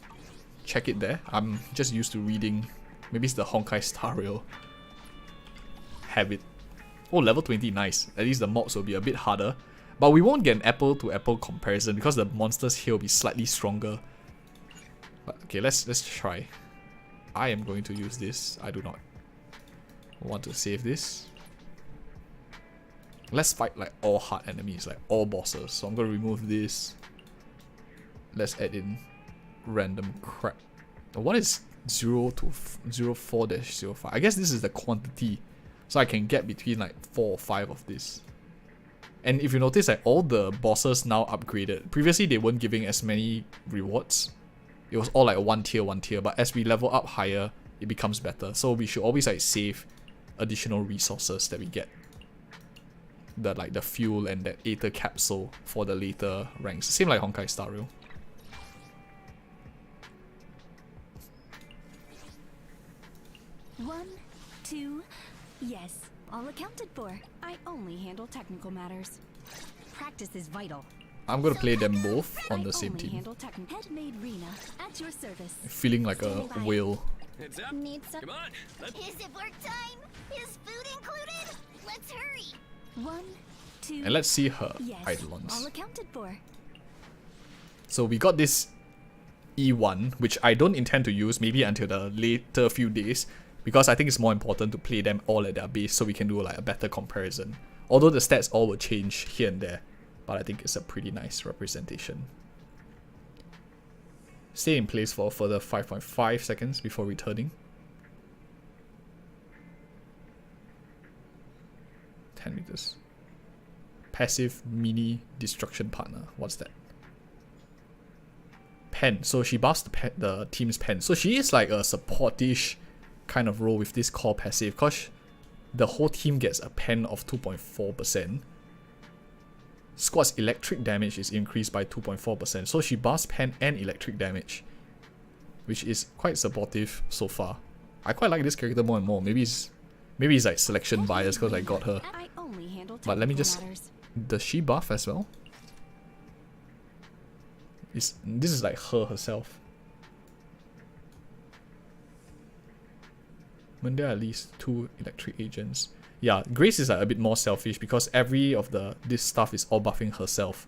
check it there? I'm just used to reading. Maybe it's the Honkai Star Rail habit. Oh, level 20, nice. At least the mobs will be a bit harder. But we won't get an apple to apple comparison because the monsters here will be slightly stronger. But okay, let's try. I am going to use this. I do not want to save this. Let's fight like all hard enemies, like all bosses. So I'm going to remove this. Let's add in random crap. What is 0 to 04-05? I guess this is the quantity. So I can get between like 4 or 5 of this. And if you notice that all the bosses now upgraded. Previously they weren't giving as many rewards. It was all like 1 tier, but as we level up higher, it becomes better. So we should always like save additional resources that we get. The fuel and that Aether capsule for the later ranks. Same like Honkai Star Rail. One, two, yes, all accounted for. I only handle technical matters. Practice is vital. I'm gonna play them both on the same I only team. handle Head Maid Rina, at your service. Feeling like a whale. Heads up. Need some. Come on. Let's Is it work time? Is food included? Let's hurry. One, two. And let's see her yes, eidolons. all accounted for. So we got this E1, which I don't intend to use maybe until the later few days, because I think it's more important to play them all at their base so we can do like a better comparison. Although the stats all will change here and there, but I think it's a pretty nice representation. Stay in place for a further 5.5 seconds before returning. 10 meters. Passive mini destruction partner. What's that? Pen. So she buffs the team's pen. So she is like a supportish kind of role with this core passive, because the whole team gets a pen of 2.4%. Squad's electric damage is increased by 2.4%. So she buffs pen and electric damage, which is quite supportive so far. I quite like this character more and more. Maybe it's like selection bias because I got her. I only handle But let me just... matters. Does she buff as well? This is like her herself. When there are at least 2 electric agents. Yeah, Grace is like a bit more selfish because every of this stuff is all buffing herself.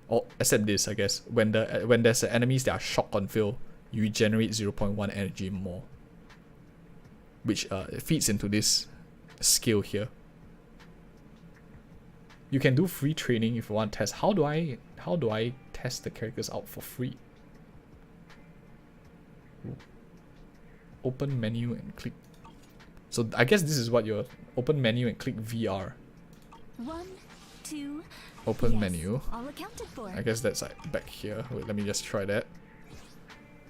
Or except this, I guess. When there's enemies that are shock on fail, you regenerate 0.1 energy more, which it feeds into this skill here. You can do free training if you want to test. How do I test the characters out for free? Open menu and click. So I guess this is what your open menu and click VR. 1, 2. Open yes, menu. all accounted for. I guess that's like back here. Wait, let me just try that.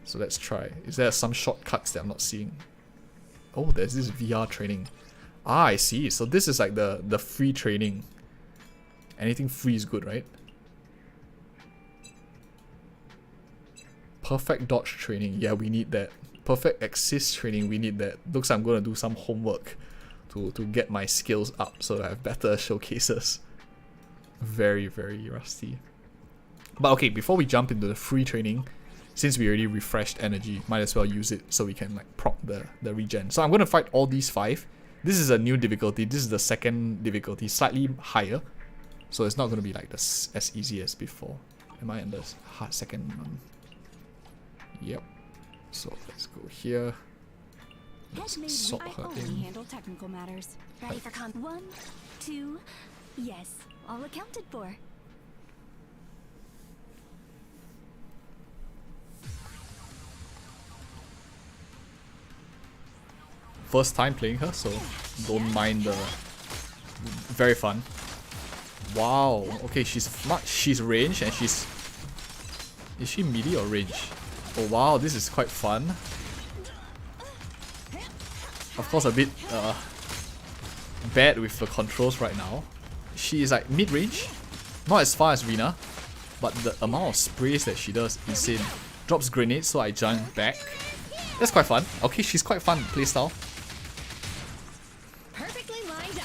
So let's try. Is there some shortcuts that I'm not seeing? Oh, there's this VR training. Ah, I see. So this is like the free training. Anything free is good, right? Perfect dodge training. Yeah, we need that. Perfect assist training. We need that. Looks like I'm going to do some homework to get my skills up so I have better showcases. Very, very rusty. But okay, before we jump into the free training, since we already refreshed energy, might as well use it so we can like proc the regen. So I'm going to fight all these 5. This is a new difficulty. This is the second difficulty, slightly higher. So it's not going to be like this as easy as before. Am I in the second one? Yep. So let's go here. Let's sort her I only in. handle technical matters. Ready for 1, 2. Yes, all accounted for. First time playing her, so don't mind the... Very fun. Wow. Okay, she's range and she's... Is she melee or range? Oh wow, this is quite fun. Of course a bit bad with the controls right now. She is like mid-range. Not as far as Rina, but the amount of sprays that she does is insane. Drops grenades so I jump back. That's quite fun. Okay, she's quite fun playstyle. Perfectly lined up.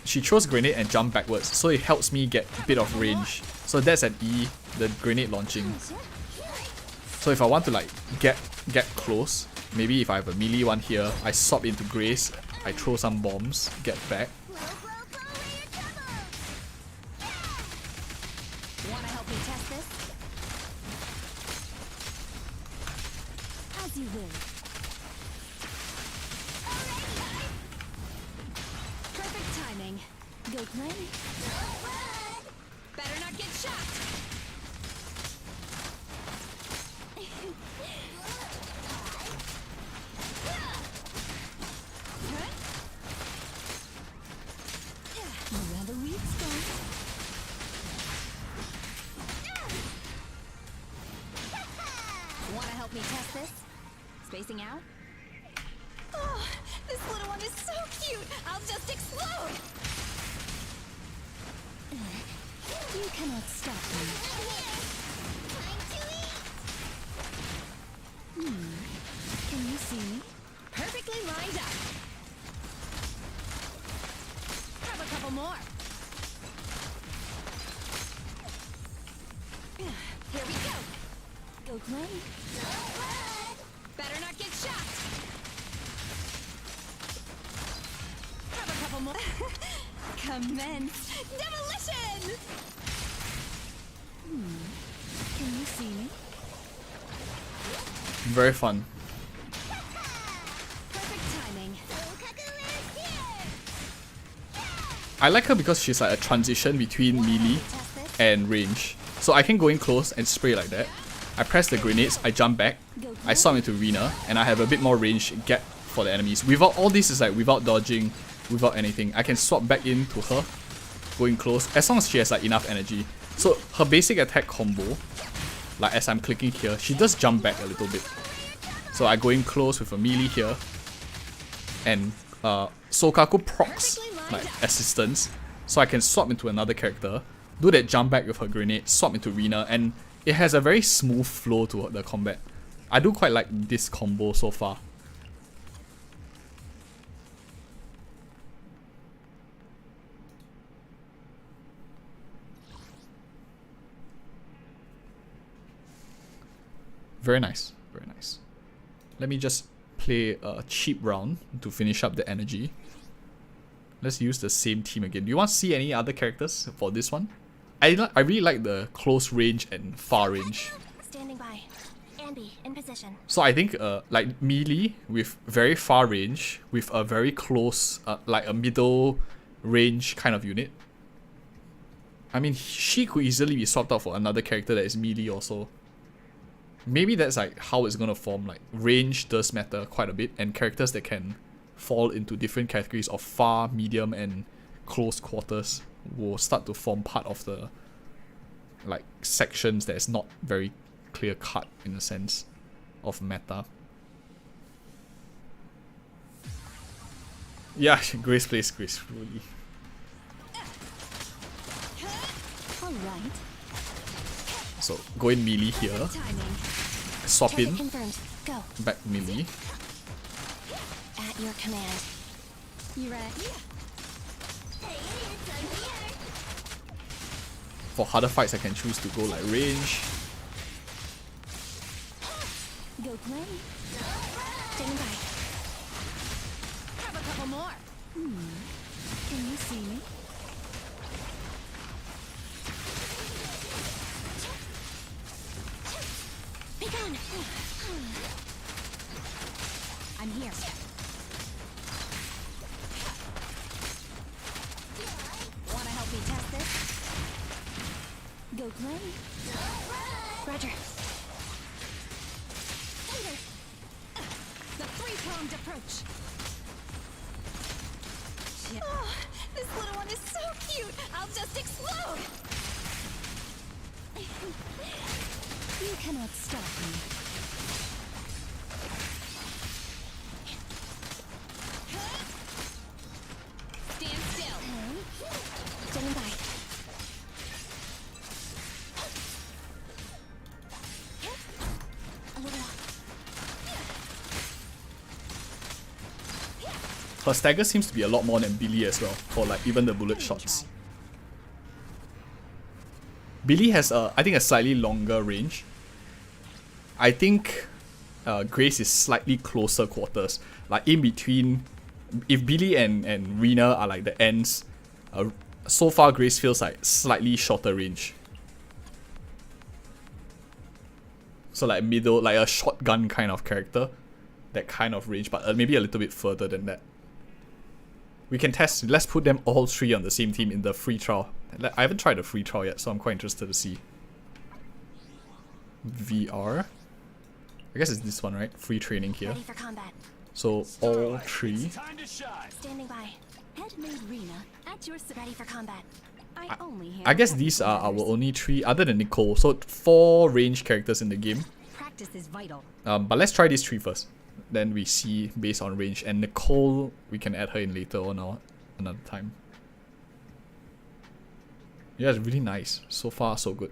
She throws grenade and jump backwards, so it helps me get a bit of range. So that's an E, the grenade launching. So if I want to like get close, maybe if I have a melee one here, I swap into Grace, I throw some bombs, get back. Wanna help me test this? As you will. Perfect timing. Go plan. Better not get shot. Spacing out? Oh, this little one is so cute! I'll just explode! You cannot stop me. Can you see me? Perfectly lined up. Have a couple more. Here we go. Go Glenn. Better not get shot. Have a couple more. Commence demolition. Can you see me? Very fun. Perfect timing. I like her because she's like a transition between melee and range. So I can go in close and spray like that. I press the grenades, I jump back, I swap into Rina, and I have a bit more range gap for the enemies. Without all this is like without dodging, without anything. I can swap back into her, going close, as long as she has like enough energy. So her basic attack combo, like as I'm clicking here, she does jump back a little bit. So I go in close with a melee here, and Sokaku procs like assistance, so I can swap into another character, do that jump back with her grenade, swap into Rina, and it has a very smooth flow to the combat. I do quite like this combo so far. Very nice, very nice. Let me just play a cheap round to finish up the energy. Let's use the same team again. Do you want to see any other characters for this one? I really like the close range and far range. Standing by. Ambi, in position. So I think like melee with very far range with a very close, like a middle range kind of unit. I mean, she could easily be swapped out for another character that is melee also. Maybe that's like how it's gonna form. Like range does matter quite a bit, and characters that can fall into different categories of far, medium, and close quarters will start to form part of the like sections that is not very clear cut in a sense of meta. Yeah, Grace plays gracefully. Alright. So go in melee here, Timing. swap in, Confirmed. Go. back melee. At your command. You ready? For harder fights I can choose to go like range. Go Glenn. Standing by. Have a couple more. Can you see me? Be gone. I'm here. Wanna help me test this? Go Glenn. Roger. The three-pronged approach. Oh, this little one is so cute. I'll just explode. You cannot stop me. Stand still. Standing by. A little off. Her stagger seems to be a lot more than Billy as well, for like even the bullet shots. Billy has I think a slightly longer range. I think Grace is slightly closer quarters, like in between. If Billy and Rina are like the ends, so far Grace feels like slightly shorter range. So like middle, like a shotgun kind of character, that kind of range, but maybe a little bit further than that. We can test. Let's put them all three on the same team in the free trial. I haven't tried the free trial yet, so I'm quite interested to see. VR. I guess it's this one, right? Free training here. Ready for combat. So all three. Time to shine. Standing by. Head Maid Rina at your ready for combat. I only handle I guess these are our only three, other than Nicole. So 4 range characters in the game. Practice is vital. But let's try these 3 first. then we see based on range. And Nicole, we can add her in later on or another time. Yeah, it's really nice. So far, so good.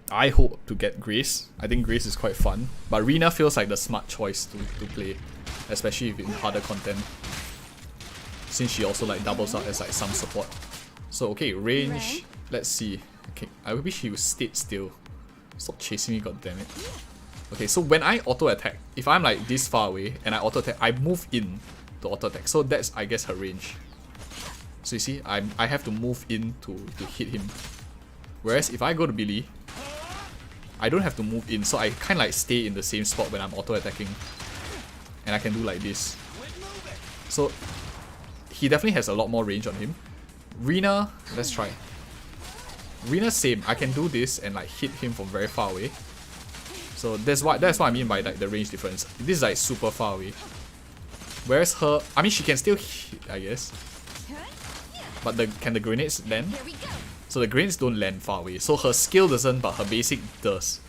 I hope to get Grace. I think Grace is quite fun. But Rina feels like the smart choice to play. Especially if in harder content. Since she also like doubles out as like some support. So okay, range. Let's see. Okay, I wish he would stay still. Stop chasing me, goddammit. Okay, so when I auto attack, if I'm like this far away and I auto attack, I move in to auto attack. So that's, I guess, her range. So you see, I have to move in to hit him. Whereas if I go to Billy, I don't have to move in, so I kind of like stay in the same spot when I'm auto attacking. And I can do like this. So he definitely has a lot more range on him. Rina, let's try. Rina same, I can do this and like hit him from very far away. So that's what I mean by like the range difference. This is like super far away. Whereas her, I mean she can still hit, I guess. But can the grenades land? So the grenades don't land far away. So her skill doesn't, but her basic does.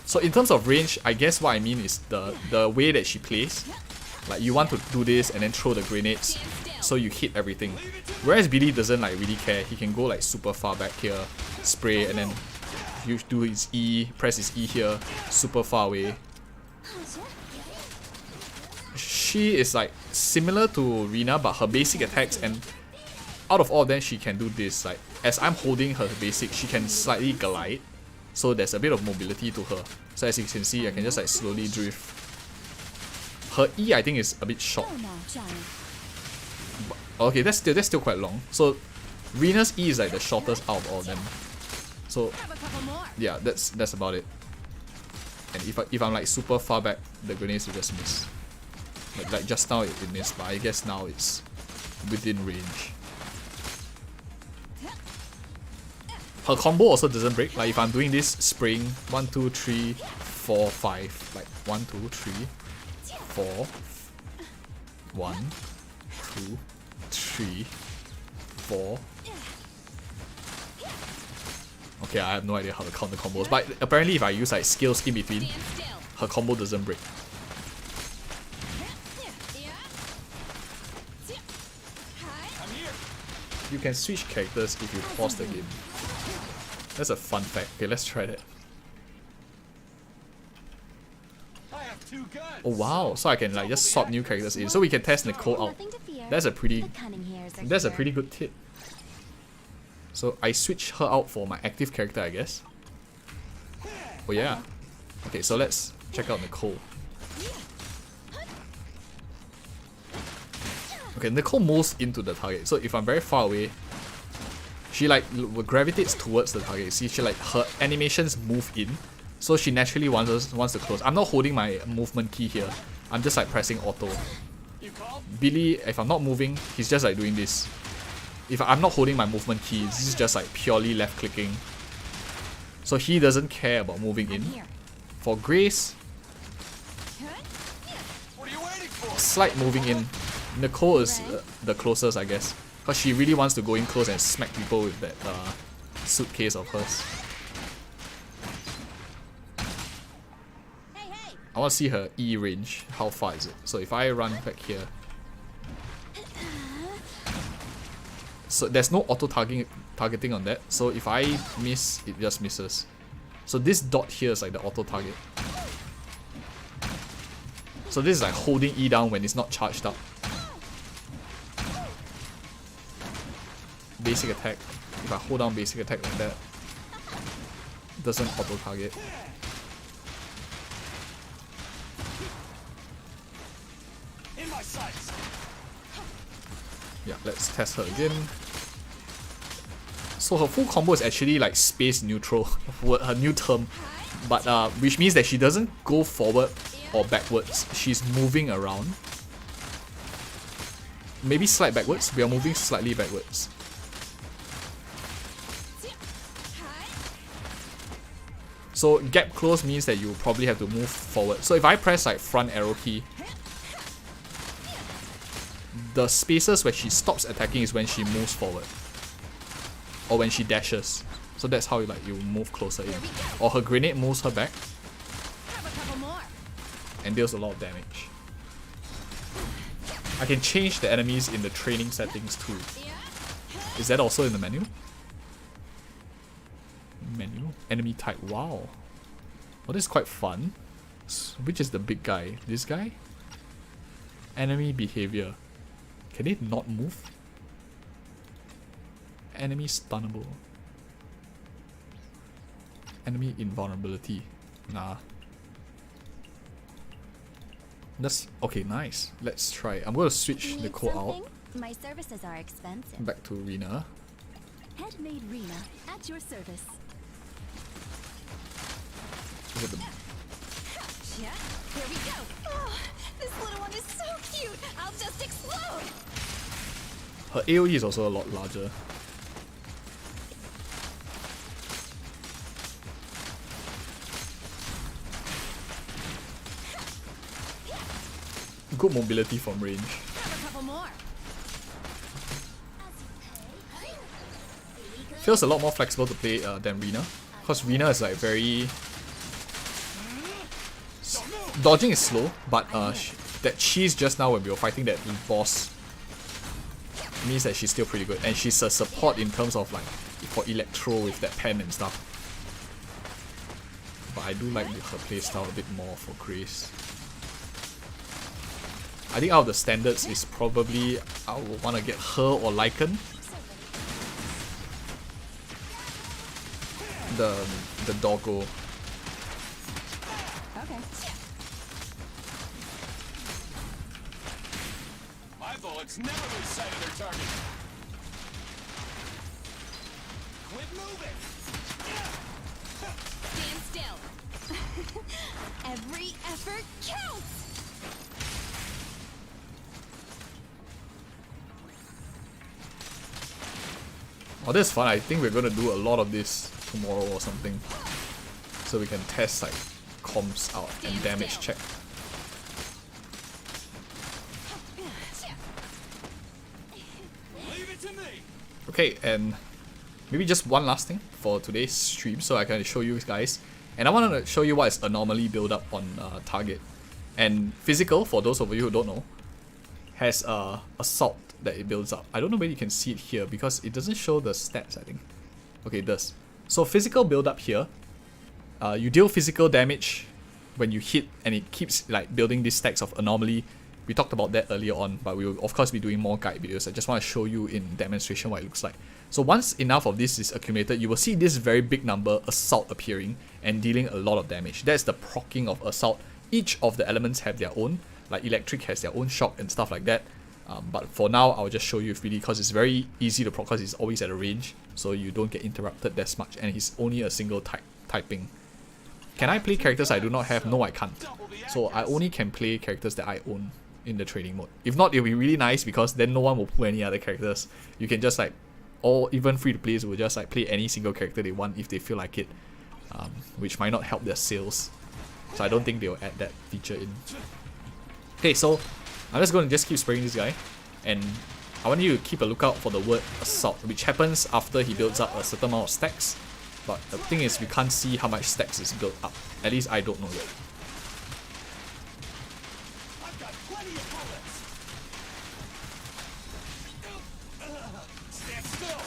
So in terms of range, I guess what I mean is the way that she plays. Like you want to do this and then throw the grenades so you hit everything. Whereas Billy doesn't like really care. He can go like super far back here, spray, and then you do his E, press his E here, super far away. She is like similar to Rina, but her basic attacks, and out of all of them she can do this. Like as I'm holding her basic, she can slightly glide. So there's a bit of mobility to her. So as you can see, I can just like slowly drift. Her E I think is a bit short. Okay, that's still quite long. So Rina's E is like the shortest out of all of them. So yeah, that's about it. And if I'm like super far back, the grenades will just miss. Like just now it missed, but I guess now it's within range. Her combo also doesn't break. Like if I'm doing this spraying 1, 2, 3, 4, 5, like 1, 2, 3, 4, 1, 2, 3, 4. Okay, I have no idea how to count the combos, but apparently if I use like skills in between, her combo doesn't break. You can switch characters if you pause the game. That's a fun fact. Okay, let's try that. Oh wow, so I can like just swap new characters in, so we can test Nicole out. That's a pretty good tip. So I switch her out for my active character, I guess. Oh yeah. Okay, so let's check out Nicole. Okay, Nicole moves into the target. So if I'm very far away, she like gravitates towards the target. See, she like her animations move in, so she naturally wants to close. I'm not holding my movement key here. I'm just like pressing auto. Billy, if I'm not moving, he's just like doing this. If I'm not holding my movement key, this is just like purely left clicking. So he doesn't care about moving in. For Grace, slight moving in. Nicole is the closest, I guess, because she really wants to go in close and smack people with that suitcase of hers. I want to see her E range. How far is it? So if I run back here, so there's no auto targeting on that. So if I miss, it just misses. So this dot here is like the auto target. So this is like holding E down when it's not charged up. Basic attack. If I hold down basic attack like that, it doesn't auto target. Yeah, let's test her again. So her full combo is actually like space neutral, her new term, but which means that she doesn't go forward or backwards. She's moving around. Maybe slight backwards. We are moving slightly backwards. So gap close means that you probably have to move forward. So if I press like front arrow key, the spaces where she stops attacking is when she moves forward. Or when she dashes. So that's how you move closer in. Or her grenade moves her back Have a couple more. and deals a lot of damage. I can change the enemies in the training settings too. Is that also in the menu? Menu? Enemy type. Wow. Well, this is quite fun. Which is the big guy? This guy? Enemy behavior. Can they not move? Enemy stunnable. Enemy invulnerability. Nah. That's okay, nice. Let's try. I'm gonna switch Need Nicole out. something? My services are expensive. Back to Rina. Head Maid Rina, at your service. Look at the Yeah, here we go. Oh, this little one is so cute. I'll just explode. her AoE is also a lot larger. Good mobility from range. Have a couple more. Feels a lot more flexible to play than Rina, because Rina is like very dodging is slow, but that cheese just now when we were fighting that boss means that she's still pretty good, and she's a support in terms of like for electro with that pen and stuff. But I do like her playstyle a bit more for Grace. I think out of the standards is probably I would want to get her or Lycan. The doggo. Okay. My bullets never lose sight of their target. Quit moving! Stand still. Every effort counts. Oh, this is fun. I think we're gonna do a lot of this tomorrow or something, so we can test like comms out and damage check. Leave it to me! Okay, and maybe just one last thing for today's stream, so I can show you guys. And I want to show you what is anomaly build up on target. And physical, for those of you who don't know, has assault that it builds up. I don't know whether you can see it here because it doesn't show the stats, I think. Okay, it does. So physical build up here, you deal physical damage when you hit, and it keeps like building these stacks of anomaly. We talked about that earlier on, but we will of course be doing more guide videos. I just want to show you in demonstration what it looks like. So once enough of this is accumulated, you will see this very big number assault appearing and dealing a lot of damage. That's the proccing of assault. Each of the elements have their own, like electric has their own shock and stuff like that. But for now, I'll just show you really because it's very easy to proc because he's always at a range, so you don't get interrupted that much, and he's only a single typing. Can I play characters I do not have? No, I can't. So I only can play characters that I own in the training mode. If not, it'll be really nice because then no one will pull any other characters. You can just like, or even free to players will just like play any single character they want if they feel like it, which might not help their sales. So I don't think they'll add that feature in. Okay, so I'm just going to keep spraying this guy, and I want you to keep a lookout for the word assault, which happens after he builds up a certain amount of stacks. But the thing is, we can't see how much stacks is built up. At least I don't know yet. I've got plenty of bullets! Stand still!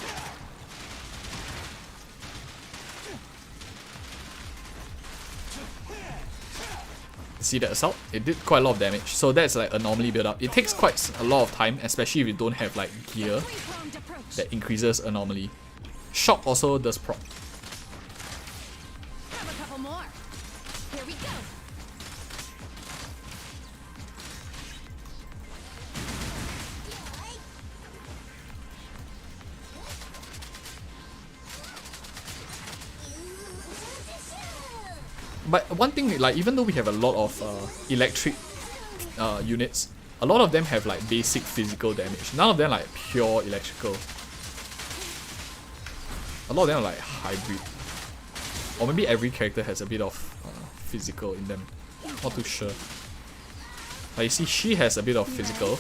See that assault? It did quite a lot of damage. So that's like anomaly build up. It takes quite a lot of time, especially if you don't have like gear Three-pronged approach. that increases anomaly. Shock also does proc. Have a couple more. Here we go. But one thing, like even though we have a lot of electric units, a lot of them have like basic physical damage. None of them like pure electrical. A lot of them are like hybrid. Or maybe every character has a bit of physical in them. Not too sure. Like you see, she has a bit of physical.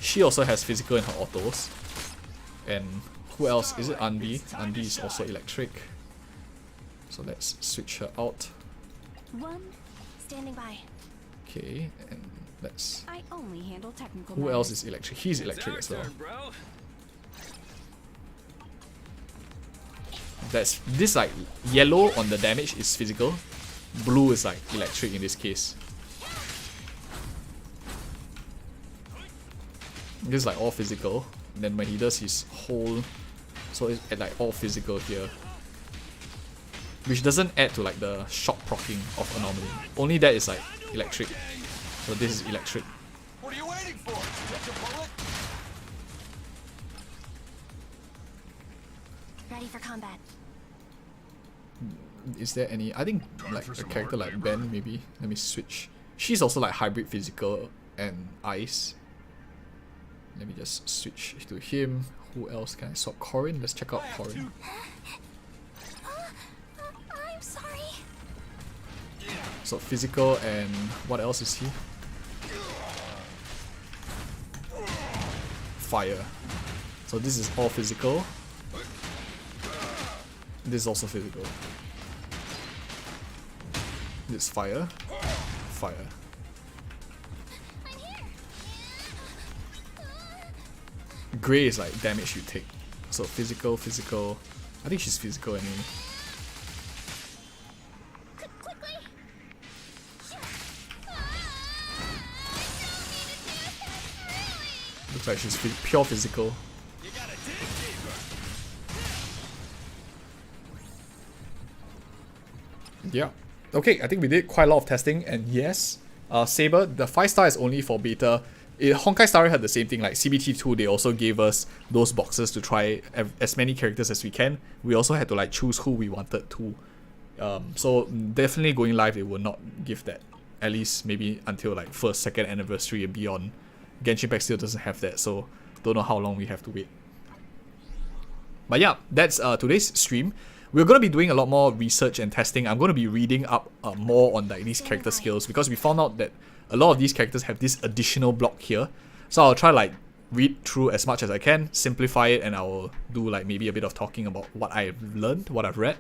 She also has physical in her autos. And who else? Is it Andy? Andy is also electric. So let's switch her out. One, standing by. Okay, and let's... I only handle technical Who matters. else is electric? He's electric It's as our well. turn, bro. That's this like yellow on the damage is physical, blue is like electric in this case. This is like all physical. And then when he does his whole, so it's at like all physical here, which doesn't add to like the shock proccing of anomaly. Only that is like electric. So this is electric. What are you waiting for? Get your bullet? Ready for combat. Is there any? I think like a character like Ben maybe. Let me switch. She's also like hybrid physical and ice. Let me just switch to him. Who else can I swap? Corin? Let's check out Corin. I'm sorry. So physical and what else is he? Fire. So this is all physical. This is also physical. This is fire. Fire. I'm here. Grey is like damage you take. So physical, physical. I think she's physical anyway. Quickly. Looks like she's pure physical. You gotta dig deeper. Yeah. Okay, I think we did quite a lot of testing, and yes, Saber, the 5-star is only for beta. Honkai Star Rail had the same thing, like CBT2, they also gave us those boxes to try as many characters as we can. We also had to like choose who we wanted to. So definitely going live, they will not give that. At least maybe until like 1st, 2nd anniversary and beyond. Genshin Impact still doesn't have that, so don't know how long we have to wait. But yeah, that's today's stream. We're going to be doing a lot more research and testing. I'm going to be reading up more on like these character skills, because we found out that a lot of these characters have this additional block here. So I'll try like read through as much as I can, simplify it, and I'll do like maybe a bit of talking about what I've learned, what I've read,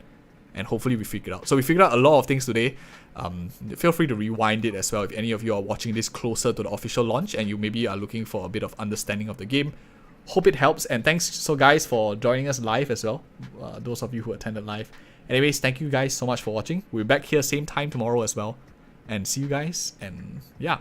and hopefully we figure it out. So we figured out a lot of things today. Feel free to rewind it as well if any of you are watching this closer to the official launch and you maybe are looking for a bit of understanding of the game. Hope it helps, and thanks so guys for joining us live as well, those of you who attended live. Anyways, thank you guys so much for watching. We'll be back here same time tomorrow as well, and see you guys, and yeah,